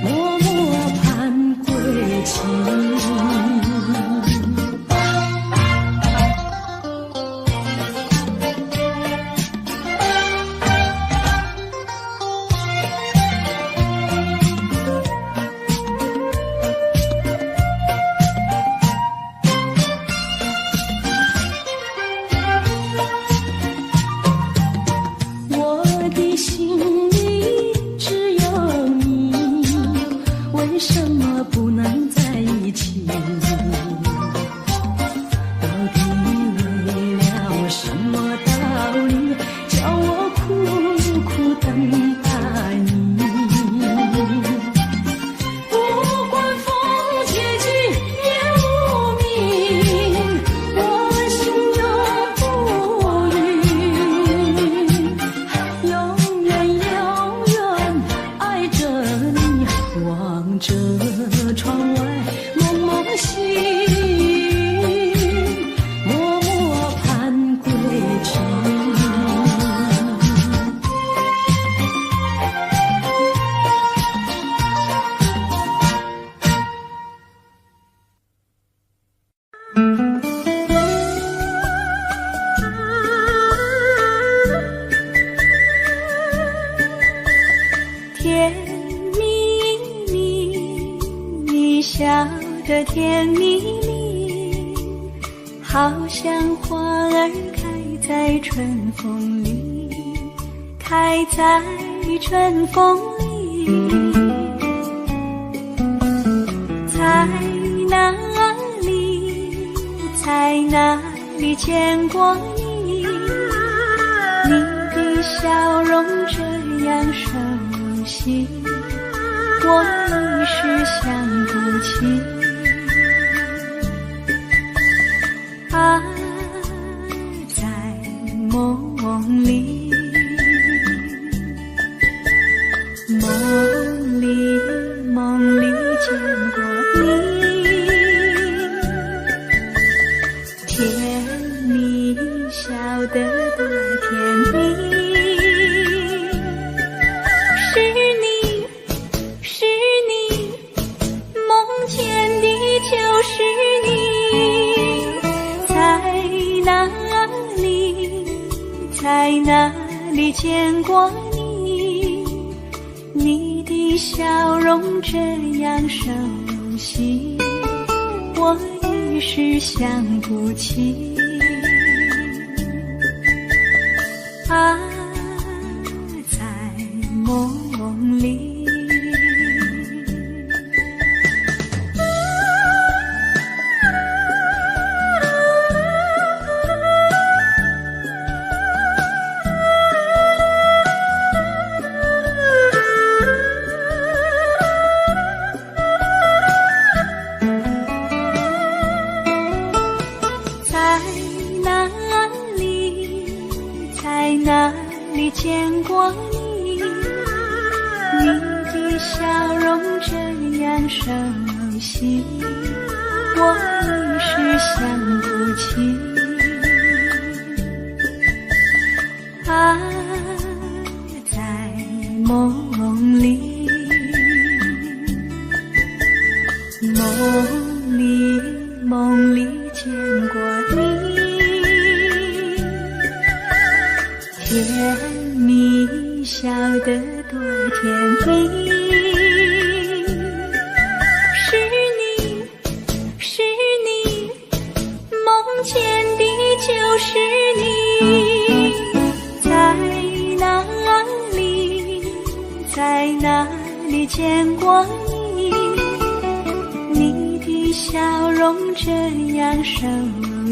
默默盼归期。我的心里只有你，为什么不能在一起？到底为了什么道理，叫我苦苦等待你？不管风起起也无名，我心永不渝，永远永远爱着你，望着窗外蒙蒙星，默默盼归期。甜蜜蜜，你笑得甜蜜蜜，好像花儿开在春风里，开在春风里。在哪里，在哪里见过你？你的笑容这样熟悉，我一时想不起。爱在梦里，梦里见过你，甜蜜笑得多甜蜜。是你，梦见的就是你，在哪里，在哪里见过你？你的笑容这样熟悉，我一时想不起。爱在梦里。在里见过你，你的笑容这样熟悉，我一时想不起。啊，在梦里，梦里见过你，甜蜜笑得多甜蜜。是你，梦见的就是你。在哪里见过你？你的笑容这样熟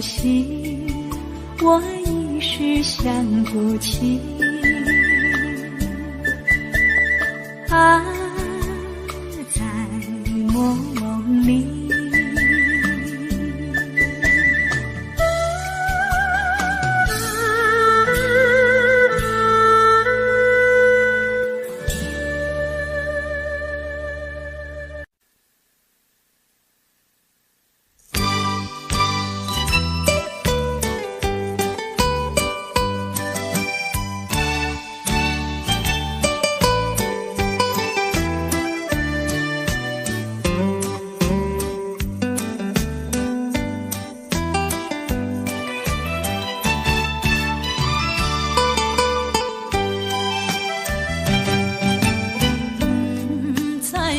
悉，我一时想不起。啊，在梦里。在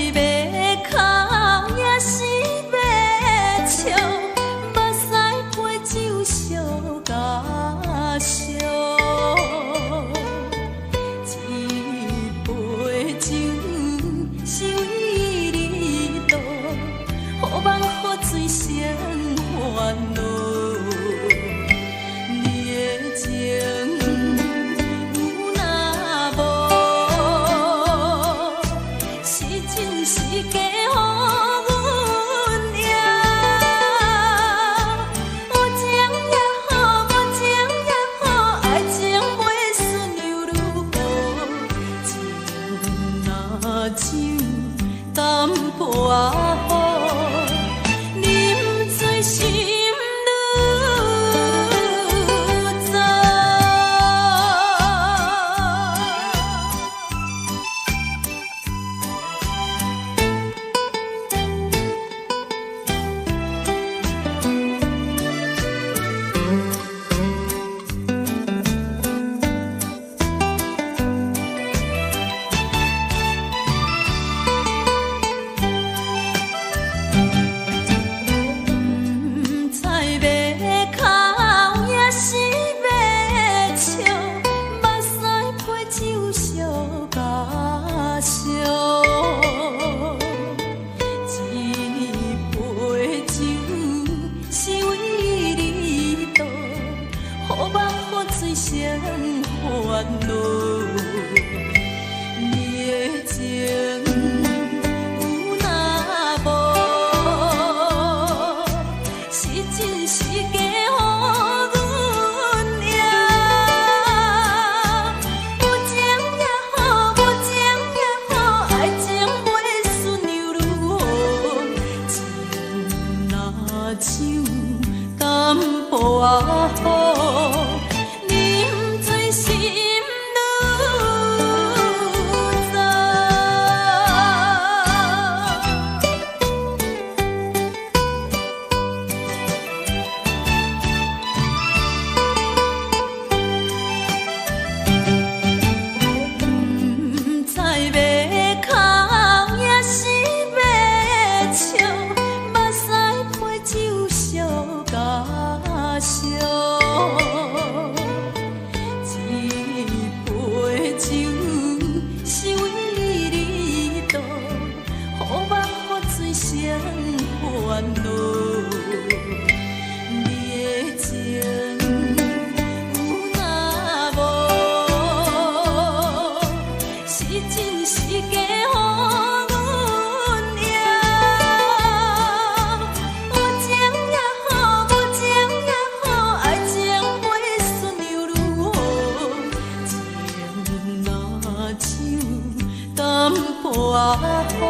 土，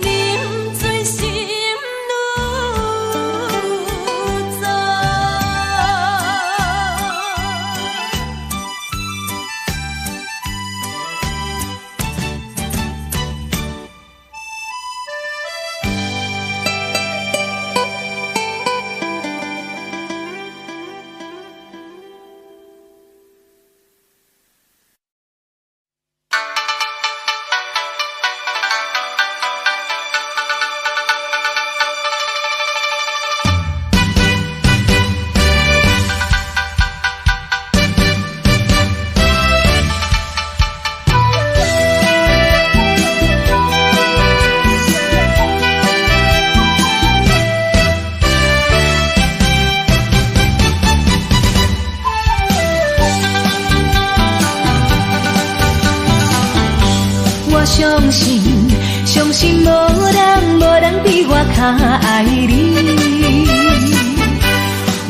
啉醉心愈糟。相信无人比我较爱你。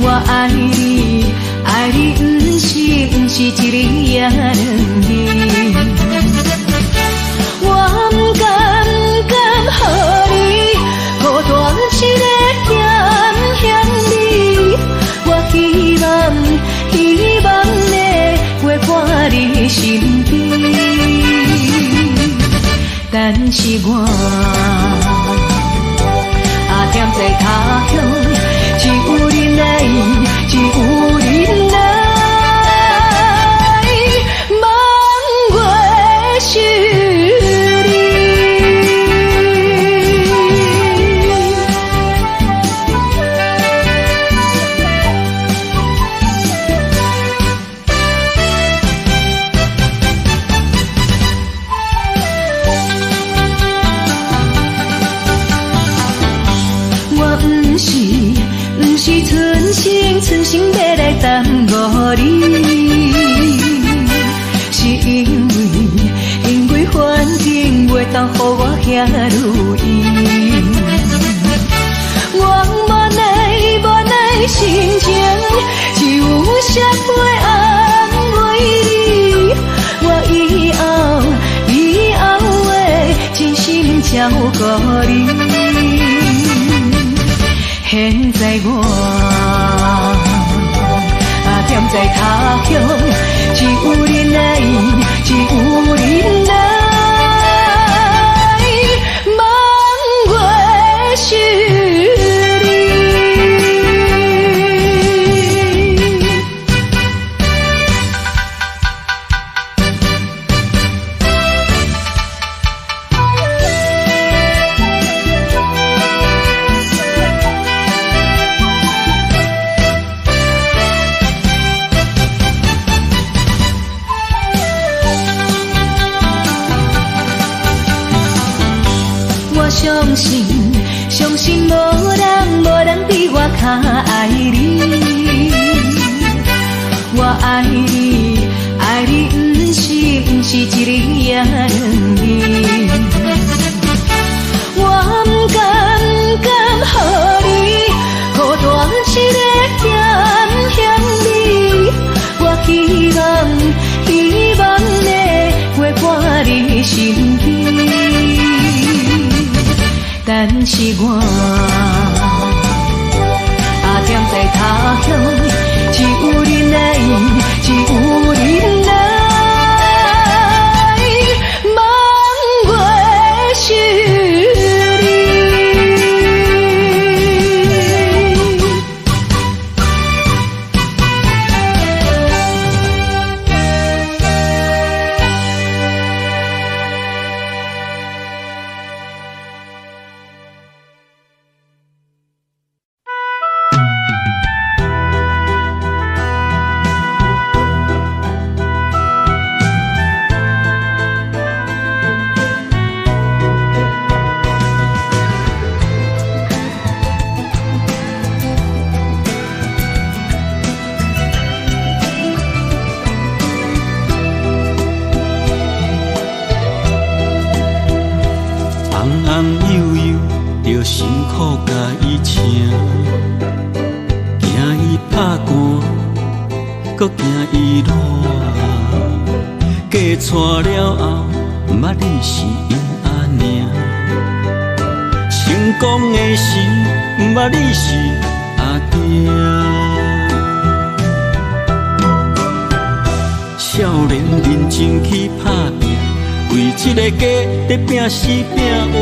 我爱你，爱你不是一日也两日。我不敢予你孤单一个惦想你。我希望能陪伴你身边。但是我踮在他乡，只有你来，只有你来，望月是你。不是存心要来耽误你，是因为环境袂当予我遐如意。我无奈心情，只有谁会安慰你。我以后会真心照顾你。现在我踮在他乡，只有你来，只有你来，望月是你。相信无人比我较爱你。我爱你，爱你不是一日也两日。我不敢予你孤单一个惦想你。我希望能陪伴你身边。但是我踮在他乡，只有你来，只有你来，望月是你。辛苦甲伊请，惊伊拍寒，搁惊伊热，嫁娶了后毋捌你是因阿娘。成功的时，毋捌你是阿爹。少年认真去打拼，为一个家在拼死拼活，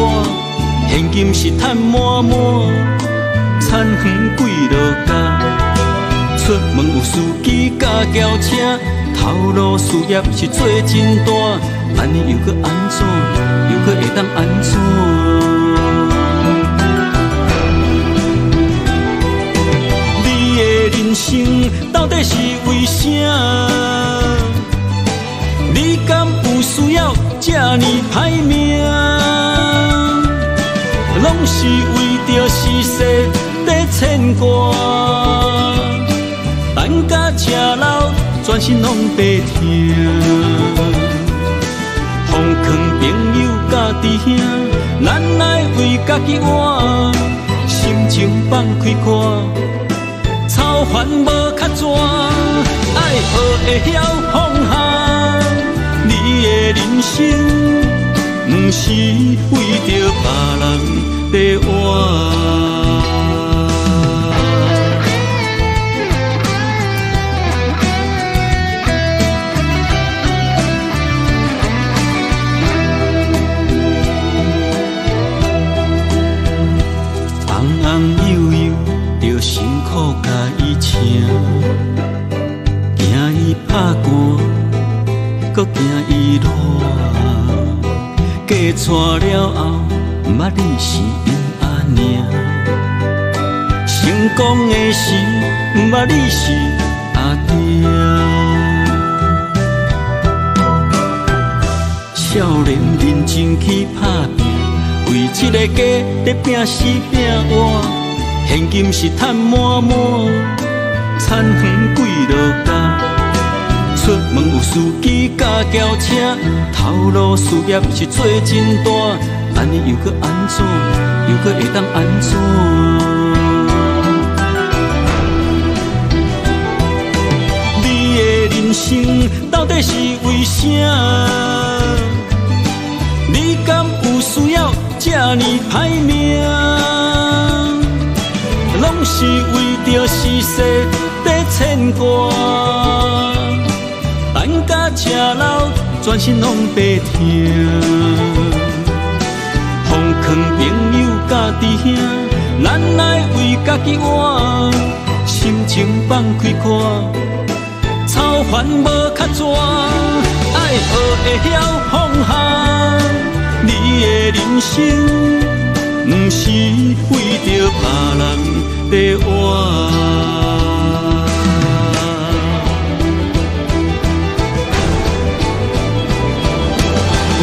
现金是赚满满，田园几落家。出门有司机甲轿车，头路事业是做真大，安尼又搁安怎？又搁会当安怎？你的人生到底是为啥？你敢有需要这呢歹命？拢是为着世事在牵挂，等甲吃老，全身拢白疼。奉劝朋友甲弟兄，咱来为家己活，心情放开看，操烦无较绝，爱学会晓放下。你的人生，不是为着别人在活。辛苦甲伊请，惊伊拍寒，搁惊伊热。嫁娶了后，毋捌你是因阿娘。成功的时，毋捌你是阿爹。少年认真去打拼，为一个家在拼死拼活。现金是赚满满，田园几落家。出门有司机甲轿车，头路事业是做真大，安尼又搁安怎？又搁会当安怎？你的人生到底是为啥？你敢有需要这呢歹命？拢是为着世事在牵挂，等甲吃老，全身拢白疼。奉劝朋友甲弟兄，咱来为家己活，心情放开看，操烦无较绝，爱学会晓放下。你的人生，不是为着别人在活。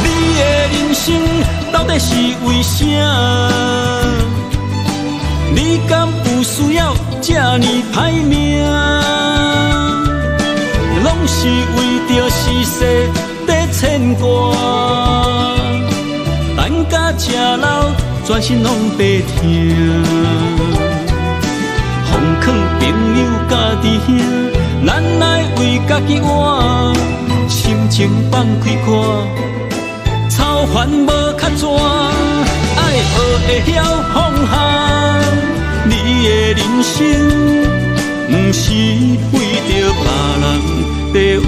你的人生到底是为啥？你敢有需要这呢歹命？拢是为着世事在牵挂，等甲吃老，全身拢白疼。奉劝朋友甲弟兄，咱来为家己活，心情放开看，操烦无较绝，爱学会晓放下。你的人生，不是为着别人在活。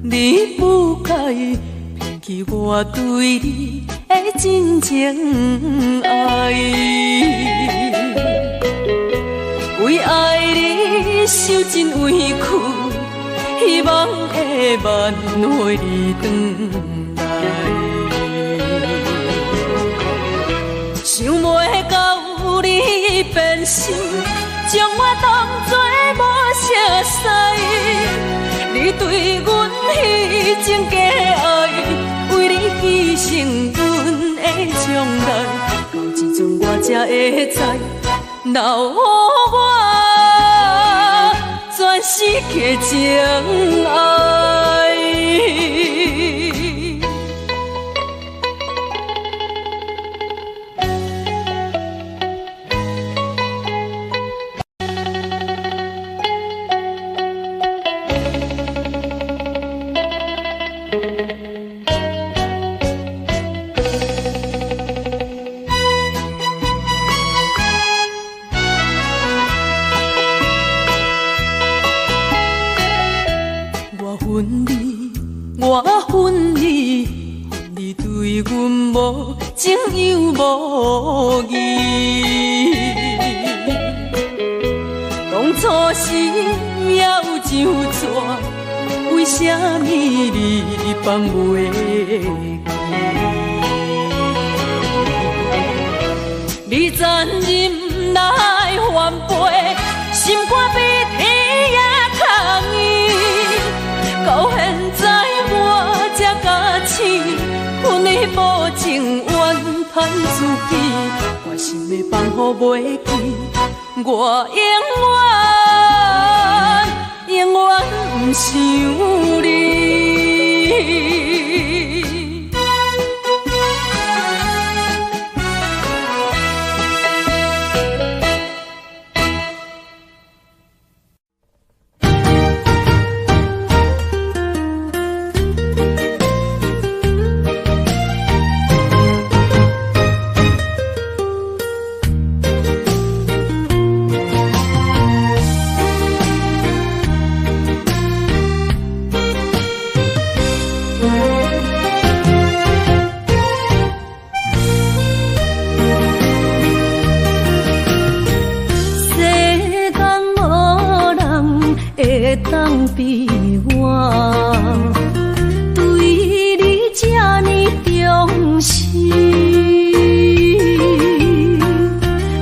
你不该骗去我对你的真情爱，为爱你受尽委屈，希望会挽回转来。想袂到你变心，将我当作无熟悉。你对阮迄种假爱，为你牺牲阮的将来，到这阵我才会知，留予我全世界情爱。我恨你，恨你对阮无情又无义。当初时要怎怎，为什么你放袂记？你残忍来反背，心肝比天也空伊。到现在我才假醒，阮的无情怨叹自己，我心的放乎袂记，我永远不想你。当比我对你这呢重视，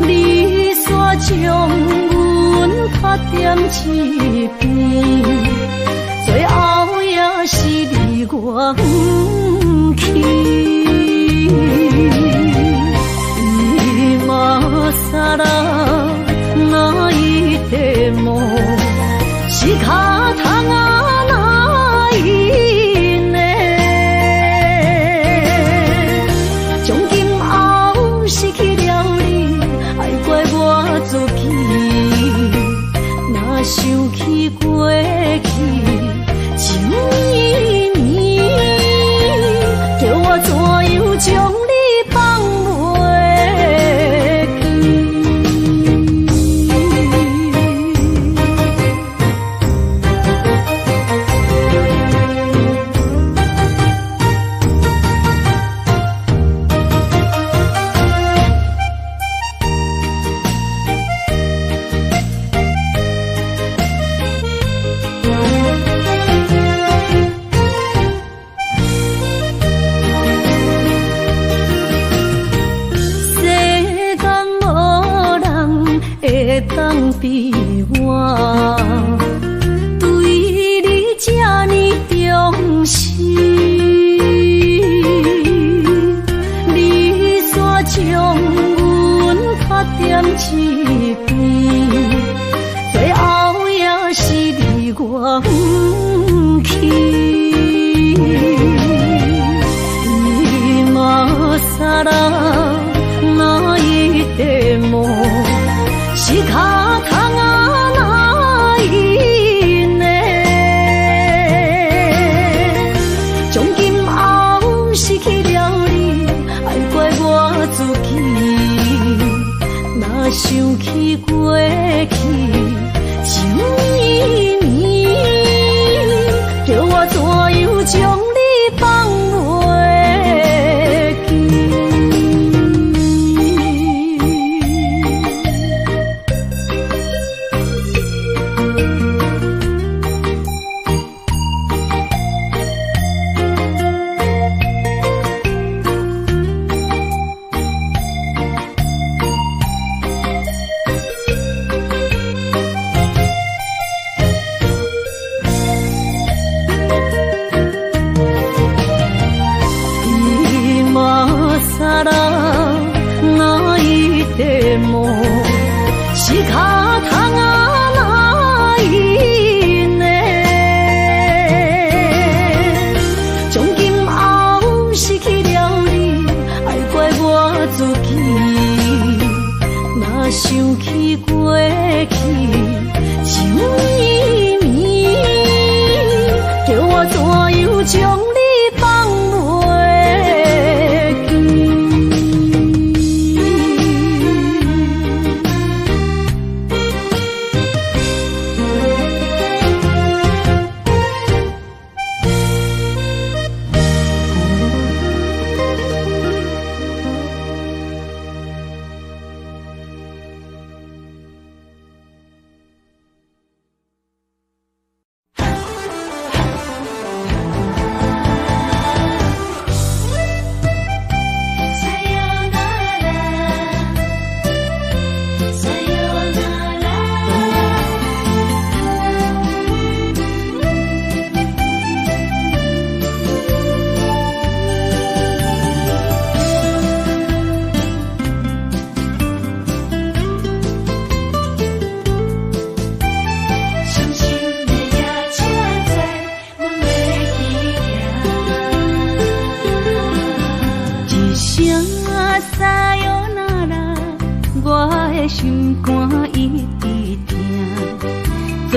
你煞将阮拍点一边，最后也是你我不去。今さら泣いても仕方がないね。从今后失去了你，爱怪我自己。若想起过去情绵绵，叫我怎样将你放袂记？当比我对你这呢重视，你煞将阮拍点一边，最后也是你我不去。今さら泣いても仕方が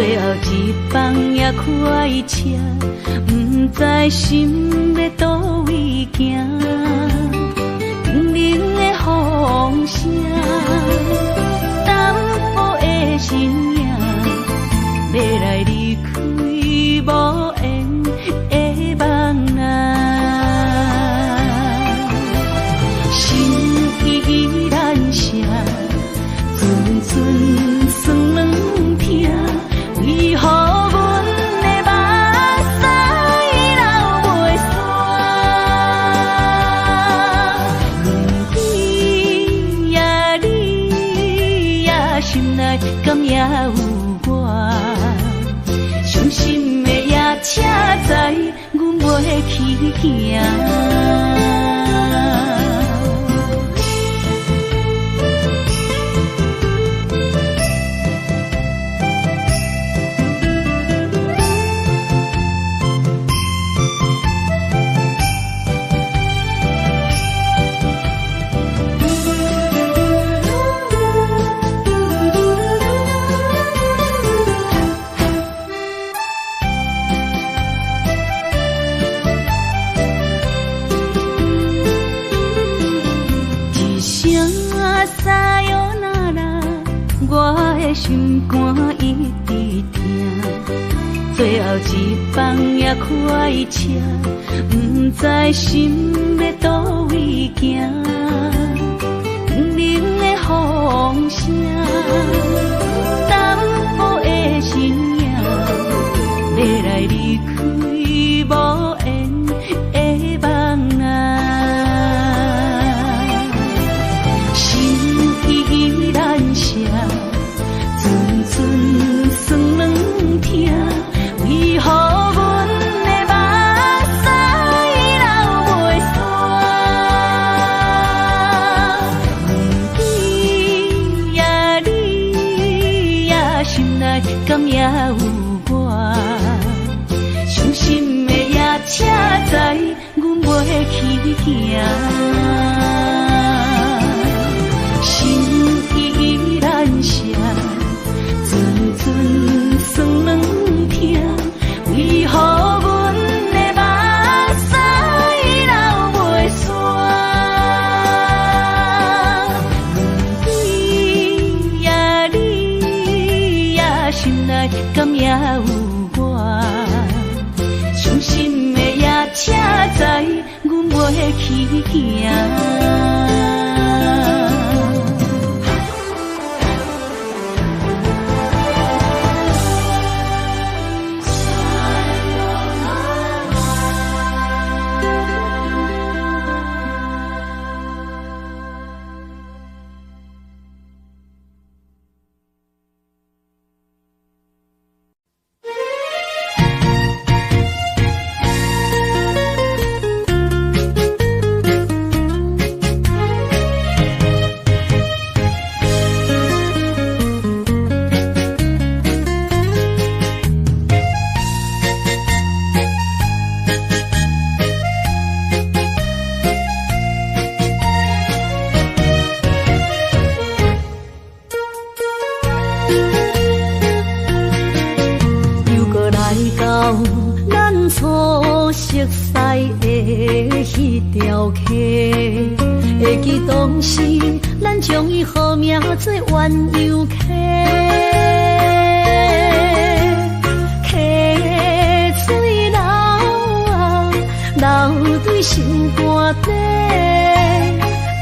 最后一班也开车，不知心要倒位行。冷冷的风声，淡薄的身影，要来离开无缘的梦啊。心依然舍，阵阵酸软痛。为何阮的目屎流袂煞？不知呀你呀心内敢也有我？伤心的夜车载，阮袂去行。心肝一直疼，最后一班也开车，不知心要倒位行。冷冷的风声，淡薄的身影，要来离开无缘的梦啊。心依然舍。阵阵酸软痛，为何阮的目屎流袂煞？不知呀你呀心内敢也有我？伤心的夜车载，阮袂去行。心依然舍。阵阵酸软痛，为何阮的目屎流袂煞？不知呀你呀心内敢也有我？伤心的夜车载，阮袂去行。会记当时，咱将伊号名做鸳鸯溪，溪水流啊，流对心肝底。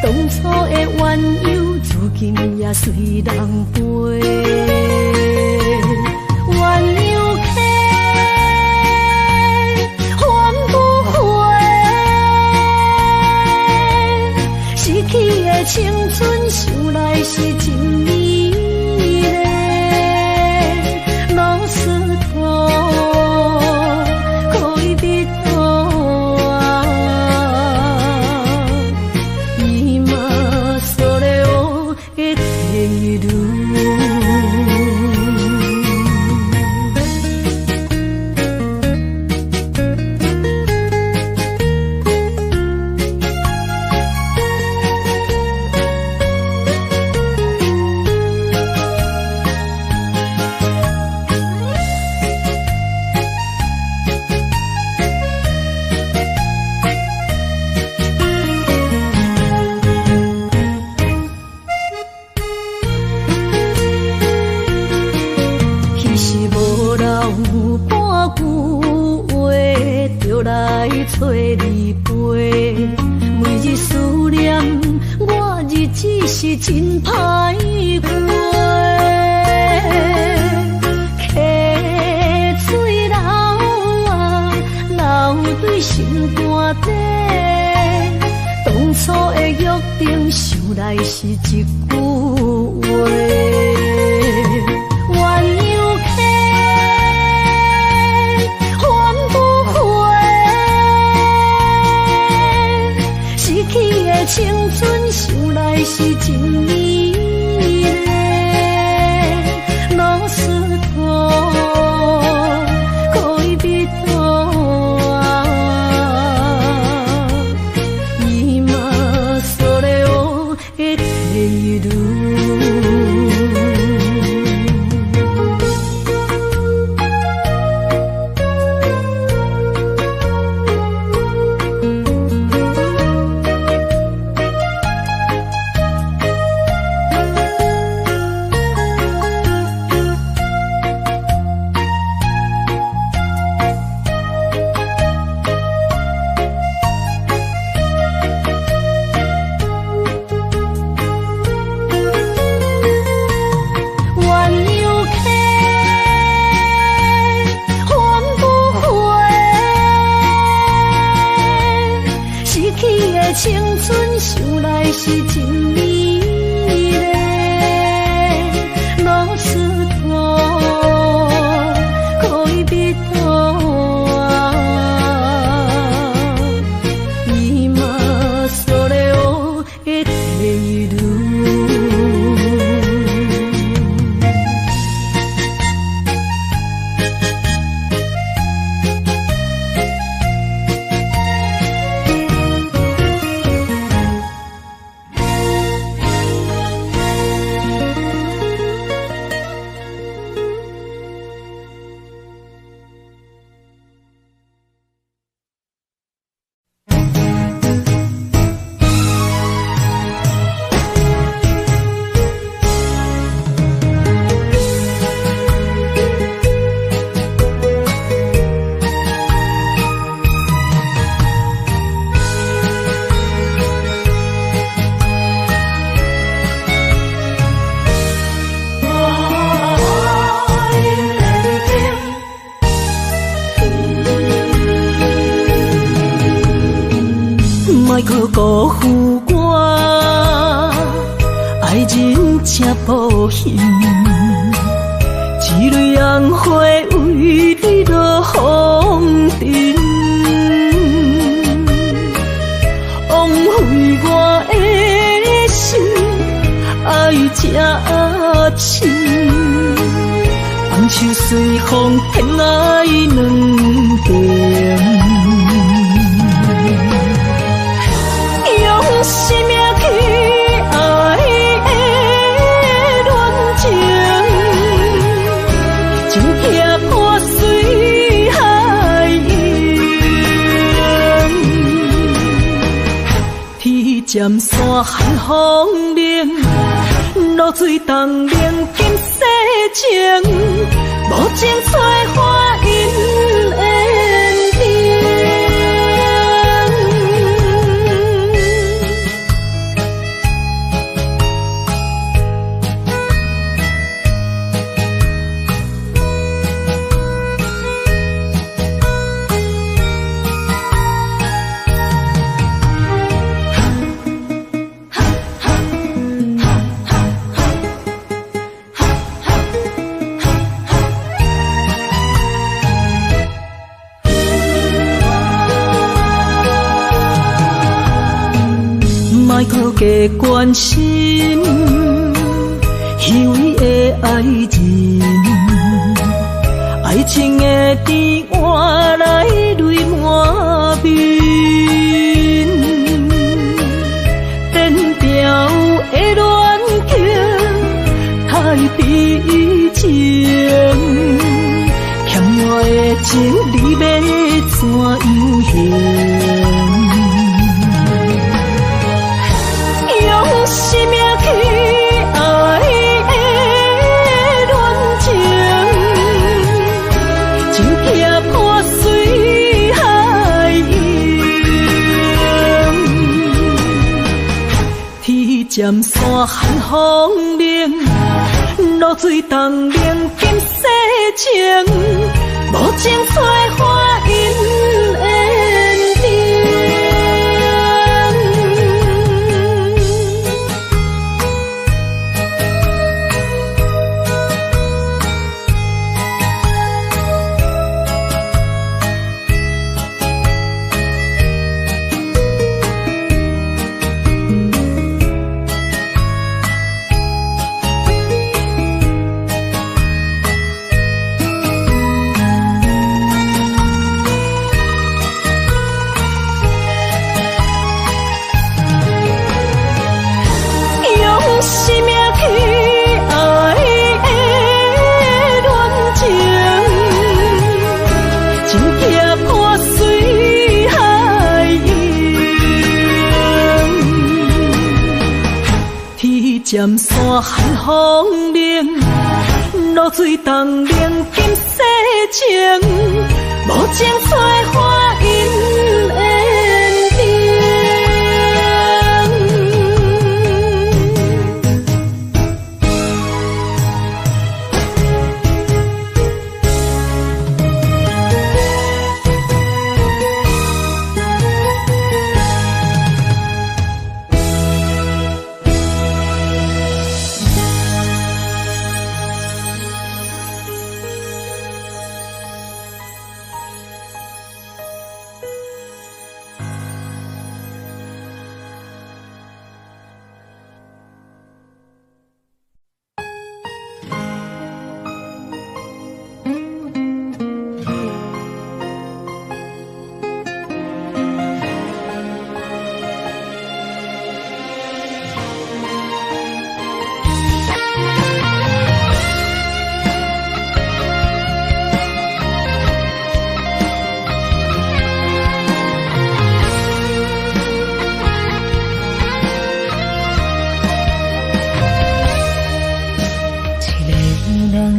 当初的鸳鸯，如今也随人飞。鸳鸯溪。失去的青春，想来是真美丽。留半句话，就来找你陪。每日思念，我日子是真歹过。溪水流啊，流对心肝底。当初的约定，想来是一句话。青春想来是真美丽，老师徒可以比多啊，伊嘛所了的态度。青春想来是真美丽，老师徒可以比多啊，伊嘛所了的态度。莫去辜负我，爱人正抱歉，一蕊红花为你落风尘，枉费我的心，爱这深，放手随风偏爱两边。生命去爱的恋情，真痛破水海涌。天渐山寒风冷，露水东冷金世情，无情催花因缘定。莫靠加关心，虚伪的爱人，爱情的甜换来泪满面，颠调的恋情太悲情，欠我的情你要怎样还？生命去爱的恋情，尖山寒风冷，露水东冷金世情，无情催花因缘定。尖山寒风冷，露水东冷金世情，无情催花因缘定。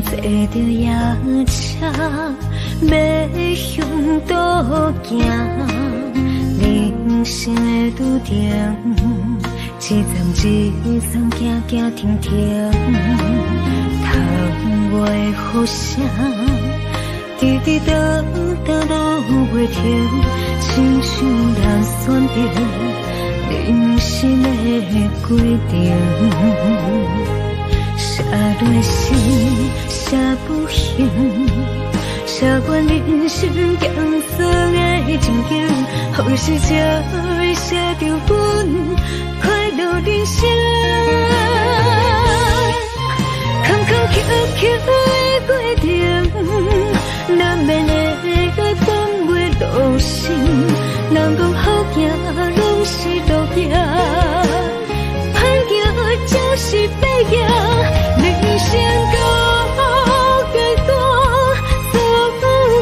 坐着夜车，要向倒行。人生的拄定，一站一站行行停停，窗外雨声，滴滴答答落袂停，亲像人选择人生的规定。写落心，写不行，写阮人生艰涩的情景，何时才会写着阮快乐人生？坎坎坷坷的过程，难免会放袂落心，人讲好行拢是路行，歹行就是白行。人生到阶段，所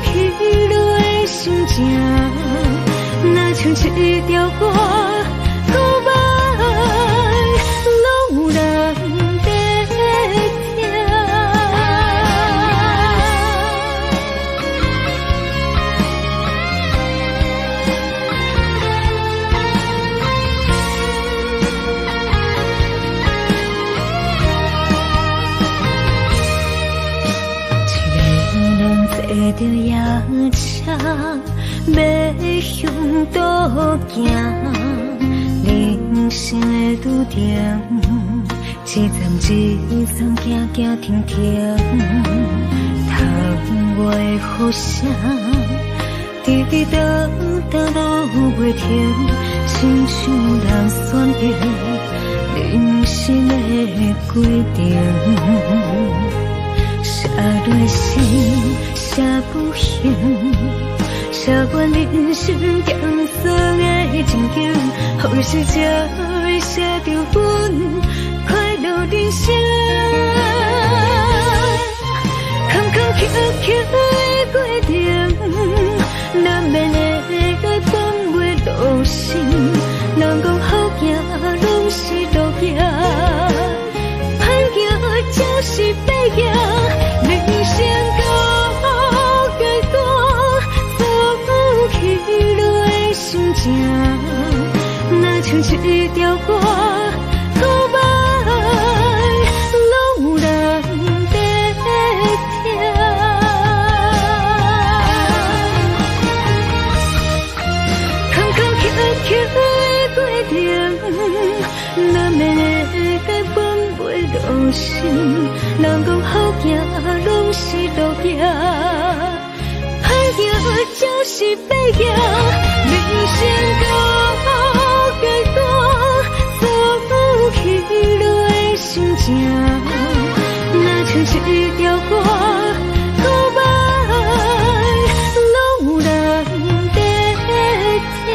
起落的心情，若像一条歌，古板拢有人在听。坐着夜车，要向倒行。人生的拄定，一站一站行行停停。窗外雨声，滴滴答答落袂停，亲像人选择人生的规定。写落心，写不行，写阮人生艰涩的情景，何时才会写着阮快乐人生？坎坎坷坷的过程，难免会放袂落心，人讲好行拢是路行，歹行就是白行。人生到阶段，所起落的心情，若像一条歌，古板。是要行，人生到阶段，走起来心情，若像是一条歌，告白拢有人在听。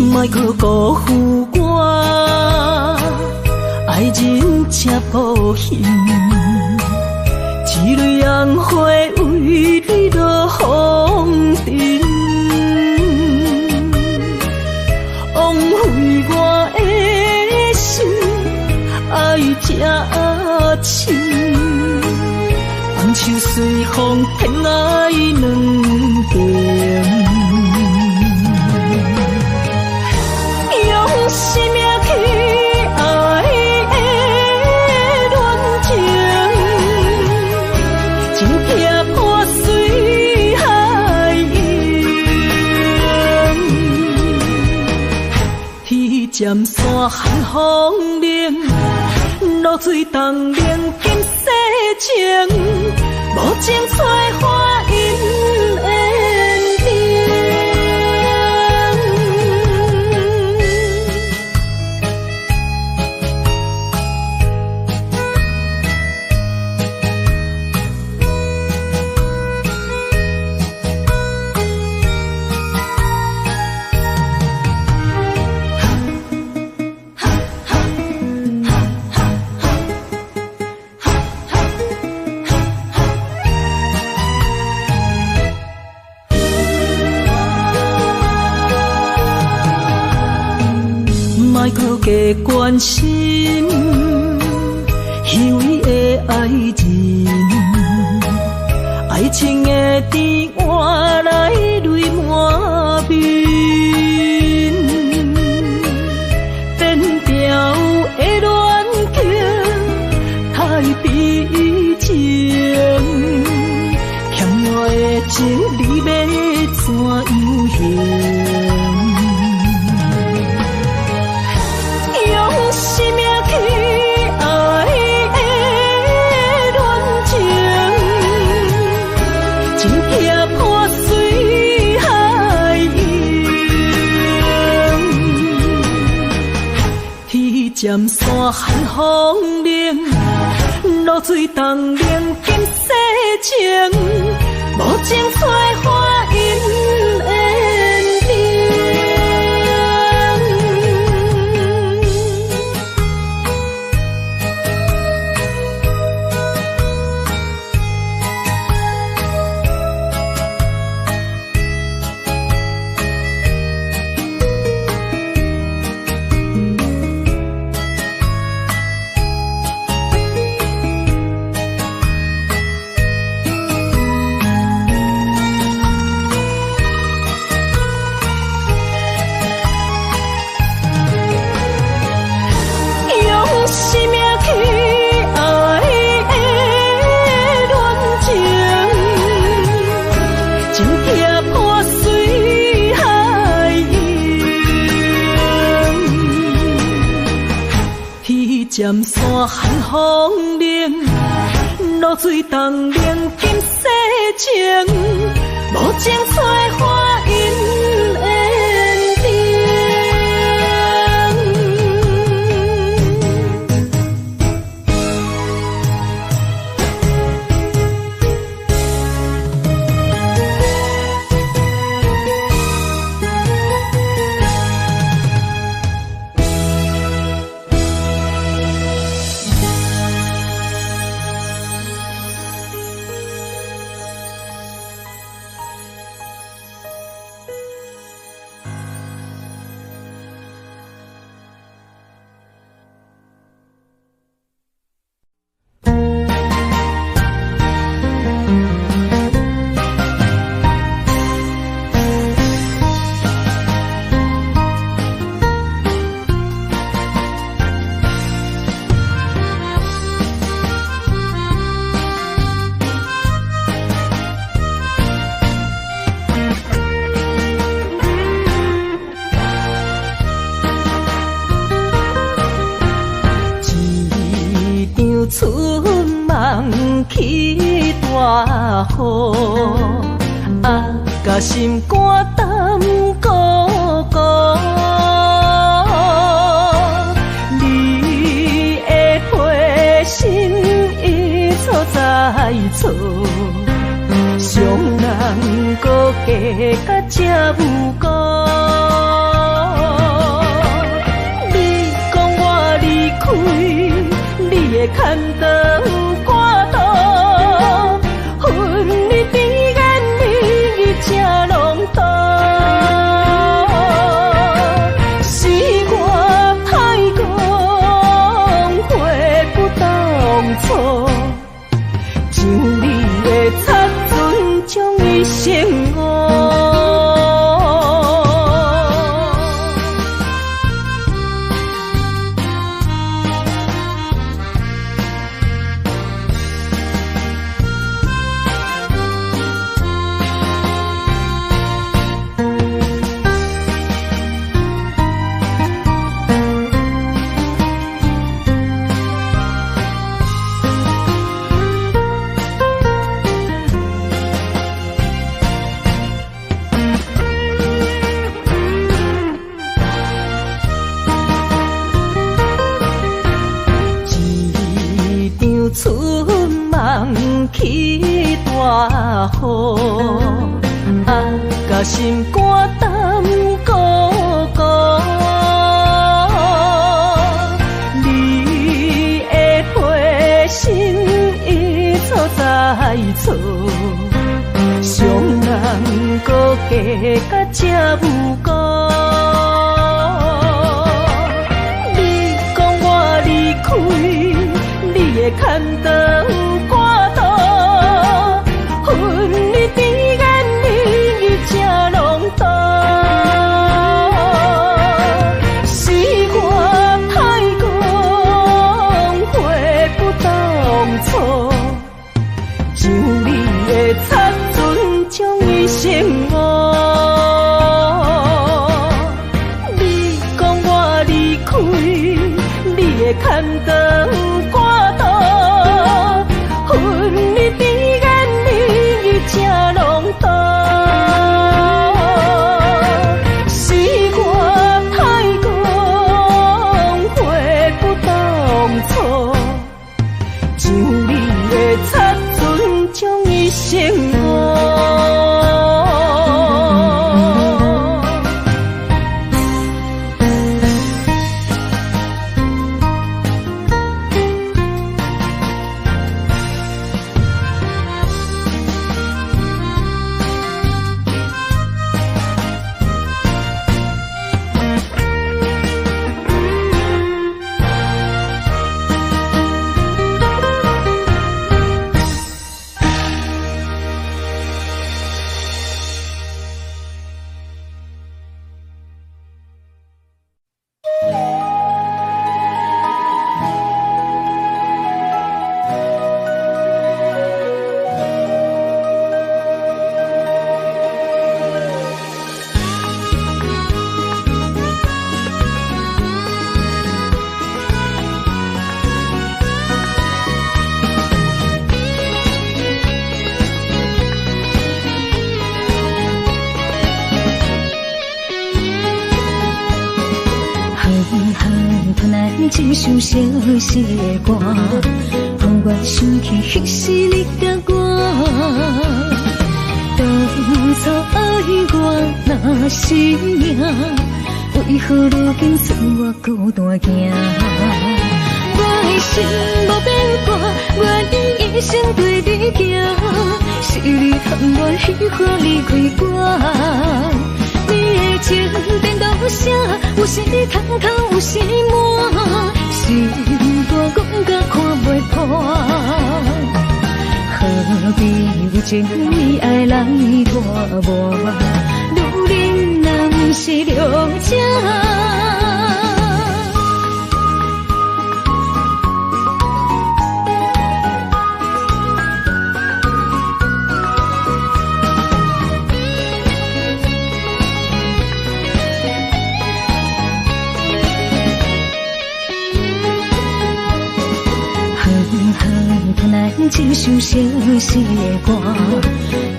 莫去辜负我，爱人才抱幸，一蕊红花为你落风尘，枉费我的心，爱这深，放手随风偏爱两边。生命去爱的恋情，情劈破水海涌，天渐山寒风冷，露水冻冷金世情，无情采花因缘定。莫搁加关心虚伪的爱人，爱情的甜换来泪满面，变调的恋情太悲情，欠我的情你要怎样还？生命去爱的恋情，情劈破水海涌，天渐山寒风冷，露水冻冷金世情，无情采花因缘定。渐山寒风冷，露水冻冷金世情，无情采花因缘定。啊，甲心肝胆孤孤。你的花心已错在错，伤人搁加甲这无辜。你讲我离开，你的牵肠挂肚，恨你甜言蜜语这浓度，是我太讲话不当初，像你的擦船将伊生误。春梦起大雨，啊，甲心肝胆孤孤。你的花心已错在错，伤人搁加甲这无辜。你讲我离开，你的牵肠挂肚，恨你甜言蜜语这浓度，是我太讲话不当初，像你的擦船将伊生误。你讲我离开，你的牵肠挂肚，恨你甜言蜜语这浓度，是我太讲话不当初，像你的擦船将伊生误。一首小小的歌，让我想起迄时你甲我。当初爱我若是命，为何如今算我孤单行？我的心无变卦，愿意一生对你行。是你喊我喜欢离开我。你的情变到啥？有时通透，有时满，心肝讲甲看袂破。何必为情你爱来拖磨？女人若是了解。一首相思的歌，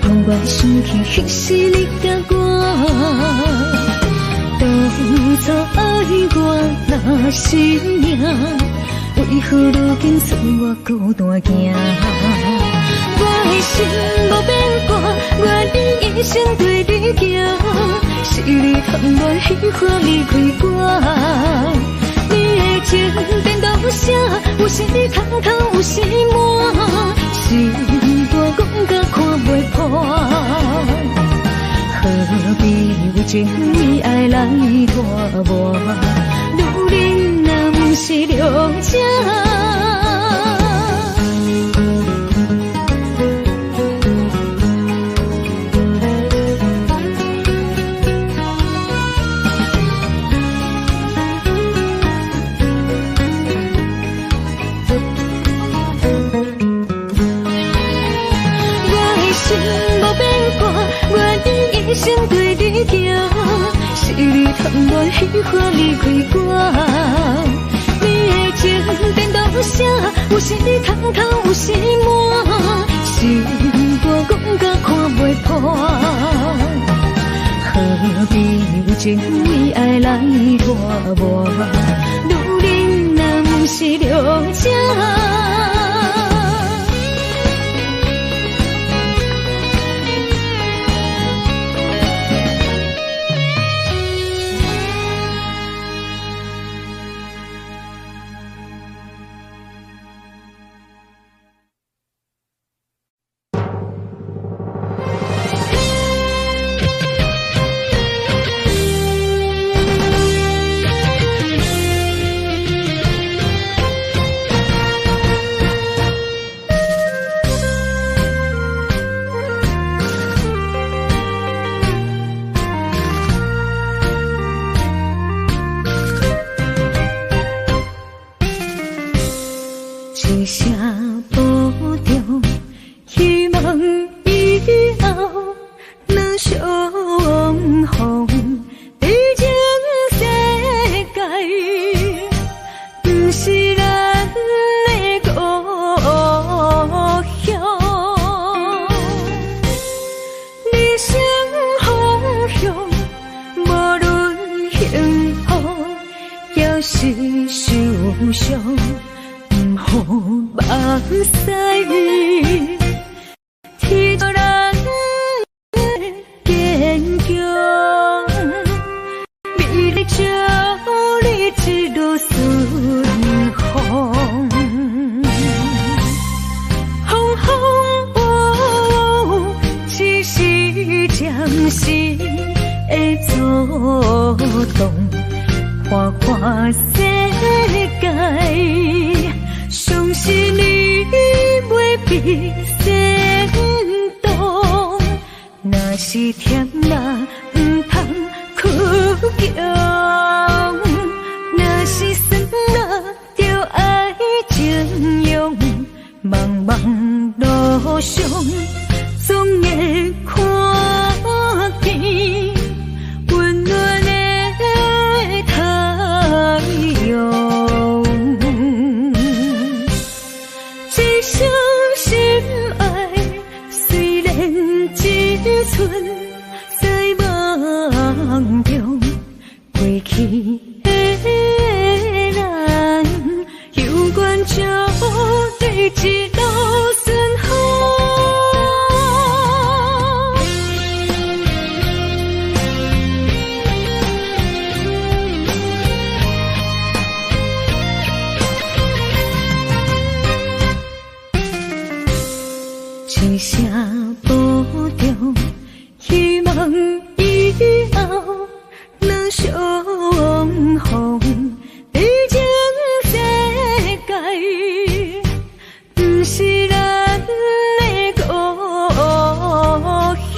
让我想起迄时你甲我。当初爱我若是命，为何如今剩我孤单行？我的心无变卦，愿意一生对你行。是你贪恋虚华离开我，你的情颠倒啥？有时通透，有时满，心肝讲甲看袂破。何必为情义爱来拖磨？女人若不是良者。一生对你行，是你贪恋虚华离开我。你的情颠倒啥？有时通透，有时满，心肝讲甲看袂破。何必为情义爱来拖磨？女人若不是良者。一声保重，希望以后若相逢，毕竟世界不是咱的故乡。理想方向，无论幸福也是受伤。好目屎，天作人坚强，美丽照你一路顺风。风风雨雨，只是暂时的作动，看看世界。相信你袂比先动，若是甜啦，不通哭强；若是酸啦，就爱情用。茫茫路上，总会看见温暖的太阳。相心爱，虽然一寸在梦中，过去的咱，永远祝你一路顺风。一声保重，希望以后若相逢，毕竟世界不是咱的故乡。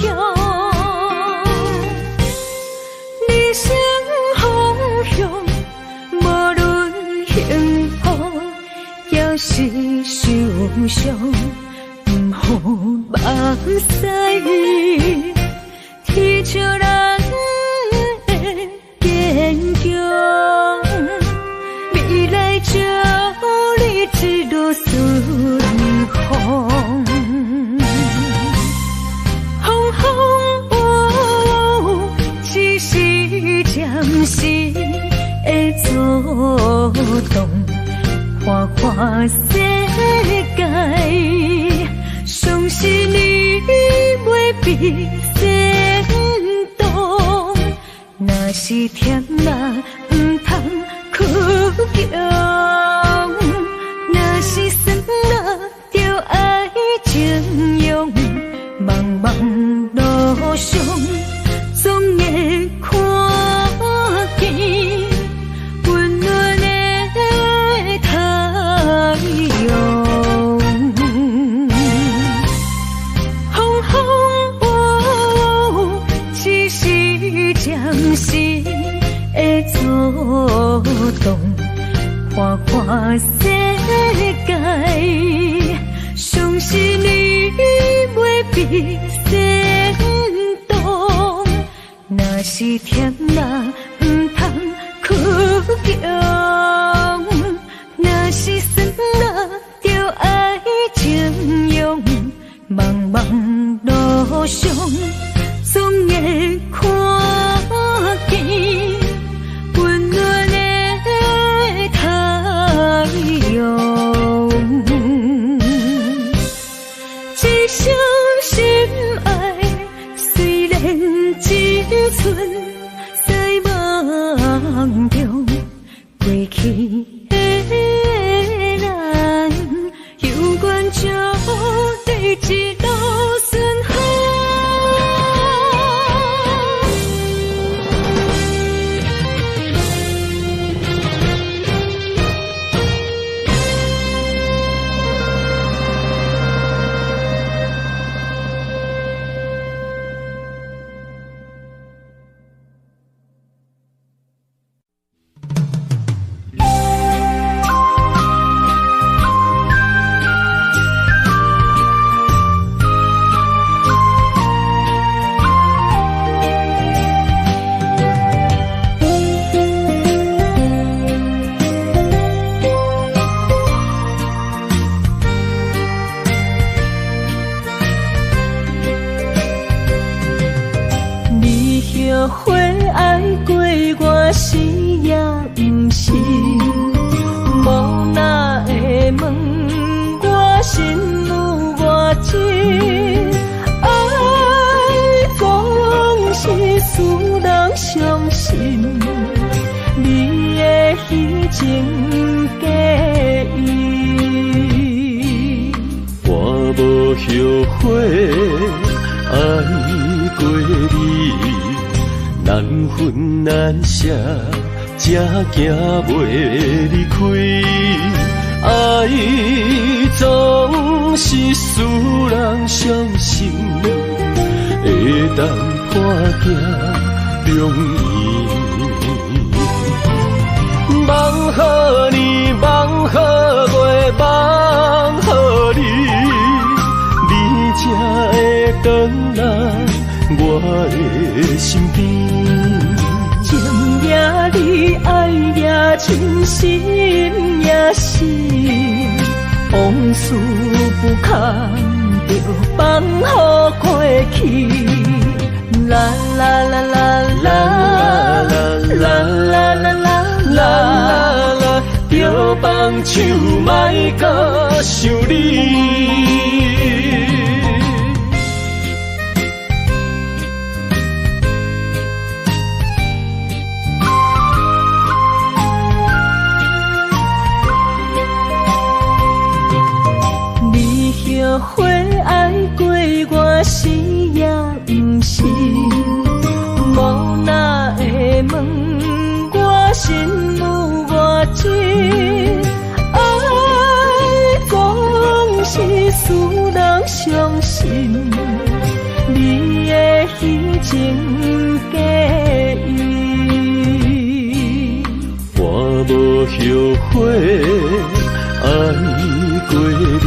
理想方向，无论幸福也是受伤。好目屎，天照人的坚强，未来照你一路顺风。风，风风雨雨，只是暂时的作动，看看世界，相信你袂比先动，若是甜辣不通苦强，若是酸辣就爱情用，茫茫路上总会看见温暖的太阳。风风雨雨，只是暂时的作动，看看世界，相信你袂比先动，若是甜辣不通苦强，若是酸辣就爱情用，茫茫路上总会看见温暖的太阳。一生心爱，虽然只存在梦中，过去的咱有缘就对一路顺风。后悔爱过我是也不是，无哪会问我心有偌深，爱总是使人伤心，你的虚情假意，我无后悔爱过你。难分难舍，才行袂离开。爱总是使人伤心，会当破镜容易。梦好年，梦好月，梦好你，你才会回来我的身边。情也你，爱也真，心也是，往事不堪就放乎过去。啦啦啦啦啦啦啦啦啦啦，就放手莫搁想你。后悔爱过我是也不是，无哪会问我心有偌深，爱总是使人伤心，你的虚情假意，我无后悔爱过你。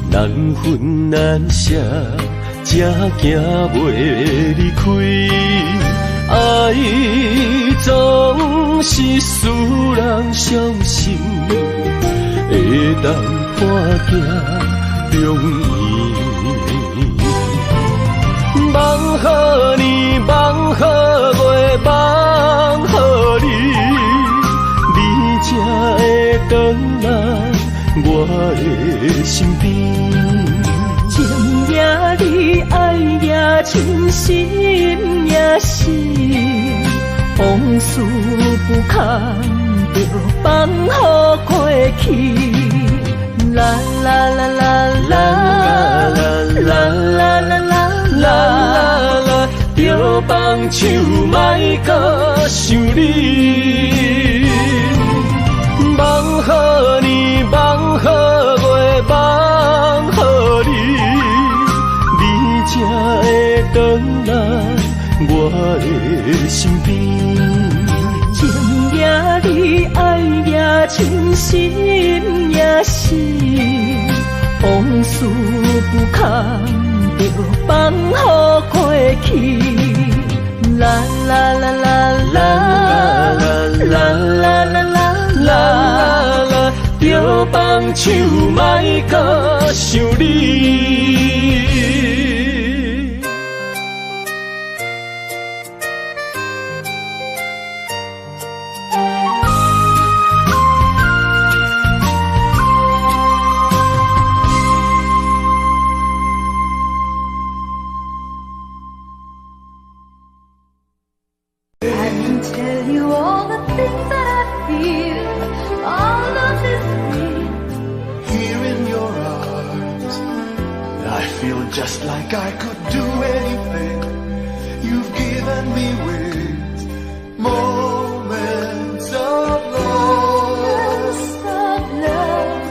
难分难舍，才行袂离开。爱总是使人伤心，会当伴行容易。望好年，望好月，望好你，你才会回来我的身边。情也你，爱也真心也是，往事不堪着放乎过去。啦啦啦啦啦啦啦啦啦啦，着放手莫搁想你。望好年，望好月，望好你，你才会回来我的身边。情也你，爱也真心也是，往事不堪着放乎过去。啦啦啦啦啦啦啦啦啦，着放手莫搁想你。Just like I could do anything, you've given me wings, moments of love,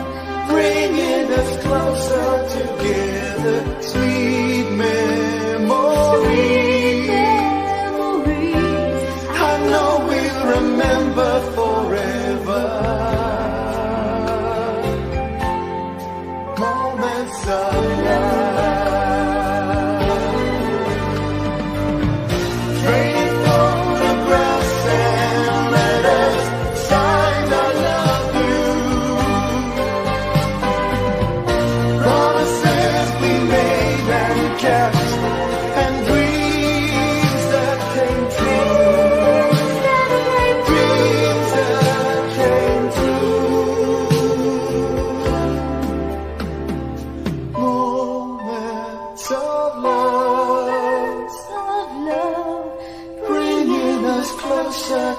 bringing us closer together, sweet memories. I know we'll remember forever, moments of love.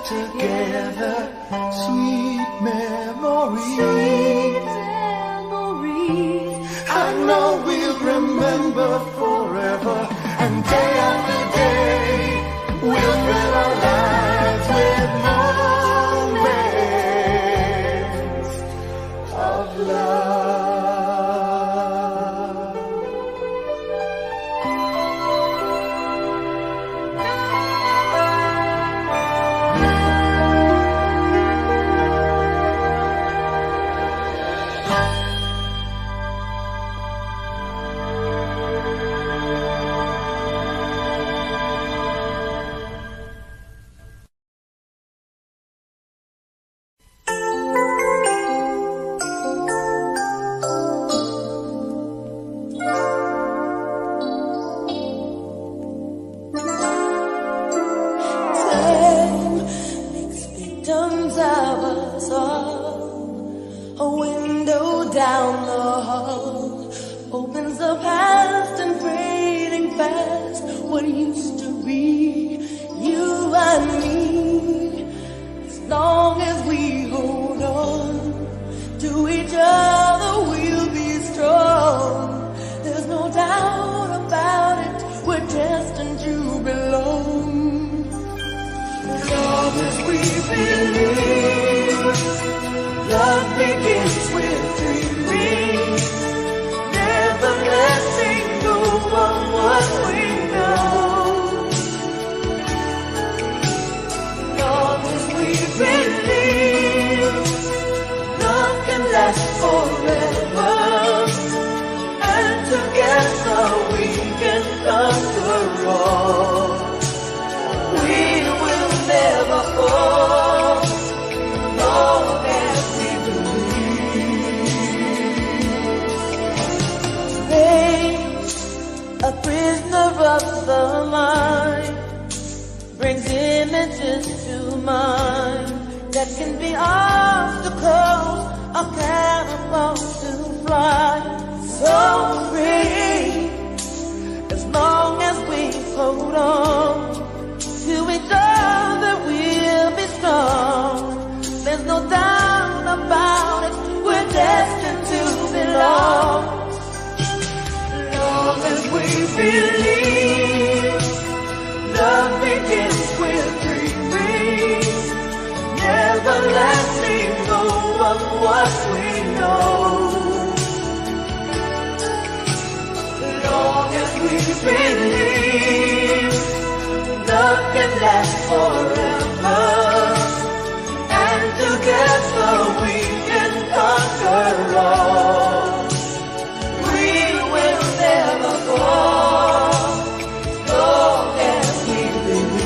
Together, sweet memories. I know we'll remember forever, and day after day we'll fill our lives with moments of love. the mind brings images to mind that can be obstacles or catapults to fly. So free as long as we hold on to each other, we'll be strong. There's no doubt about it, we're destined to belong. Long as we believe, love begins with dreaming, never letting go of what we know. Long as we believe, love can last forever, and together we can conquer all. We will never fall, long as we believe.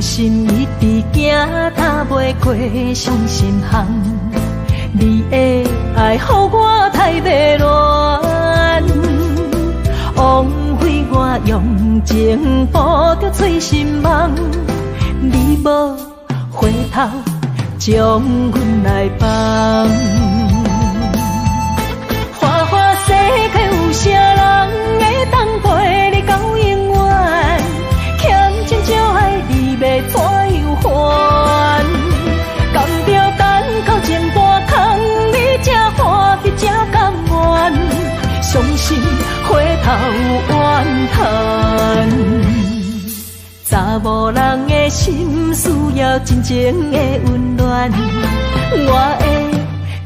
心一直行，踏袂过伤心巷。你的爱，予我太迷乱，枉费我用情付着醉心梦。你无回头，将阮来放。花花世界有啥人会当陪你到永远？欠情少爱你要怎样还？甘着等到前半空，你才欢喜才甘愿，伤心回头怨叹。查某人的心需要真情的温暖，我会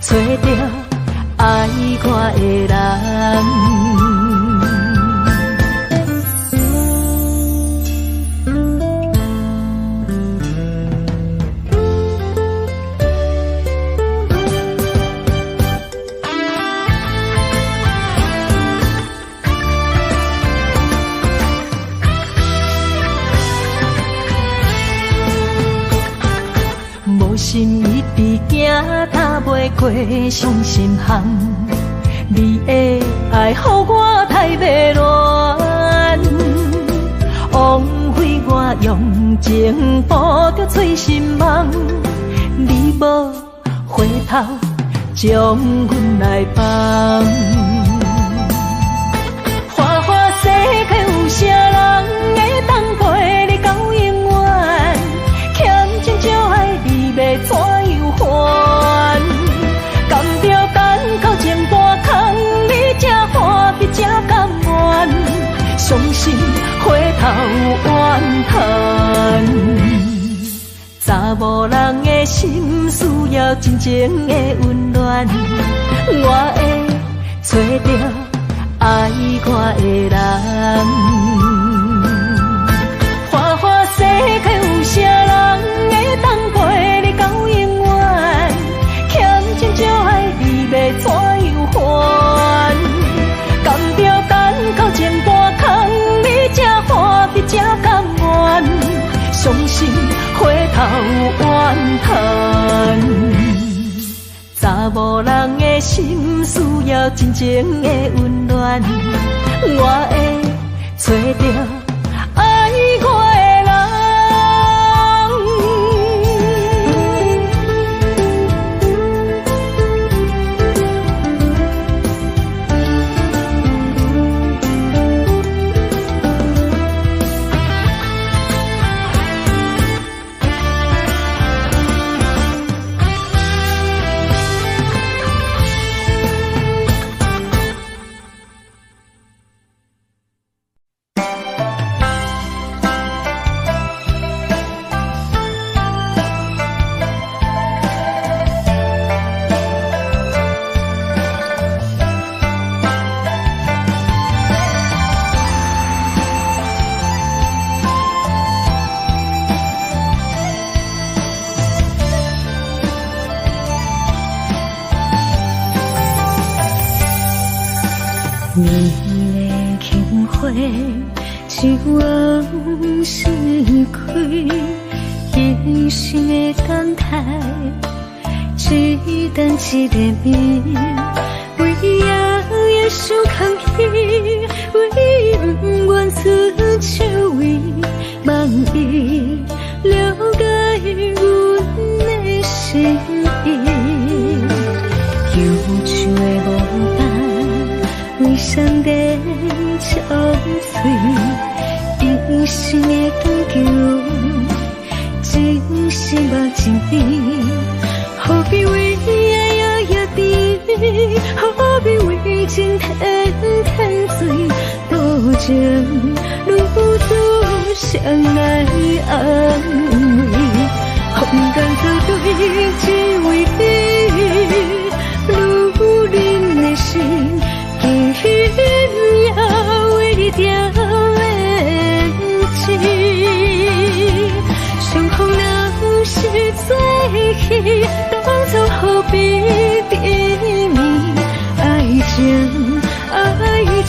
找到爱我的人。心一直行，踏袂过伤心巷。你的爱，予我太迷乱，枉费我用情捕着醉心梦，你无回头将阮来放。花花世界有啥人会当陪你到永远？欠情就爱你要怎样还？甘着等到前半空，你才欢喜才甘愿，伤心回头怨叹。查某人的心需要真情的温暖，我会找到爱我的人。花花世界有啥人会当陪你到永远？欠情就爱你要怎样还？甘着等到前半空，你才欢喜才甘愿，伤心回头怨叹。查某人的心需要真情的温暖，我会找到爱我的人。一往事开，一生的等待，一等一个暝，为夜夜想空虚，为不愿出手为，望伊了解阮的心意，忧愁的无伴，为上帝憔悴。一生的等求，真心目真甜，何必为爱摇摇滴，何必为情天天醉，多情如此相爱安慰，空甘做对，只为你，如人的心，今夜为你掉。相逢若是最稀，当初何必甜蜜？爱情忘记。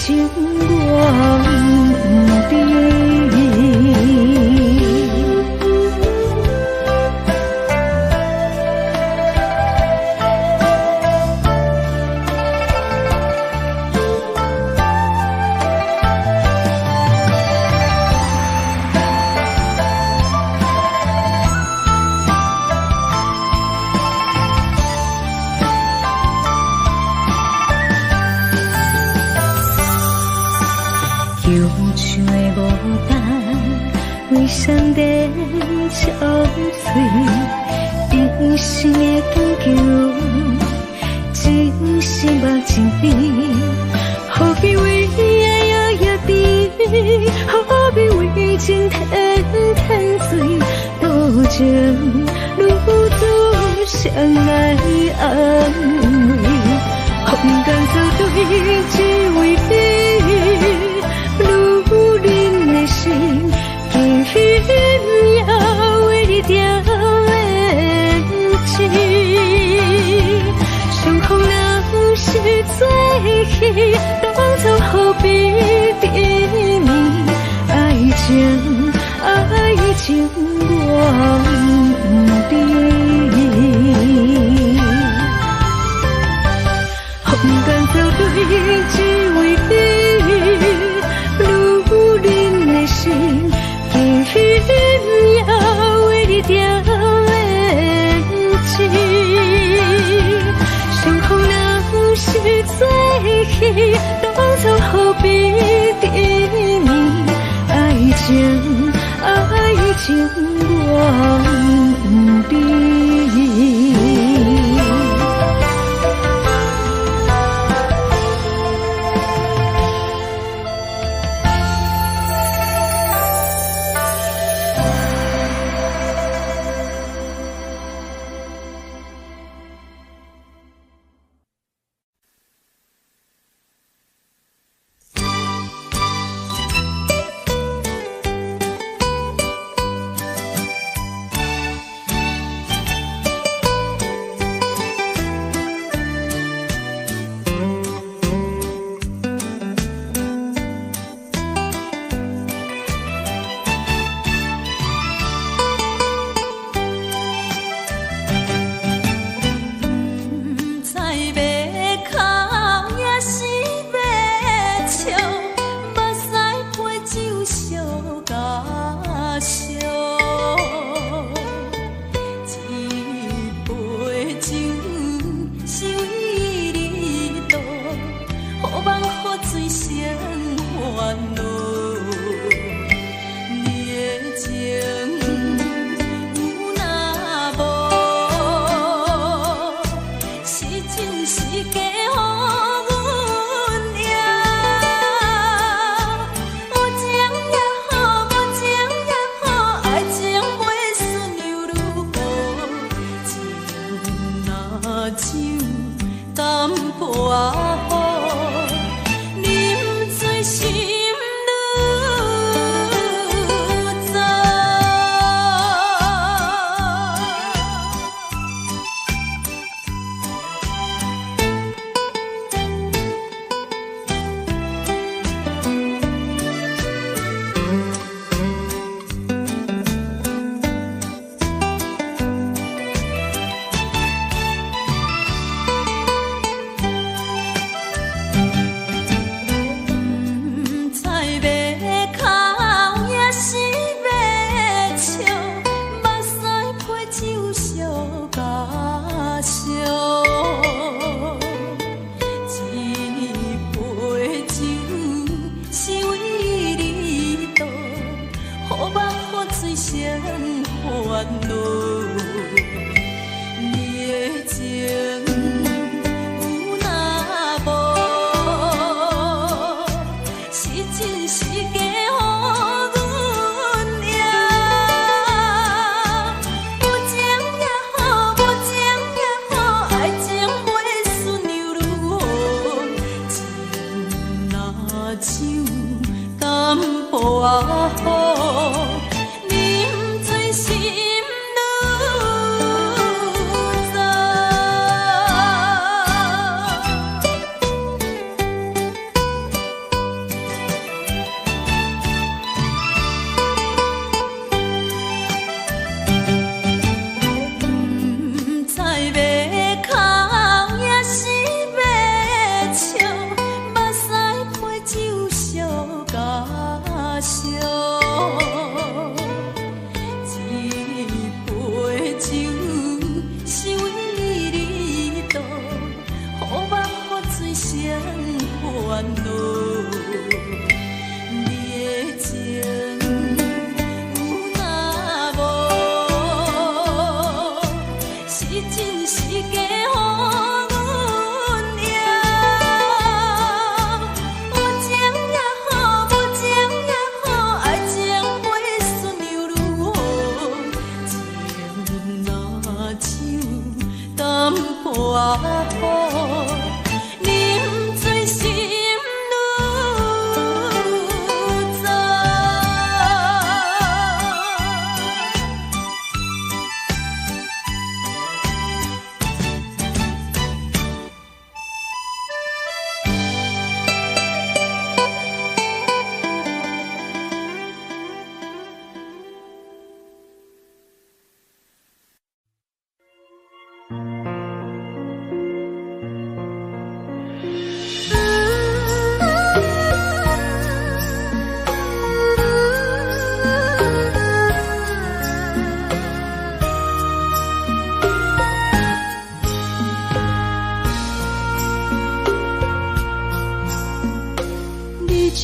忧愁的无伴，为上帝憔悴，一生的等求，真心目真甜，何必为爱摇摇滴，何必为情天天醉，多情如此相爱安慰，空甘做对，只为你。如人的心，今夜为你掉泪情。相逢若是最稀，当初何必甜蜜？爱情忘记。空甘做对，只为你。心，今情我不知。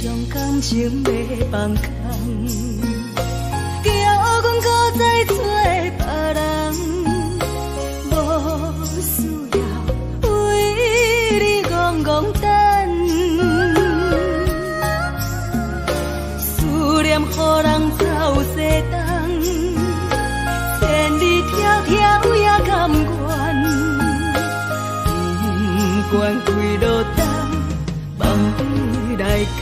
将感情要放空，叫阮管几落冬，梦回来干。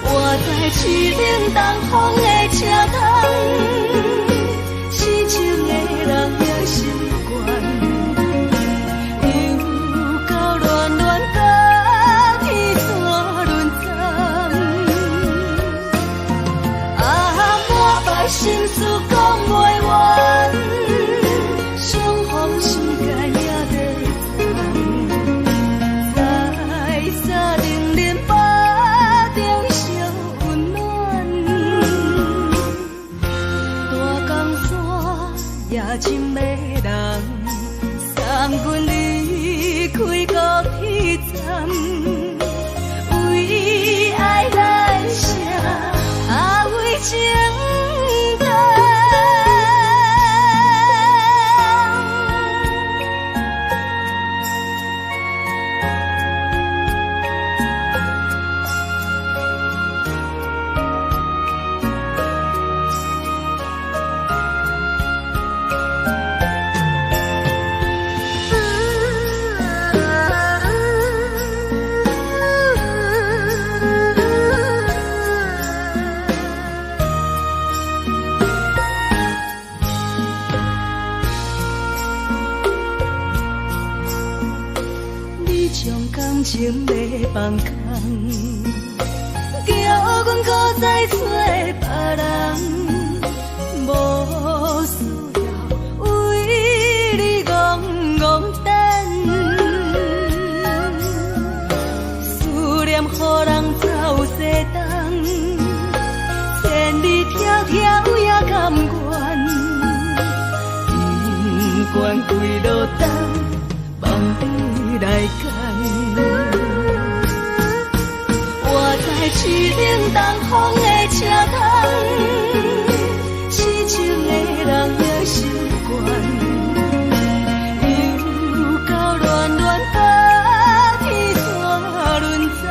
我在市顶东风的车窗，痴情的人也习惯，又到乱乱甲天山轮站。满腹心事讲袂完，相逢时间也在等，在沙冷冷巴中烧温暖。大江山也深的人，送阮离开高铁站，为爱来生，为情。情要放空，叫阮搁再找别人，无需要为你戆戆等。思念予人走西东，千里迢迢也甘愿，不管几落冬，梦回来干。市顶东风的车窗，痴情的人也习惯，又到乱乱甲天山轮站。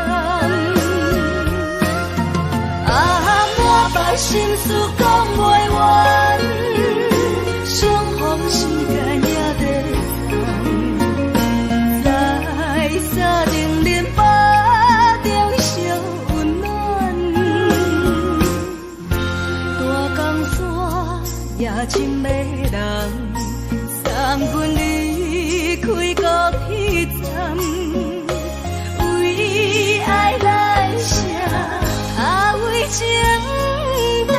满腹心事讲袂完，相逢时间也在等，在沙冷冷巴中烧。也深的人，送阮离开高铁站，为爱来生，为情等。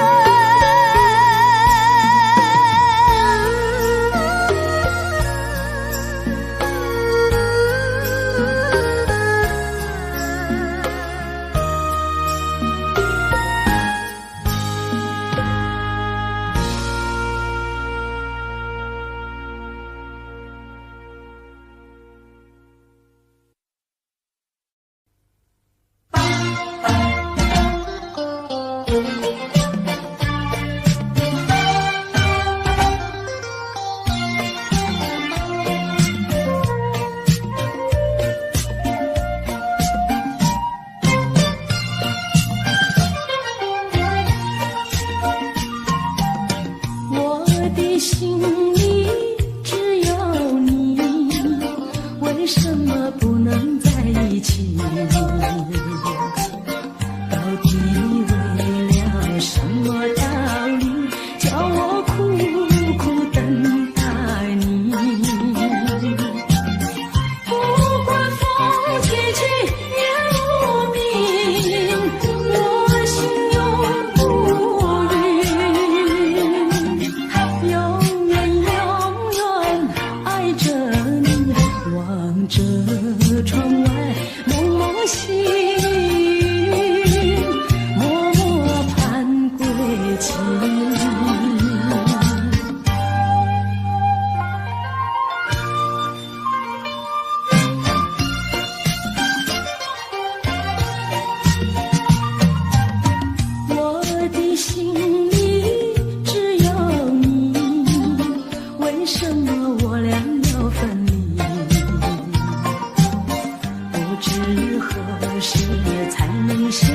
相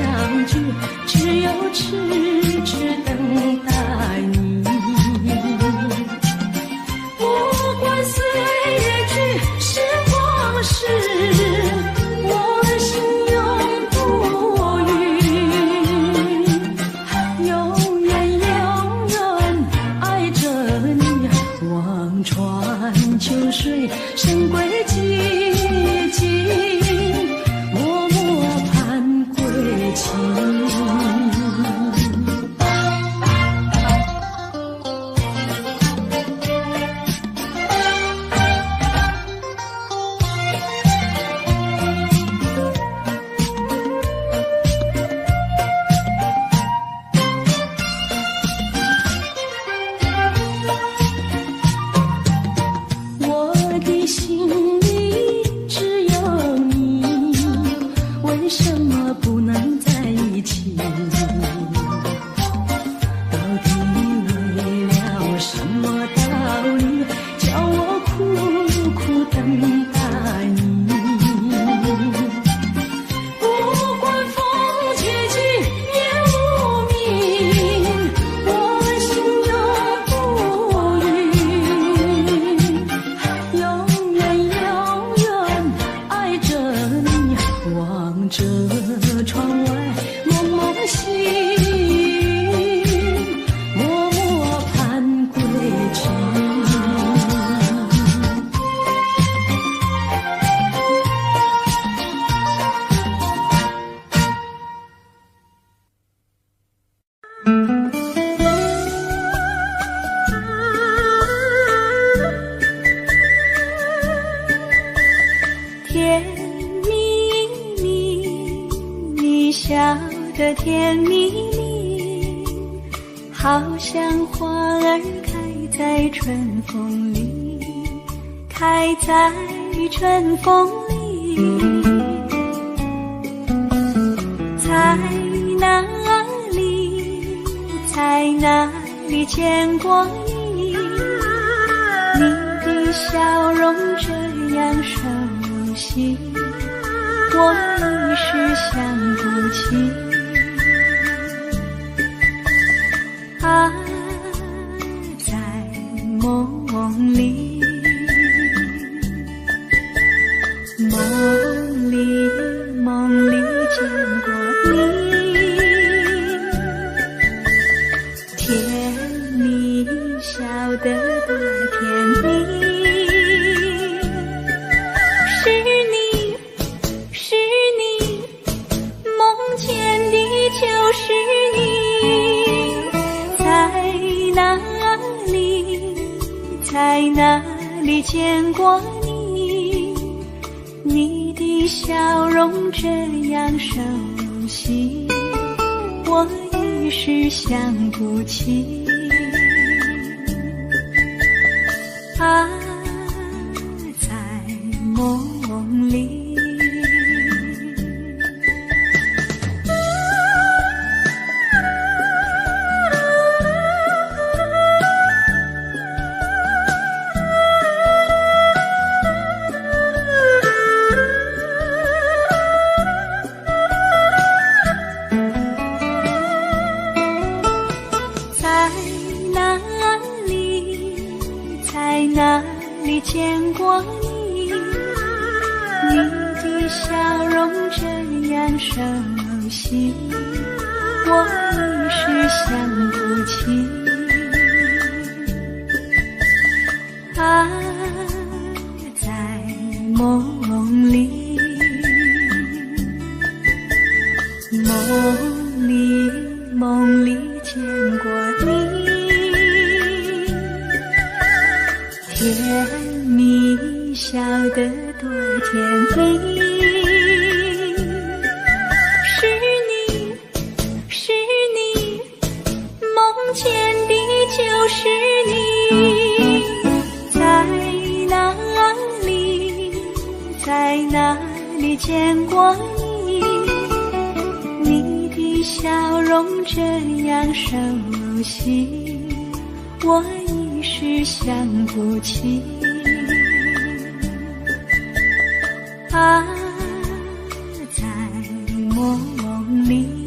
聚，只有痴痴等待你。的甜蜜蜜，好像花儿开在春风里，开在春风里。在哪里，在哪里见过你？你的笑容这样熟悉，我一时想不起。啊，在梦里，梦里，梦里见过你，甜蜜笑得多甜蜜。就是你，在哪里，在哪里见过你？你的笑容这样熟悉，我一时想不起。啊，在梦里。见过你，你的笑容这样熟悉，我一时想不起。啊，在梦里，梦里，梦里见过你，甜蜜笑得多甜蜜。是你，是你，梦见的就是你。在哪里，在哪里见过你？你的笑容这样熟悉，我一时想不起。啊，在梦里。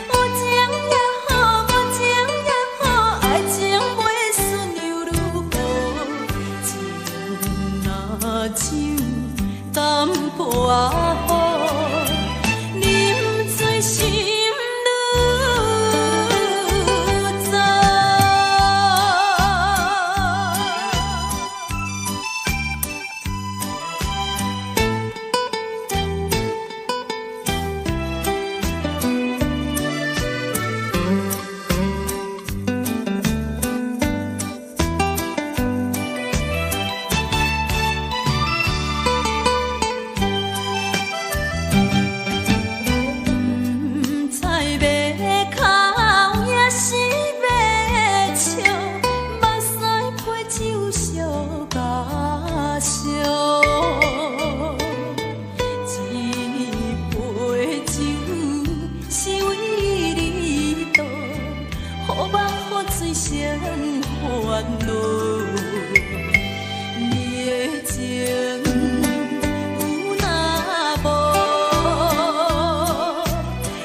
有情也好。先烦恼。你的情有若无，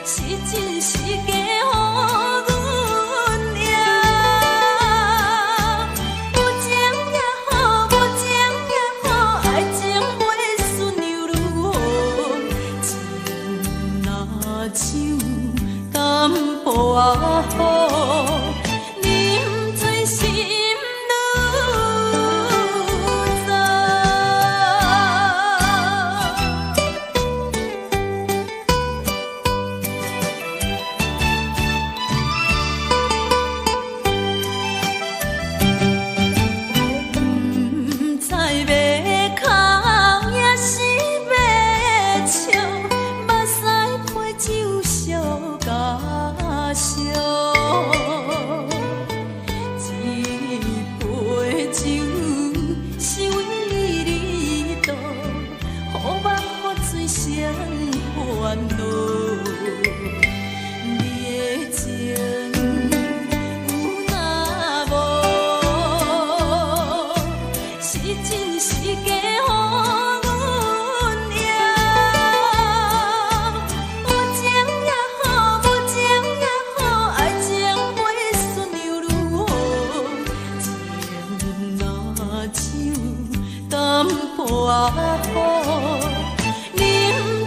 是真是假予阮赢。有情也好，无情也好，爱情袂顺又如何？情若像淡薄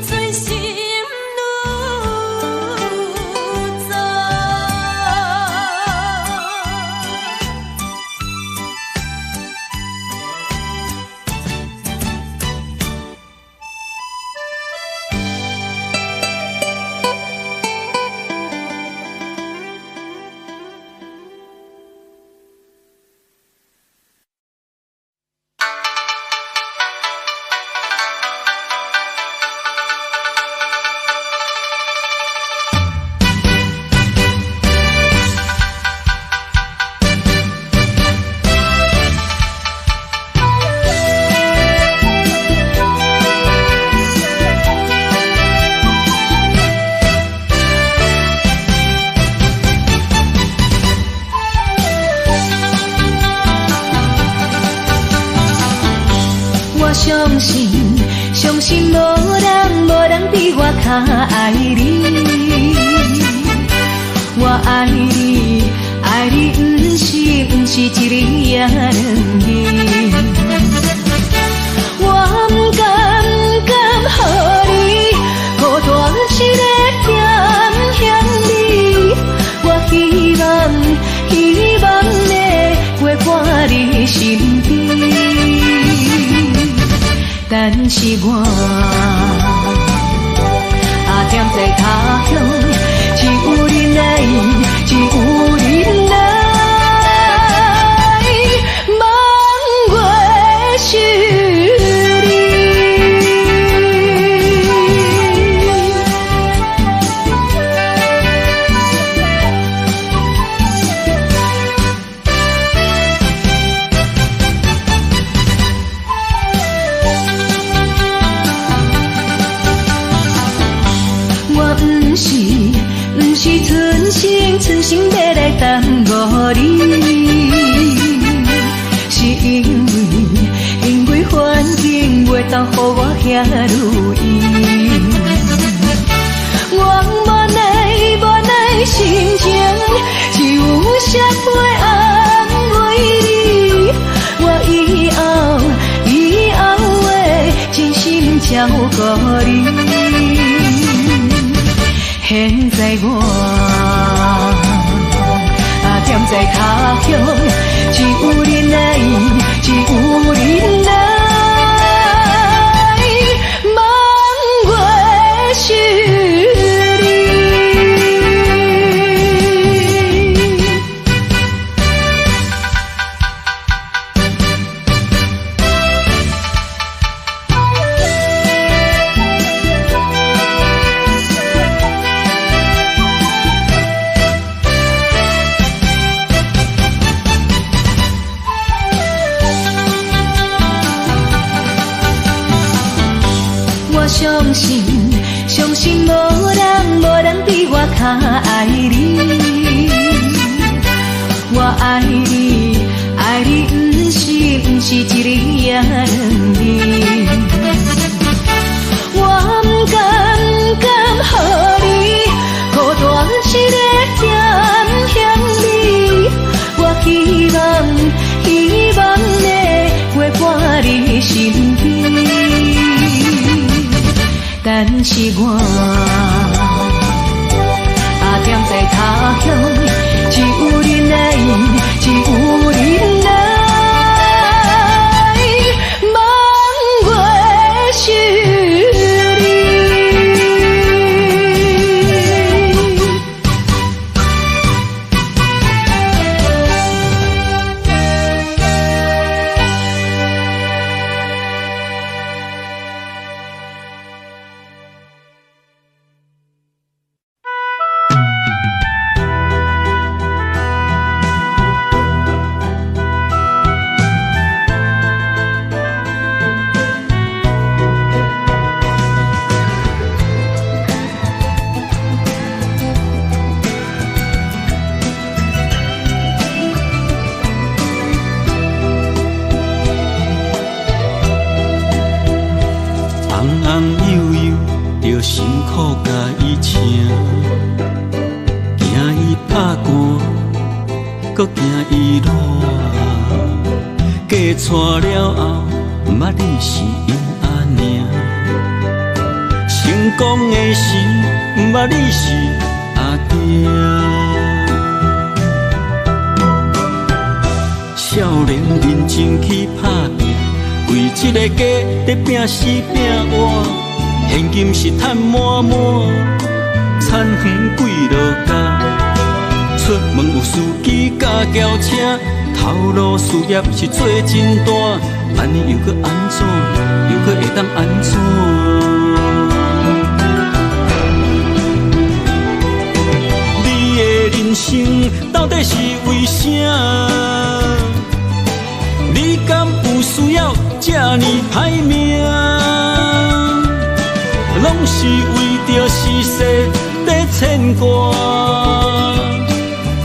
仔雨。相信无人比我较爱你。我爱你，爱你不是一日也两日。我不敢予你孤单一个点向你。我希望的陪伴你身边。但是我踮在他乡，只有你来，只有你来，望月是你。不是存心要来耽误你，是因为环境袂当予我遐如意。我无奈心情，只有谁会安慰你？我以后会真心照顾你。现在我踮在他乡，只有你来，只有你来，望月是你。爱你，爱你不是一日也两日。我不甘予你孤单一个惦想你，我希望的陪伴你身边，但是我踮在他乡，只有你来，只有你来。娶了后，毋捌你是因阿娘；成功的时，毋捌你是阿爹。少年认真去打拼，为这个家在拼死拼活，现金是赚满满，田园几落家。出门有司机甲轿车。头路事业是做真大，安尼又搁安怎？又搁会当安怎？你的人生到底是为啥？你敢有需要这呢歹命？拢是为着世事在牵挂，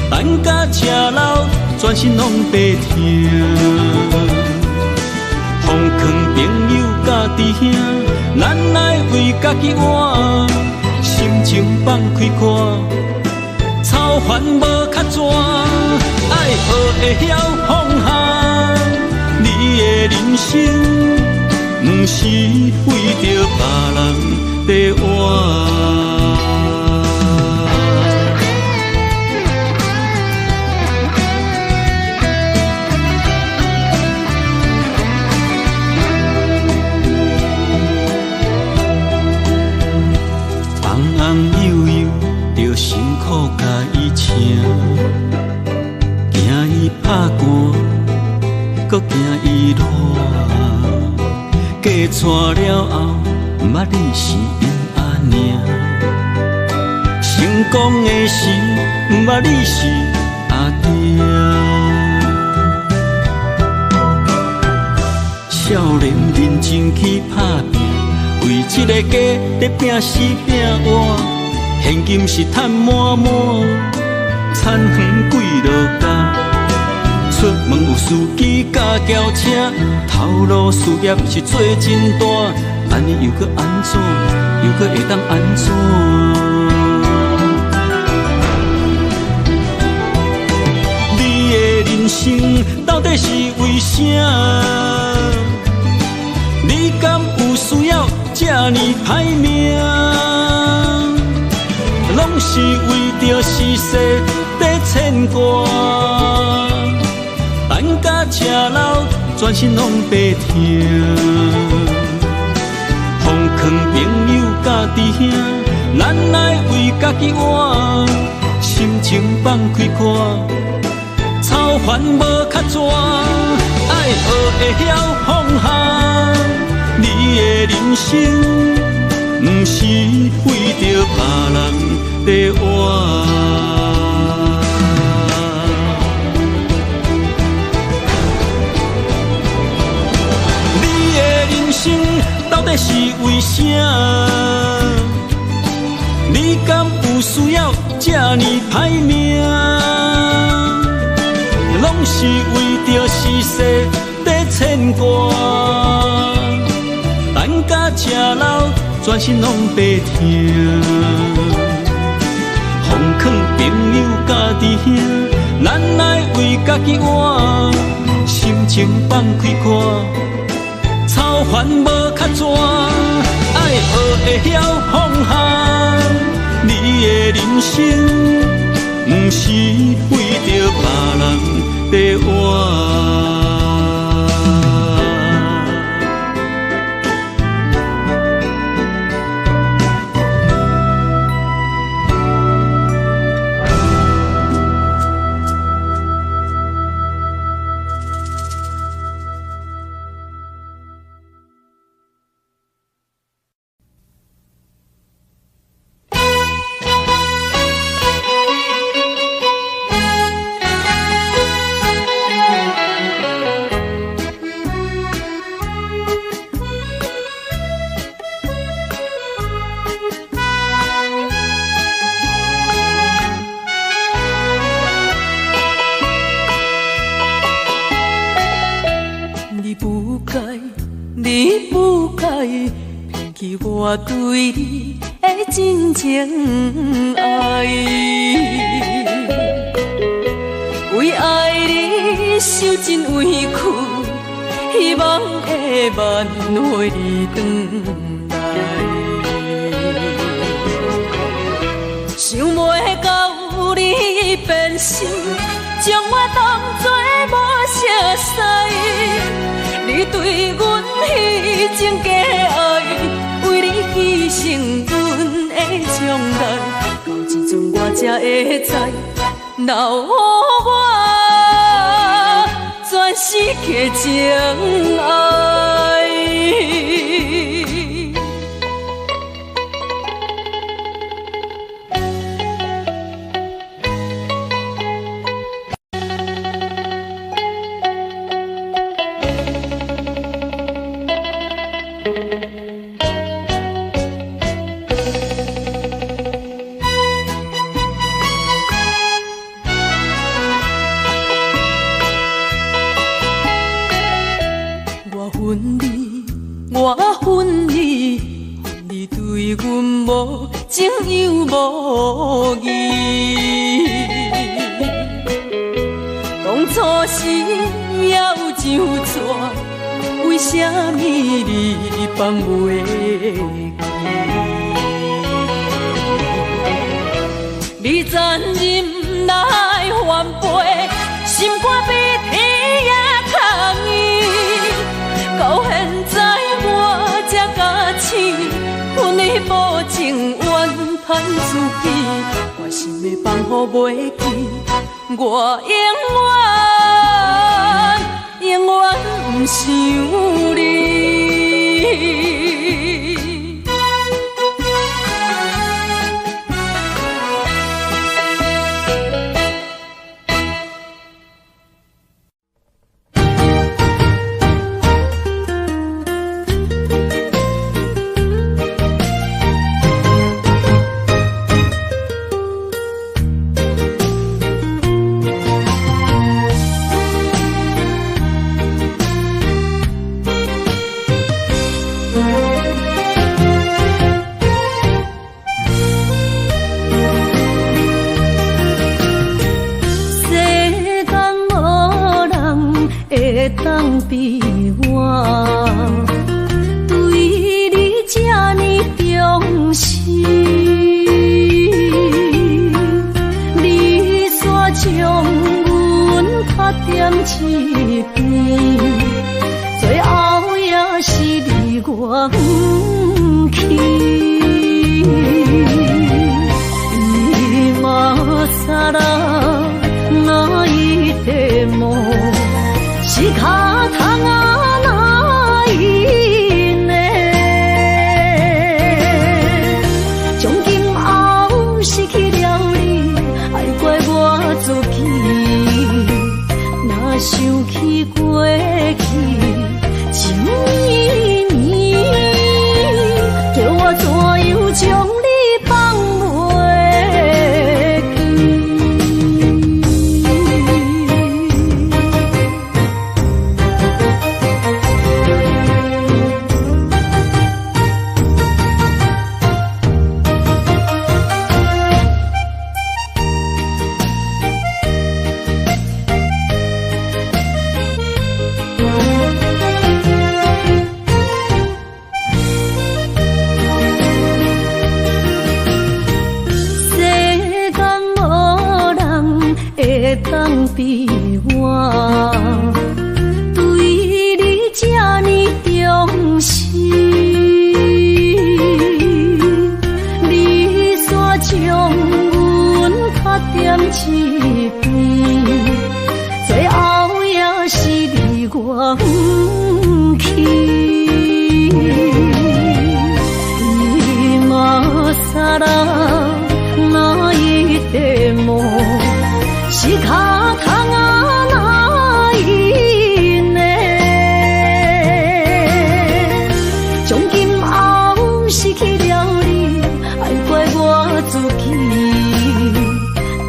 等甲吃老。全身拢白疼，奉劝朋友甲弟兄，咱来为家己活，心情放开看，操烦无较绝，爱学会晓放下。你的人生，不是为着别人在活。辛苦甲伊请，惊伊拍寒，搁惊伊热。嫁娶了后，毋捌你是因阿娘；成功的时，毋捌你是阿爹。少年认真去打拼，为这个家在拼死拼活。现金是赚满满，田园几落家。出门有司机甲轿车，头路事业是做真大，安尼又搁安怎？又搁会当安怎？你的人生到底是为啥？你敢有需要这呢歹命？拢是为着世事在牵挂，等甲吃老，全身拢白疼。奉劝朋友甲弟兄，咱来为家己活，心情放开看，操烦无较绝，爱学会晓放下。你的人生，不是为着别人在活。你的人生到底是为啥？你敢有需要这呢歹命？拢歌，等甲吃老，全身拢白听。奉劝朋友家己兄，咱来为家己活，心情放开看，操烦无较绝，爱学会晓放下。你的人生，不是为着别人在活。我对你的真情爱，为爱你受尽委屈，希望会挽回你回来。想袂到你变心，将我当作无熟悉，你对阮迄种假爱。为你牺牲阮的将来，到这阵我才会知，留予我全世界情爱。你对阮无情又无义，当初时要怎么，为什么你放袂记？你残忍来反背，心肝比天也空伊，到现在我才敢醒。阮的无情怨叹自己，我心的放乎袂记，我永远不想你。当比我对你这呢重视，你煞将阮拍点一边，最后也是你我不去。今ら泣いても仕方がないね。从今后失去了你，爱怪我自己。若想起过去情绵绵，叫我怎样将你放袂记？会当比我对你这呢重视，你煞将阮拍点一边，最后也是离我不去。今さら泣いても仕方がないね。从今后失去了你，爱怪我自己。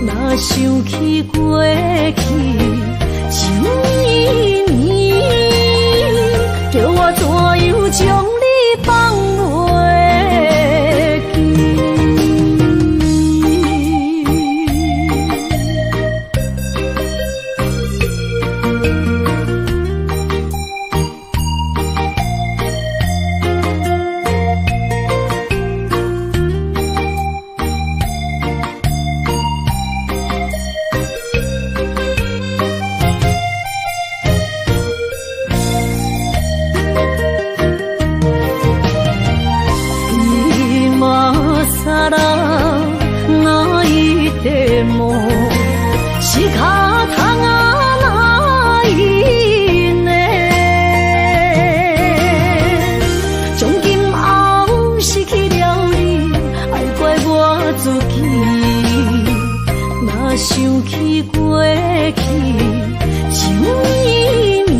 若想起过去，像绵绵，叫我怎样将你放袂？想起过去，像绵绵，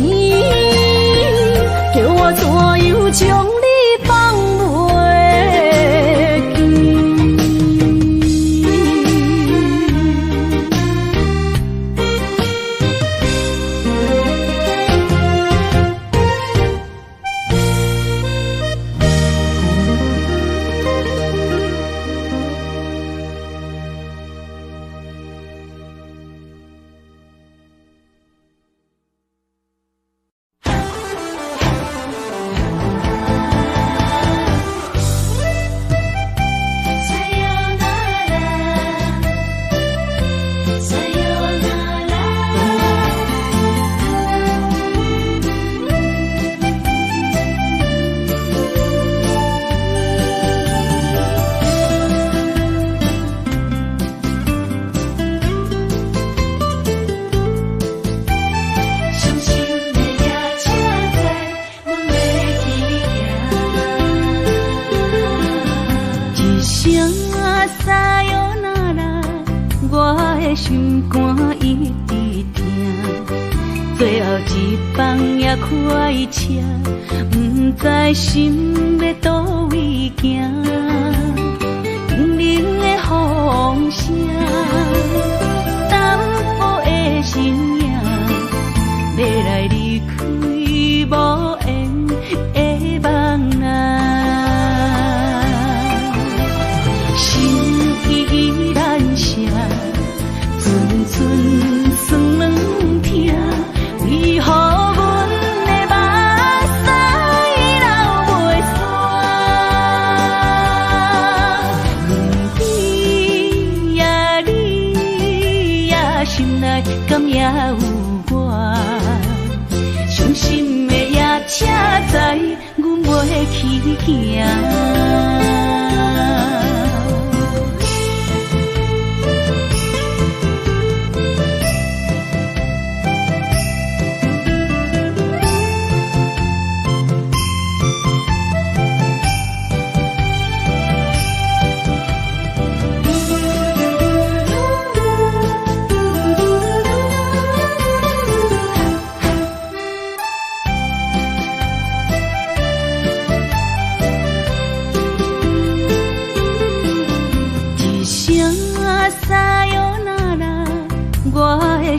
叫我怎样将你放袂记？心肝一直疼，最后一放也开车，不知心要倒位行。冷冷的风声，淡薄的身影，要来离开无缘的梦啊，心依然舍。寸酸软疼，为何阮的目屎流袂煞？不知呀，你呀心内敢也有我？伤心的夜车载，阮袂去行。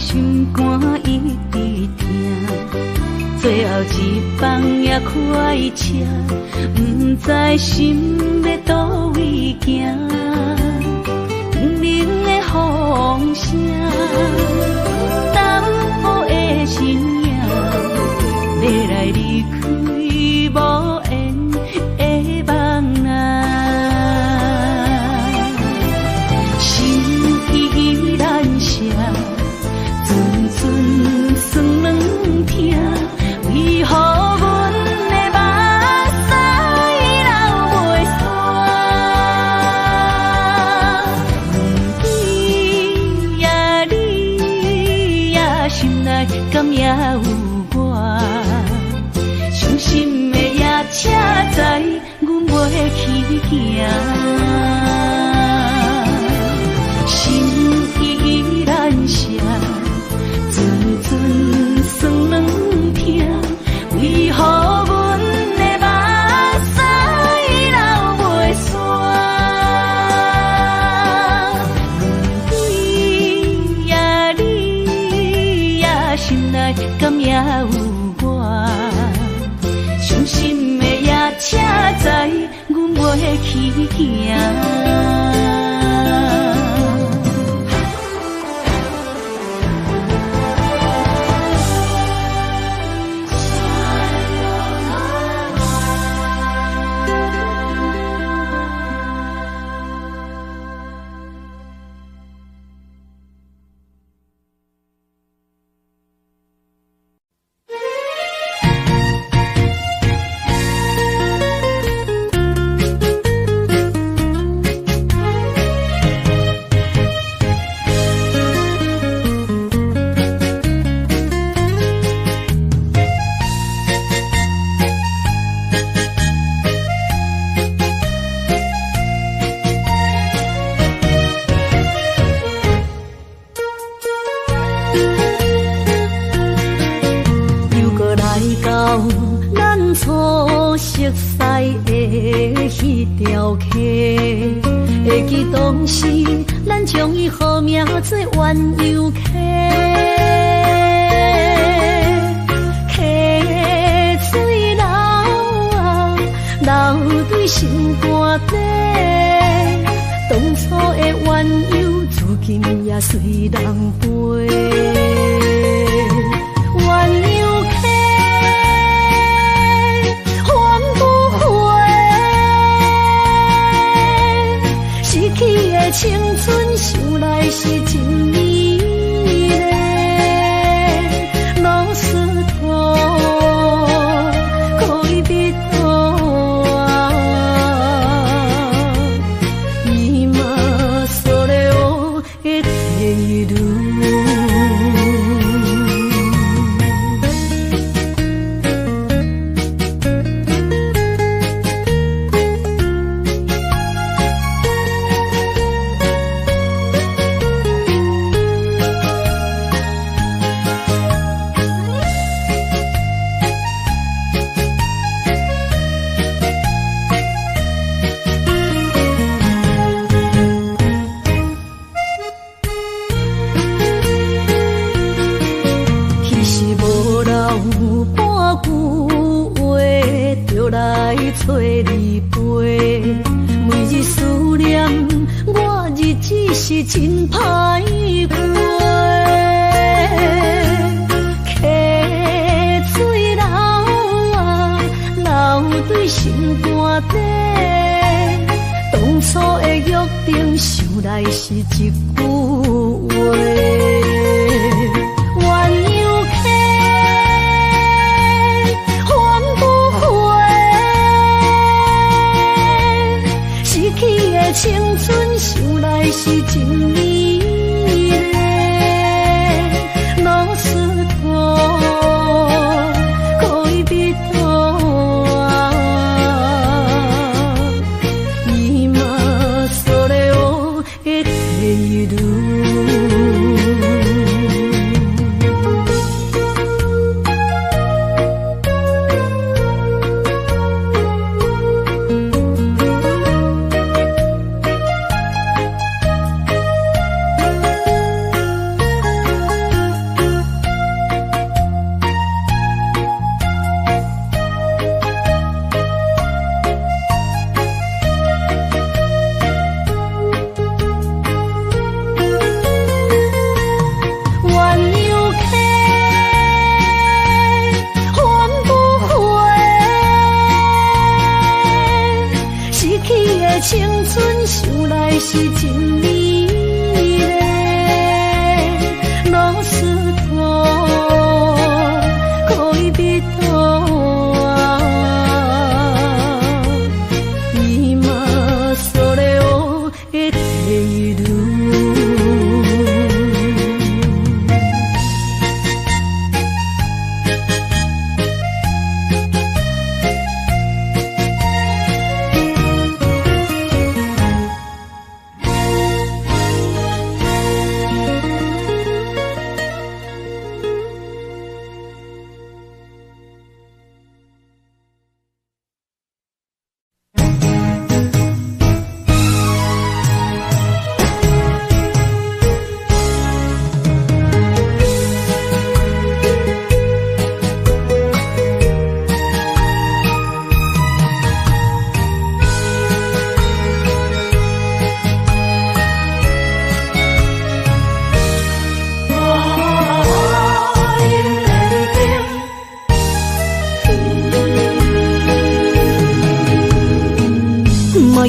心肝一直疼，最后一放也开车，不知心要倒位行。冷冷的风声，淡薄的身影，要来离开无缘的梦啊，心依然舍。心内敢也有我？伤心的夜车载，阮袂去行。心依然舍，阵阵酸软痛，为何阮的目屎流袂煞？对呀，你呀，心内敢也有我？伤心的夜车载，阮袂去行。会记当时，咱将伊号名做鸳鸯溪，溪水流啊，流对心肝底。当初的鸳鸯，如今也随人飞。鸳鸯溪。青春想来是真美丽，老师徒可以别多啊，伊嘛所了的地路。找你陪，每日思念，我日子是真歹过。溪水流啊，流对心肝底。当初的约定，想来是一句话。青春想来是真美丽，老师徒可以别多啊，伊嘛所了的地路。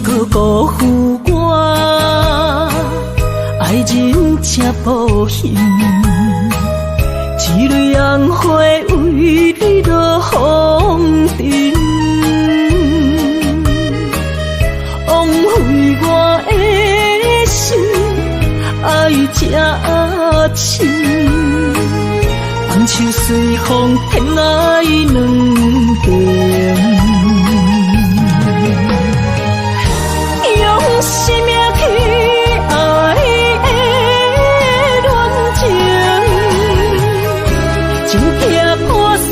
莫去辜负我，爱人正保险，一蕊红花为你落风尘，枉费我的心，爱这深，放手随风，天爱两边。用生命去爱的恋情，情痛破水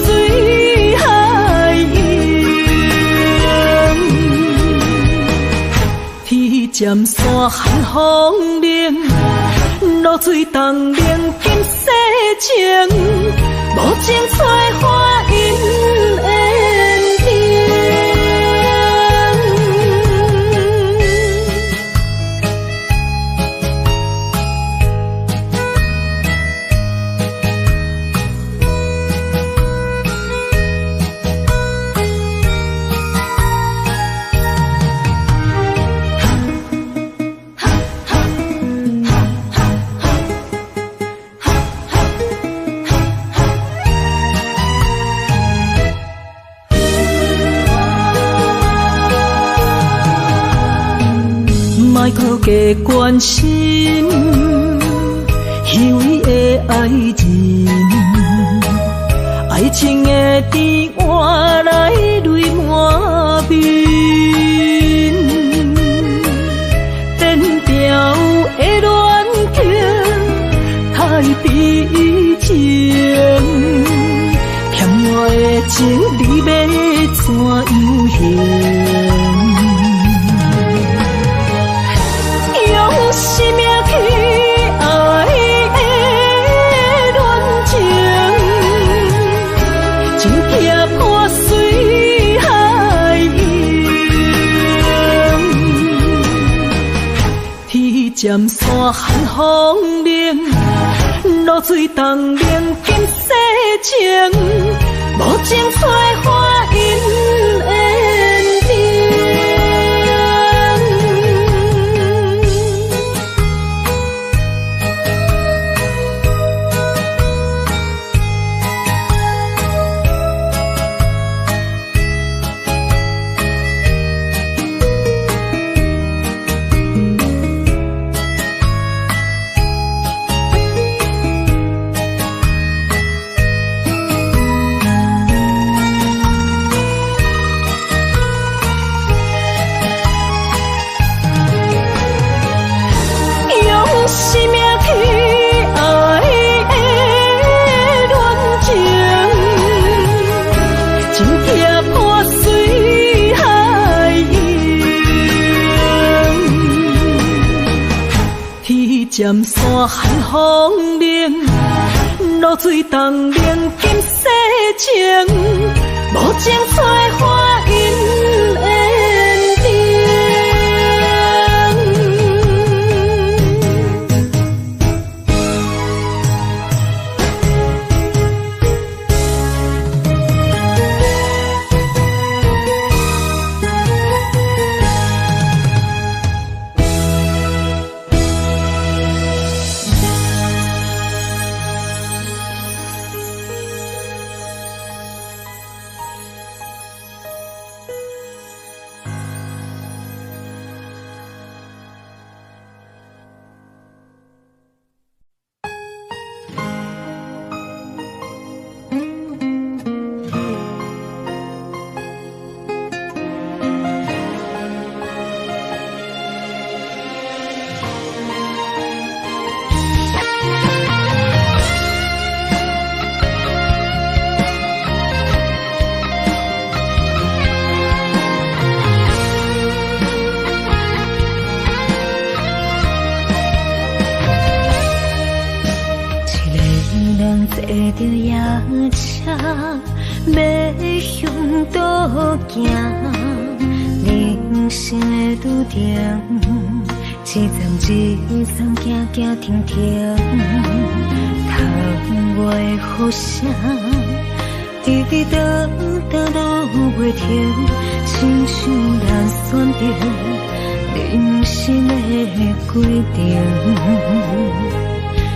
海涌，天渐山寒风冷，露水东冷金世情，无情采花因缘定。莫去加关心，虚伪的爱人，爱情的甜换来泪满面，颠调的恋情太悲情，欠我的情你要怎样还？用生命去爱的恋情，情痛破水海涌，天渐山寒风冷，露水东冷金世情，无情采花因缘定。生命去爱的恋情，情痛破水海涌，天渐山寒风冷，露水东冷金世情，无情采花因缘定。坐着夜车，要向倒行，人生的路程，一站一站行行停停，窗外雨声，滴滴答答落袂停，亲像咱选择人生的规定，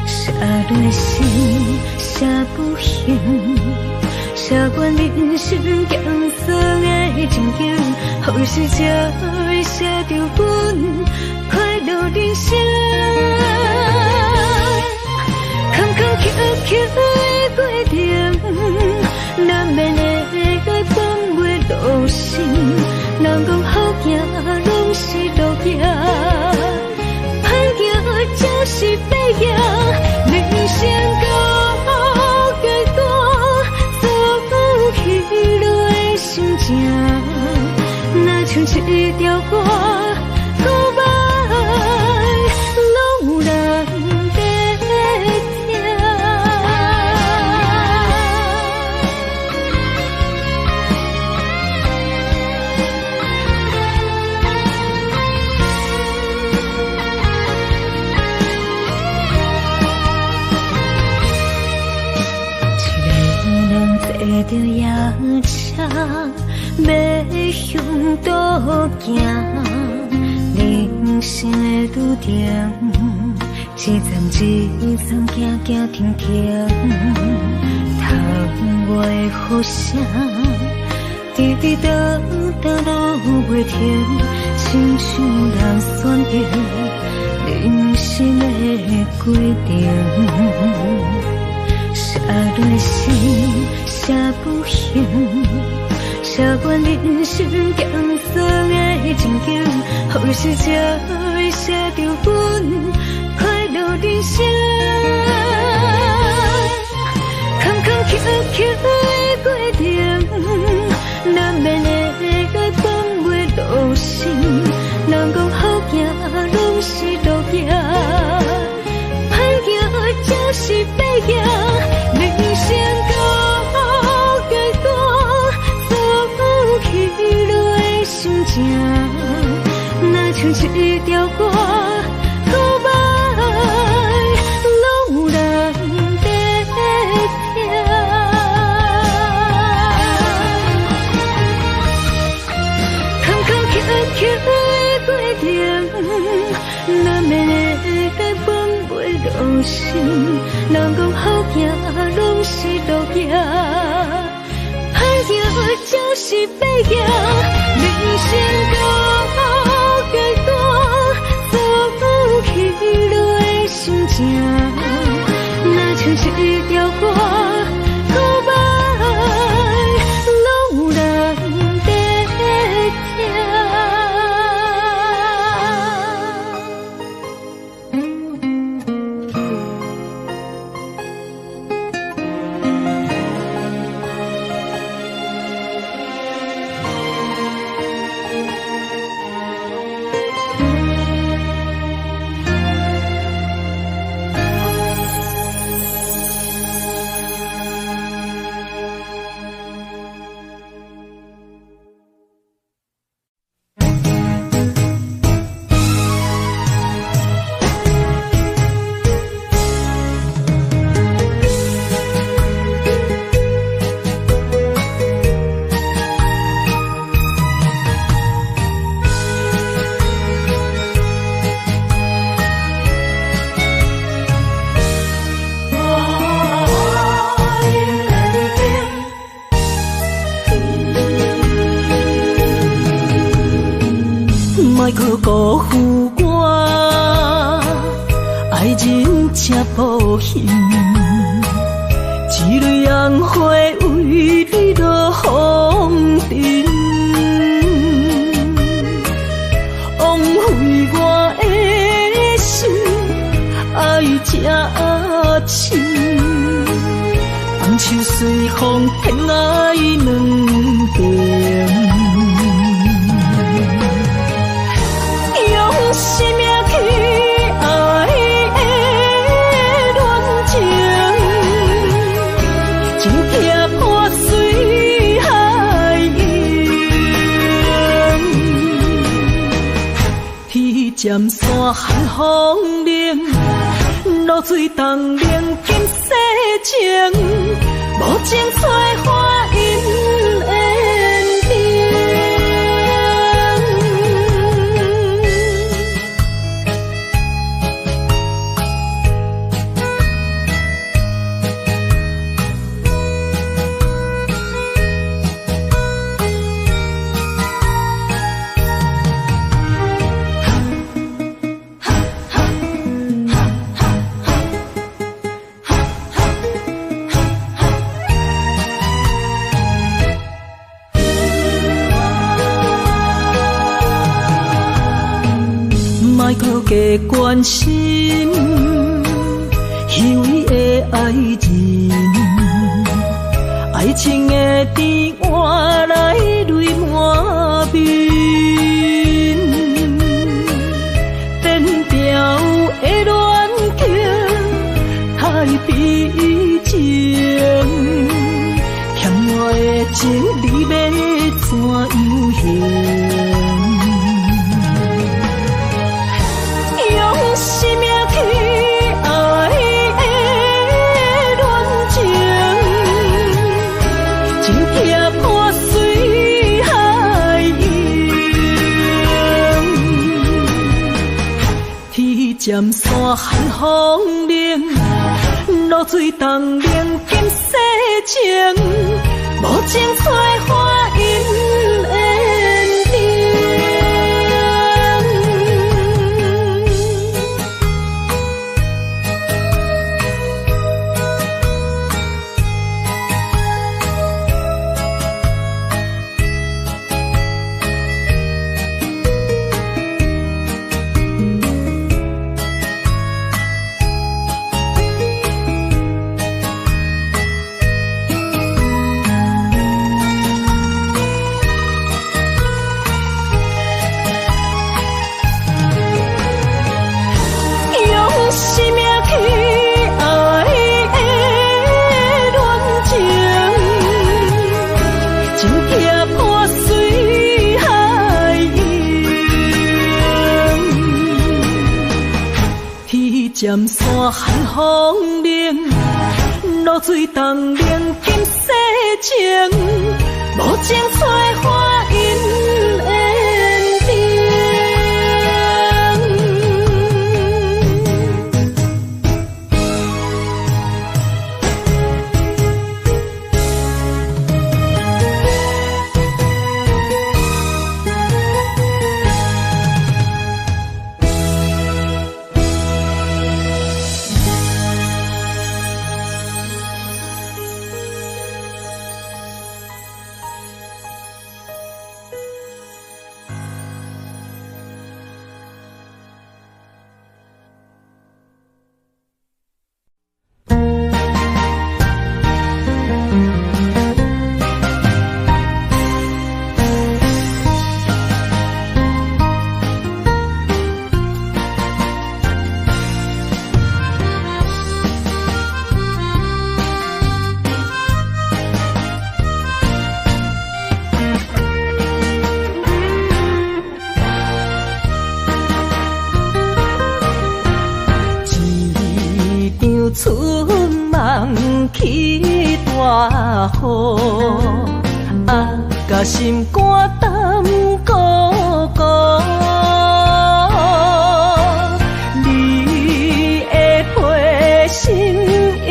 写落心，写不行，写阮人生艰酸的情景，何时才会写着阮快乐人生？坎坎坷坷的过程，难免会放袂落心。人讲好行，拢是路行；歹行才是白行。人生到阶段，走起落的心情，若像一条歌，古板拢有人在听。坐着夜车，要向倒行。人生的路程，一站一站行行停停，窗外的雨声，滴滴答答落袂停，亲像人选择人生的规定。写落心，写不行，写阮人生艰酸的情景，何时才会写着阮快乐人生？坎坎坷坷的过程，难免会放袂落心。人讲好行，拢是路行；歹行才是白行。人生到阶段，走起落的心情，若像一条歌，古板拢有人在听。坎坎坷坷的过程，难免会放袂落心。人讲好行，拢是路行；歹行才是白行。人生到阶段，走起落的心情，若像一条歌，古板拢有人在听。莫去辜负我，爱人才保险。一蕊红花为你落风尘，枉费我的心，爱这深。红树随风偏爱两边。生命去爱的恋情，真痛破水海涌。天渐山寒风冷，露水冻冷金世情，无情采花因缘定。加关心，虚伪的爱人，爱情的甜换来泪满面，电调的恋情太悲情，欠我的情你要怎样还？用生命去爱的恋情，真惊破水海涌。天渐山寒风冷，露水冻冷金世情，无情催花因缘定。渐山寒风冷，露水冻冷金世情，无情催花因缘定。春梦起大雨，甲心肝胆孤孤。你的陪心已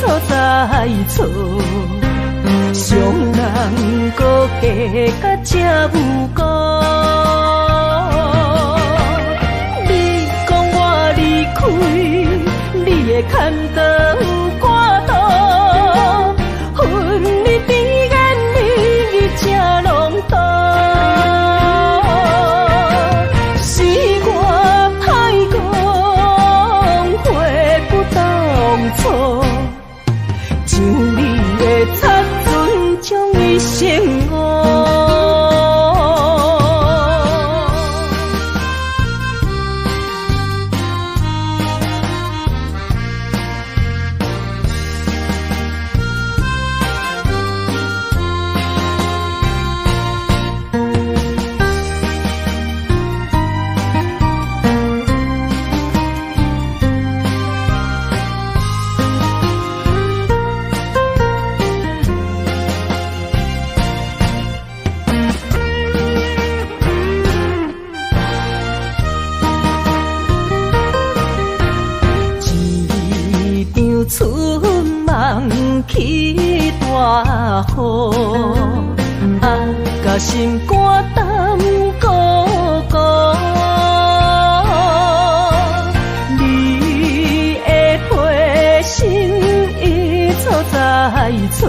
错在错，伤人搁加甲这无辜。你讲我离开，你的牵肠挂肚，恨你甜言蜜语这浓度，是我歹讲悔不当初，像你的擦唇将伊生误。春梦起大雨，甲心肝胆孤孤。你的陪心已错在错，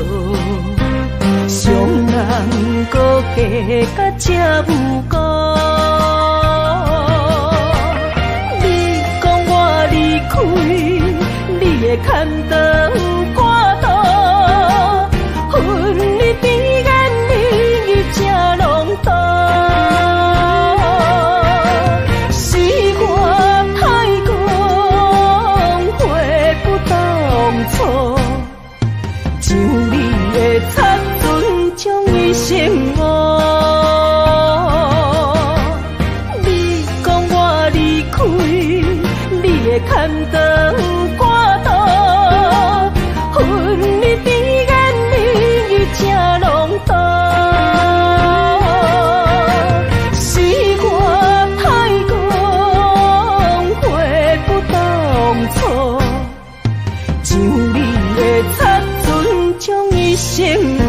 伤人搁加甲这无辜。你会牵肠挂肚，恨你甜言蜜语正浓度，是我太讲悔不当初，像你的擦唇将伊心误。你讲我离开，你会牵肠挂肚，恨你甜言蜜语正浓度，是我太讲悔不当初，像你的擦唇将伊心误。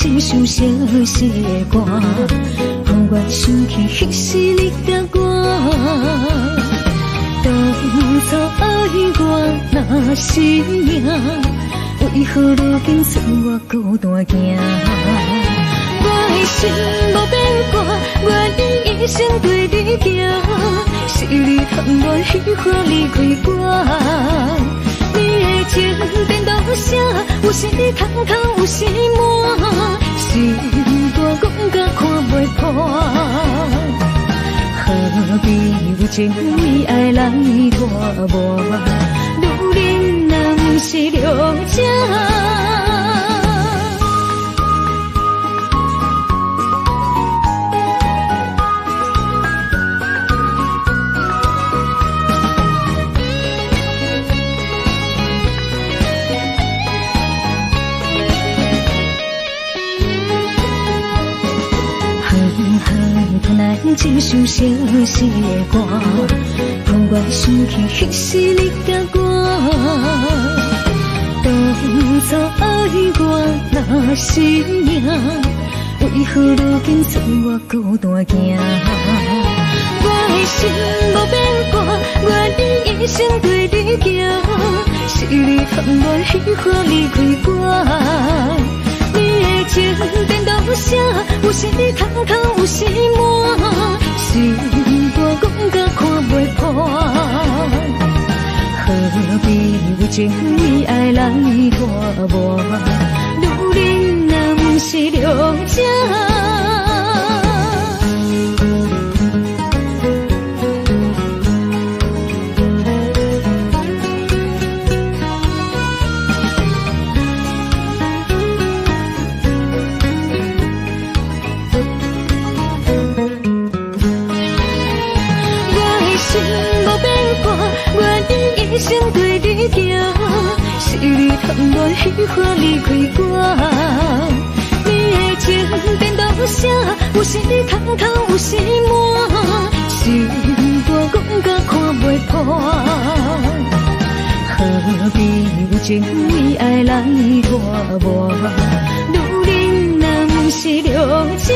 一首相思的歌，让我想起迄时你甲我。当初爱我若是命，为何如今剩我孤单行？我的心无变卦，愿意一生对你行。是你含我虚华离开我。你的情颠倒啥？有时通透，有时满，心大讲甲看袂破。何必有情义爱来拖磨？女人若不是了解。一首相思的歌，让我想起迄时你甲我。当初爱我若是命，为何如今剩我孤单行？我的心无变卦，愿意一生对你行。是你含我虚华离开我。你的情颠倒啥？有时通透，有时满，心大讲甲看袂破。何必有情义爱来拖磨？女人若不是了解。一生对你行，是你含我虚华离开我。你的情颠倒啥？有时通透，有时满，心大讲甲看袂破。何必有情义爱来拖磨？女人若不是了解。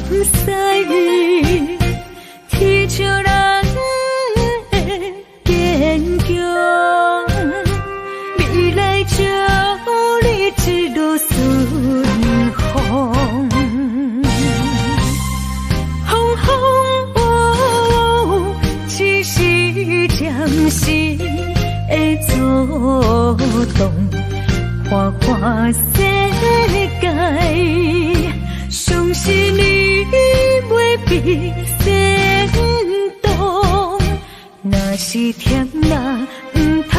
西，天照人的坚强，未来祝你一路顺风。风风雨雨，只是暂时的作动，看看世界，相信你袂比先动。若是甜啦，毋通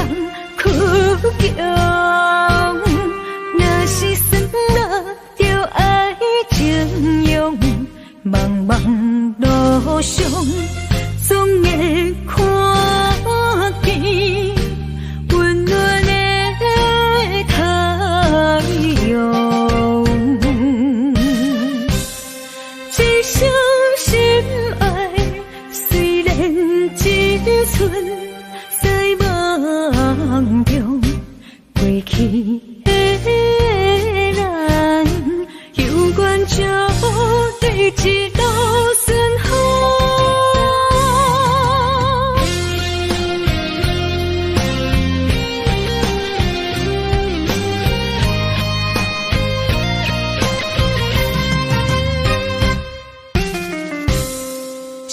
屈强；若是酸啦，就爱情用。茫茫路上，总会看见温暖的太阳。一生心爱，虽然一寸在梦中，过去的咱，永远就对一路顺风。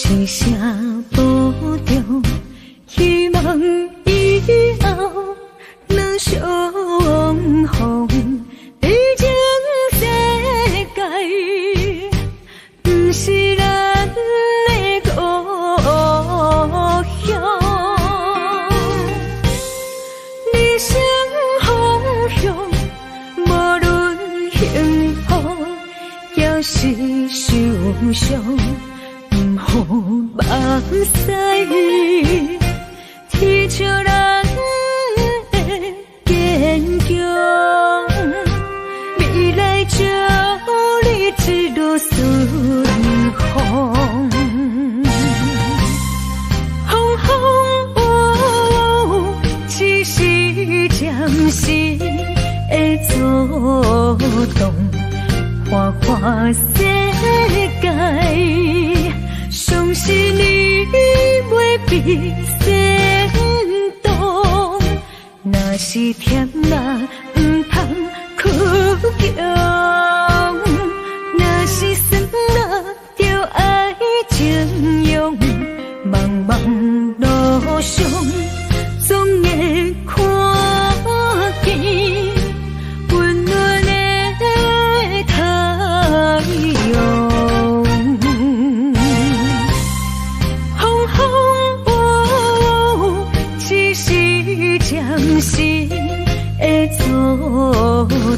一声保重，希望以后能相逢。毕竟世界不是咱的故乡，人生方向，无论幸福也是受伤。好目屎，天照人的坚强，未来祝你一路顺风。风风雨雨，只是暂时的作动，看看世界。相信你袂比先动，若是甜啦，毋通屈强；若是酸啦，就爱情用。茫茫路上，总会看见温暖的太阳。暂时的作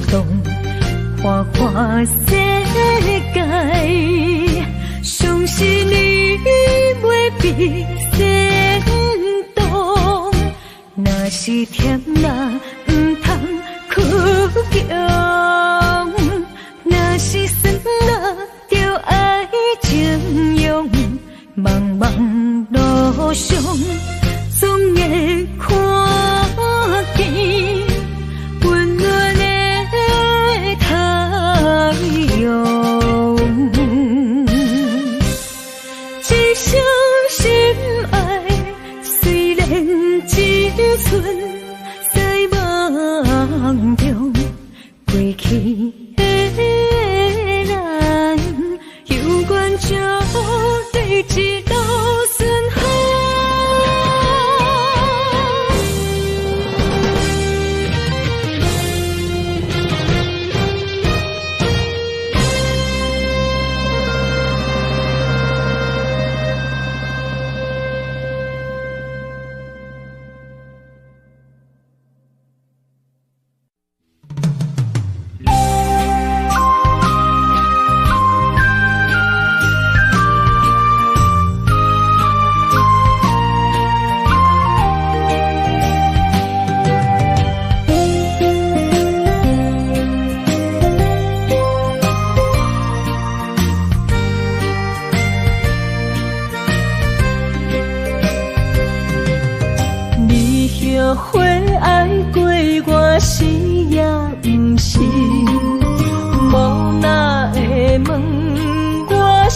动，看看世界，相信你袂比先动。若是甜啦，毋通屈强；若是酸啦，就爱情用。茫茫路上，总会看见温暖的太阳。一生心爱，虽然一寸在梦中，过去的咱，永远就对一路顺风。会爱过我是也不是，无奈的问我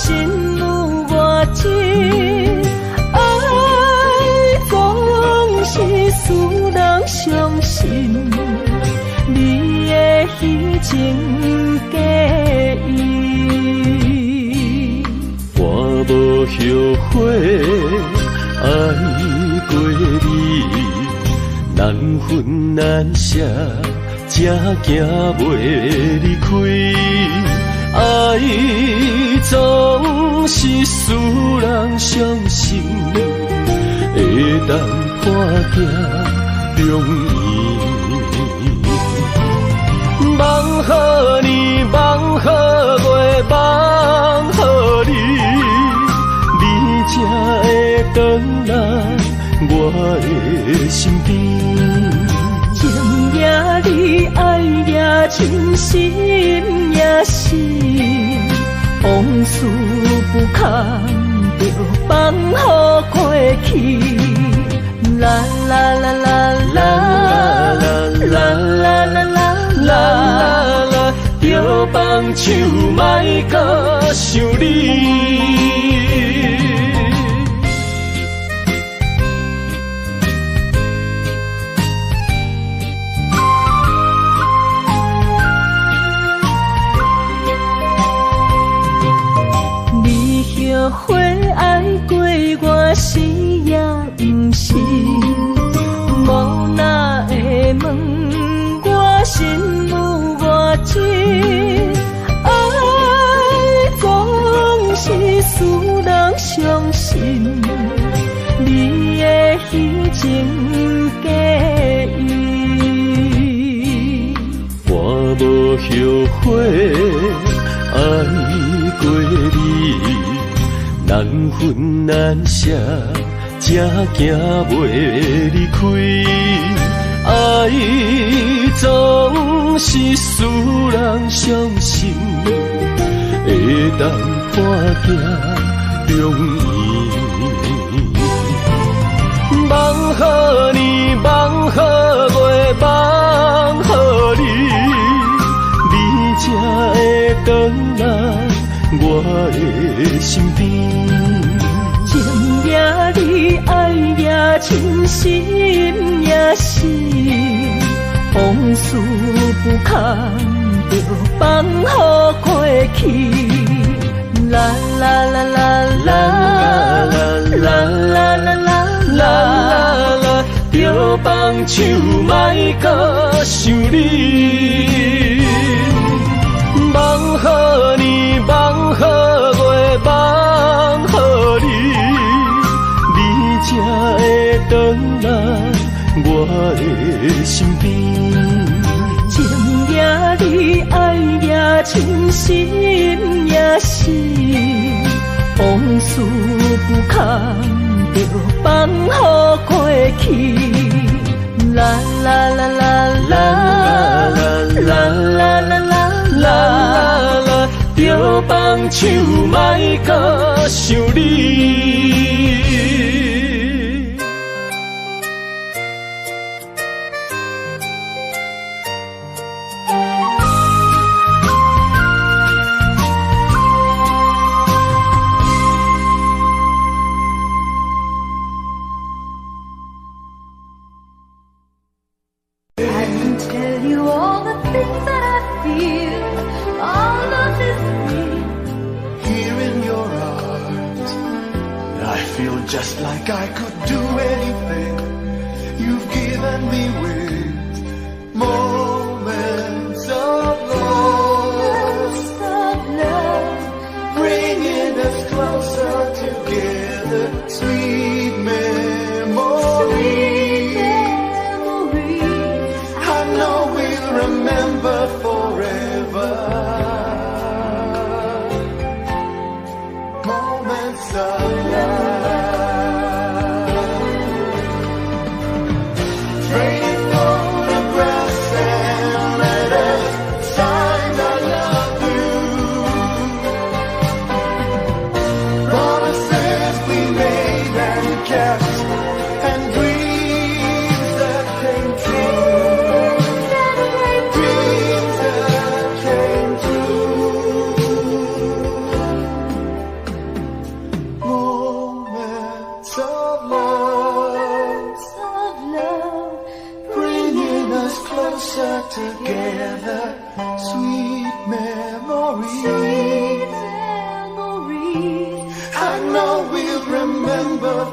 情假意。我无后悔爱过你，难分难舍，才行袂离开。爱总是使人伤心，会当破镜重圆。梦予你，梦予月，梦予你，你才会回来我的身边。情也你，爱也真，心也是，往事不堪着放予过去。啦啦啦啦啦啦啦啦啦啦，着放手莫搁想你。后悔爱过我是也不是，无哪会问我心有偌真？爱总是使人伤心，你的虚情假意。我无后悔爱过你，难分难舍，才行袂离开。爱总是使人伤心，会当破镜重圆。梦予你，梦予月，梦予你，你才会回来我的身边。情也你，爱也真，心也是，往事不堪着放予过去。啦啦啦啦啦啦啦啦啦啦，着放手莫搁想你。梦予你，梦予月，梦予你，你才会回来我的身边。情也你，爱也真，心也是，往事不堪着放予过去。啦啦啦啦啦啦啦啦啦啦，着放手莫搁想你。Just like I could do anything you've given me with moments of love, bringing us closer together, sweet memories. I know we'll remember forever. Moments of love. Trading photographs and closer together. Sweet memories. I know we'll remember